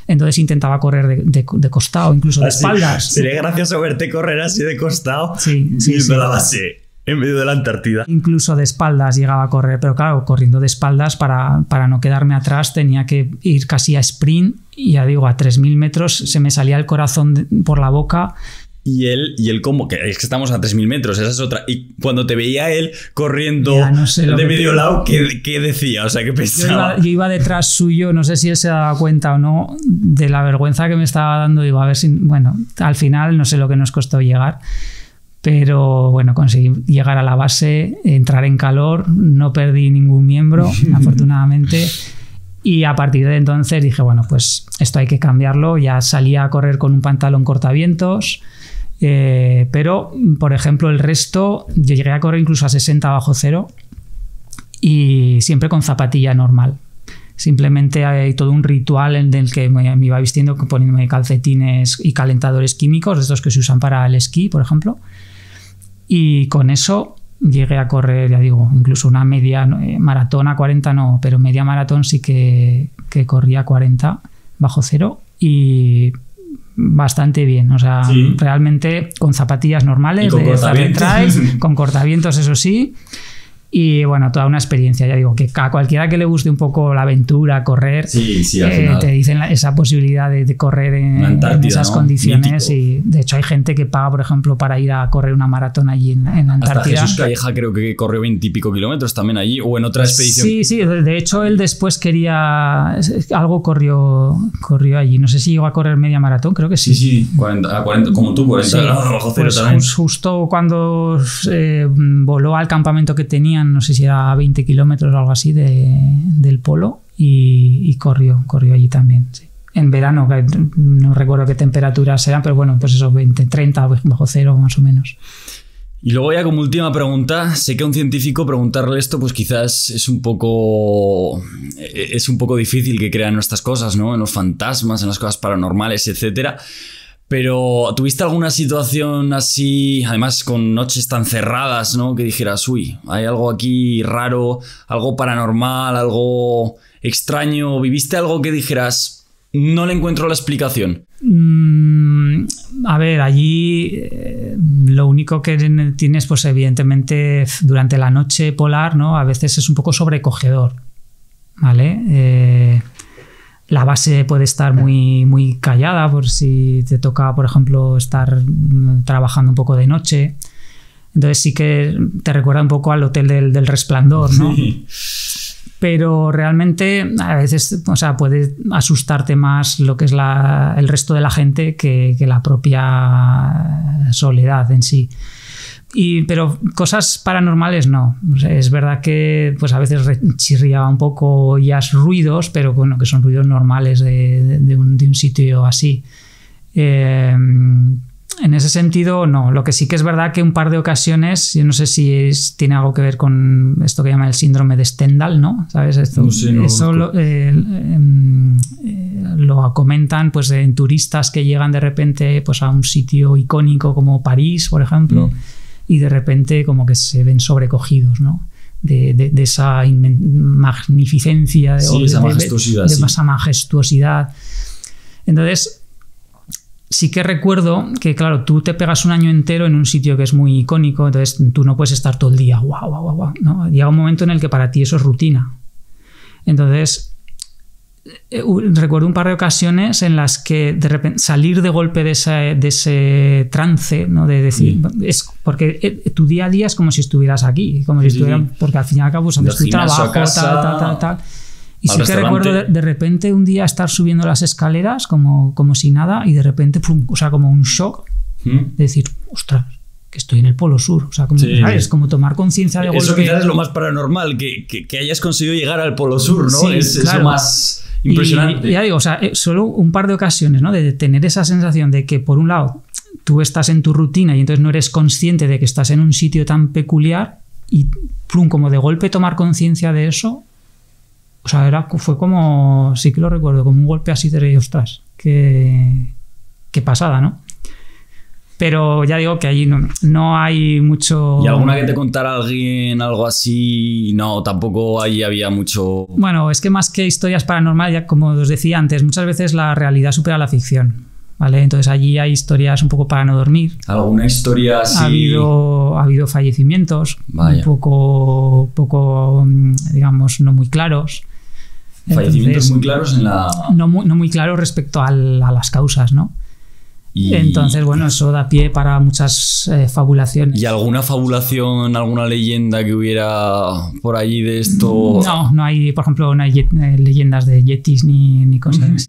Speaker 1: Entonces intentaba correr de costado, incluso de espaldas.
Speaker 2: Sería gracioso verte correr así de costado,
Speaker 1: sí,
Speaker 2: la base en medio de la Antártida.
Speaker 1: Incluso de espaldas llegaba a correr, pero claro, corriendo de espaldas para no quedarme atrás tenía que ir casi a sprint. Y ya digo, a 3.000 metros se me salía el corazón por la boca.
Speaker 2: Y él como que es que estamos a 3.000 metros, esa es otra. Y cuando te veía él corriendo de medio lado, ¿qué decía? O sea, ¿qué pensaba?
Speaker 1: Yo iba detrás suyo, no sé si él se daba cuenta o no de la vergüenza que me estaba dando. Digo, a ver si... Bueno, al final no sé lo que nos costó llegar, pero bueno, conseguí llegar a la base, entrar en calor, no perdí ningún miembro, afortunadamente. Y a partir de entonces dije, bueno, pues esto hay que cambiarlo. Ya salía a correr con un pantalón cortavientos. Pero, por ejemplo, el resto, yo llegué a correr incluso a 60 bajo cero y siempre con zapatilla normal. Simplemente hay todo un ritual en el que me iba vistiendo, poniéndome calcetines y calentadores químicos, de estos que se usan para el esquí, por ejemplo. Y con eso llegué a correr, ya digo, incluso una media maratón a 40 no, pero media maratón sí que corría 40 bajo cero y bastante bien, o sea, sí, realmente con zapatillas normales,
Speaker 2: con cortavientos,
Speaker 1: con cortavientos, eso sí, Y bueno, toda una experiencia, ya digo, que a cualquiera que le guste un poco la aventura, correr,
Speaker 2: sí, al final.
Speaker 1: te dicen esa posibilidad de correr en esas condiciones. Mítico. Y de hecho hay gente que paga, por ejemplo, para ir a correr una maratón allí en la Antártida.
Speaker 2: Hasta Jesús Calleja creo que corrió 20 y pico kilómetros también allí, o en otra expedición.
Speaker 1: Sí, de hecho él después quería, algo corrió allí, no sé si llegó a correr media maratón, creo que sí.
Speaker 2: Sí, 40 como tú, 40 grados bajo cero
Speaker 1: pues
Speaker 2: también.
Speaker 1: Justo cuando voló al campamento que tenían, no sé si era a 20 kilómetros o algo así del polo, y corrió allí también, sí. En verano, no recuerdo qué temperaturas eran, pero bueno, pues eso, 20, 30 bajo cero más o menos.
Speaker 2: Y luego ya como última pregunta, sé que a un científico preguntarle esto pues quizás es un poco difícil que crean estas cosas, ¿no? En los fantasmas, en las cosas paranormales, etcétera. Pero ¿tuviste alguna situación así, además con noches tan cerradas, ¿no? Que dijeras, uy, hay algo aquí raro, algo paranormal, algo extraño? ¿Viviste algo que dijeras, no le encuentro la explicación?
Speaker 1: A ver, allí lo único que tienes, pues evidentemente durante la noche polar, ¿no? A veces es un poco sobrecogedor, ¿vale? La base puede estar muy, muy callada por si te toca, por ejemplo, estar trabajando un poco de noche. Entonces sí que te recuerda un poco al Hotel del Resplandor, ¿no? Sí. Pero realmente a veces, o sea, puede asustarte más lo que es el resto de la gente que la propia soledad en sí. Pero cosas paranormales no. O sea, es verdad que pues a veces chirriaba un poco, oías ruidos, pero bueno, que son ruidos normales de un sitio así. En ese sentido, no. Lo que sí que es verdad que un par de ocasiones, yo no sé si tiene algo que ver con esto que llaman el síndrome de Stendhal, ¿no? ¿Sabes esto?
Speaker 2: No sé, no,
Speaker 1: eso lo comentan pues en turistas que llegan de repente pues a un sitio icónico como París, por ejemplo, y de repente como que se ven sobrecogidos, ¿no? De esa magnificencia,
Speaker 2: esa majestuosidad.
Speaker 1: De esa majestuosidad. Entonces, sí que recuerdo que, claro, tú te pegas un año entero en un sitio que es muy icónico, entonces tú no puedes estar todo el día guau, ¿no? Llega un momento en el que para ti eso es rutina. Entonces, recuerdo un par de ocasiones en las que de repente salir de golpe de ese trance, ¿no? De decir, es porque tu día a día es como si estuvieras aquí, como si estuvieras, porque al fin y al cabo sabes tu trabajo, tal. Y sí que recuerdo de repente un día estar subiendo las escaleras como si nada, y de repente, pum, o sea, como un shock de decir, ostras, que estoy en el Polo Sur. O sea, como, ¿sabes? Como tomar conciencia de golpe.
Speaker 2: Eso quizás es lo más paranormal, que hayas conseguido llegar al Polo Sur, ¿no?
Speaker 1: Sí,
Speaker 2: es
Speaker 1: claro.
Speaker 2: Eso más impresionante.
Speaker 1: Y ya digo, o sea, solo un par de ocasiones, ¿no? De tener esa sensación de que, por un lado, tú estás en tu rutina y entonces no eres consciente de que estás en un sitio tan peculiar, y plum, como de golpe tomar conciencia de eso. O sea, fue como, sí que lo recuerdo, como un golpe así de ostras, qué pasada, ¿no? Pero ya digo que allí no hay mucho...
Speaker 2: ¿Y alguna que te contara alguien algo así? No, tampoco ahí había mucho...
Speaker 1: Bueno, es que más que historias paranormales, ya como os decía antes, muchas veces la realidad supera la ficción, ¿vale? Entonces allí hay historias un poco para no dormir.
Speaker 2: ¿Alguna historia así?
Speaker 1: Ha habido fallecimientos.
Speaker 2: Vaya.
Speaker 1: Un poco, digamos, no muy claros.
Speaker 2: Fallecimientos entonces, muy claros en la...
Speaker 1: No muy claros respecto a las causas, ¿no? Entonces, bueno, eso da pie para muchas fabulaciones.
Speaker 2: ¿Y alguna fabulación, alguna leyenda que hubiera por allí de esto?
Speaker 1: No hay, por ejemplo, no hay leyendas de yetis ni cosas así.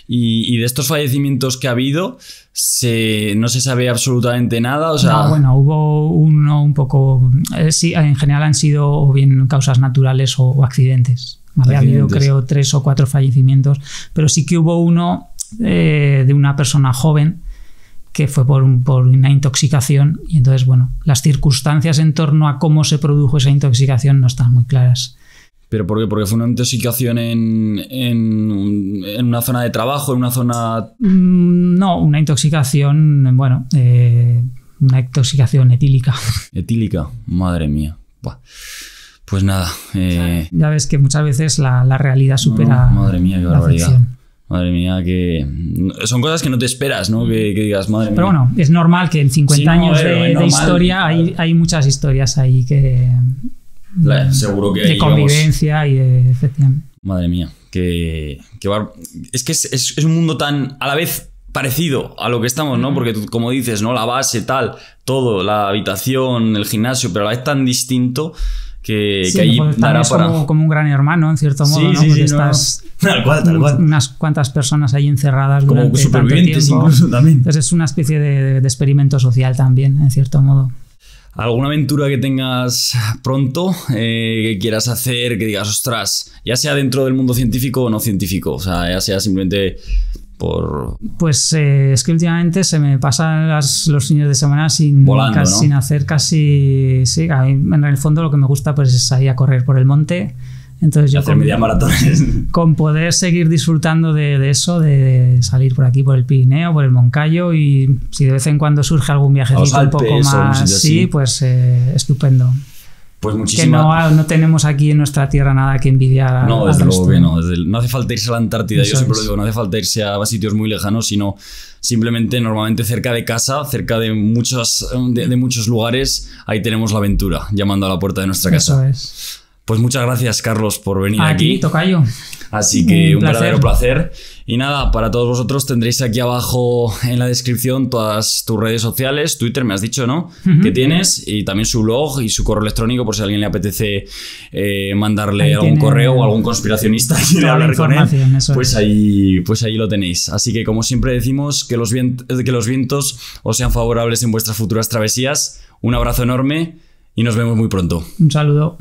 Speaker 2: ¿Y de estos fallecimientos que ha habido, no se sabe absolutamente nada? O sea...
Speaker 1: No, bueno, hubo uno un poco... sí, en general han sido o bien causas naturales o accidentes. ¿Vale? Ha habido, creo, 3 o 4 fallecimientos, pero sí que hubo uno de una persona joven que fue por una intoxicación, y entonces, bueno, las circunstancias en torno a cómo se produjo esa intoxicación no están muy claras.
Speaker 2: ¿Pero por qué? ¿Porque fue una intoxicación en una zona de trabajo, en una zona...?
Speaker 1: No, una intoxicación, bueno, una intoxicación etílica.
Speaker 2: ¿Etílica? Madre mía. Buah. Pues nada.
Speaker 1: Ya ves que muchas veces la realidad supera
Speaker 2: madre mía, qué barbaridad.
Speaker 1: Ficción.
Speaker 2: Madre mía, que son cosas que no te esperas, ¿no? Que digas, madre mía.
Speaker 1: Pero bueno, es normal que en 50 años de historia hay muchas historias ahí que
Speaker 2: Seguro que
Speaker 1: de convivencia y de... Efectivamente.
Speaker 2: Madre mía, es que es un mundo tan a la vez parecido a lo que estamos, ¿no? Porque tú, como dices, ¿no? La base, tal, todo, la habitación, el gimnasio, pero a la vez tan distinto que ahí dará
Speaker 1: es
Speaker 2: para...
Speaker 1: como un gran hermano, en cierto modo, ¿no?
Speaker 2: Sí,
Speaker 1: Porque
Speaker 2: no.
Speaker 1: estás
Speaker 2: Tal cual.
Speaker 1: unas cuantas personas ahí encerradas
Speaker 2: como
Speaker 1: durante
Speaker 2: supervivientes
Speaker 1: tanto tiempo.
Speaker 2: incluso también.
Speaker 1: Entonces es una especie de experimento social también, en cierto modo.
Speaker 2: ¿Alguna aventura que tengas pronto que quieras hacer, que digas, ostras, ya sea dentro del mundo científico o no científico? O sea, ya sea simplemente por...
Speaker 1: Pues es que últimamente se me pasan los fines de semana
Speaker 2: volando, ¿no?
Speaker 1: sin hacer casi... Sí, a mí, en el fondo lo que me gusta pues es salir a correr por el monte. Entonces yo
Speaker 2: hacer media maratones.
Speaker 1: Con poder seguir disfrutando de eso, de salir por aquí, por el Pirineo, por el Moncayo, y si de vez en cuando surge algún viajecito
Speaker 2: Alpes,
Speaker 1: un poco más, sí, pues estupendo.
Speaker 2: Pues muchísimas...
Speaker 1: Que no tenemos aquí en nuestra tierra nada que envidiar.
Speaker 2: No, desde luego que no. No hace falta irse a la Antártida.
Speaker 1: Eso
Speaker 2: yo siempre
Speaker 1: es.
Speaker 2: lo digo, no hace falta irse a sitios muy lejanos, sino simplemente normalmente cerca de casa, cerca de muchos lugares, ahí tenemos la aventura, llamando a la puerta de nuestra casa.
Speaker 1: Eso es.
Speaker 2: Pues muchas gracias, Carlos, por venir
Speaker 1: aquí.
Speaker 2: aquí.
Speaker 1: Tocayo.
Speaker 2: Así que un
Speaker 1: placer.
Speaker 2: verdadero placer. Y nada, para todos vosotros tendréis aquí abajo en la descripción todas tus redes sociales, Twitter, me has dicho, ¿no? Que tienes, y también su blog y su correo electrónico, por si a alguien le apetece mandarle
Speaker 1: ahí
Speaker 2: algún correo o algún conspiracionista que quiera hablar con él. Pues ahí lo tenéis. Así que, como siempre decimos, que los vientos os sean favorables en vuestras futuras travesías. Un abrazo enorme y nos vemos muy pronto.
Speaker 1: Un saludo.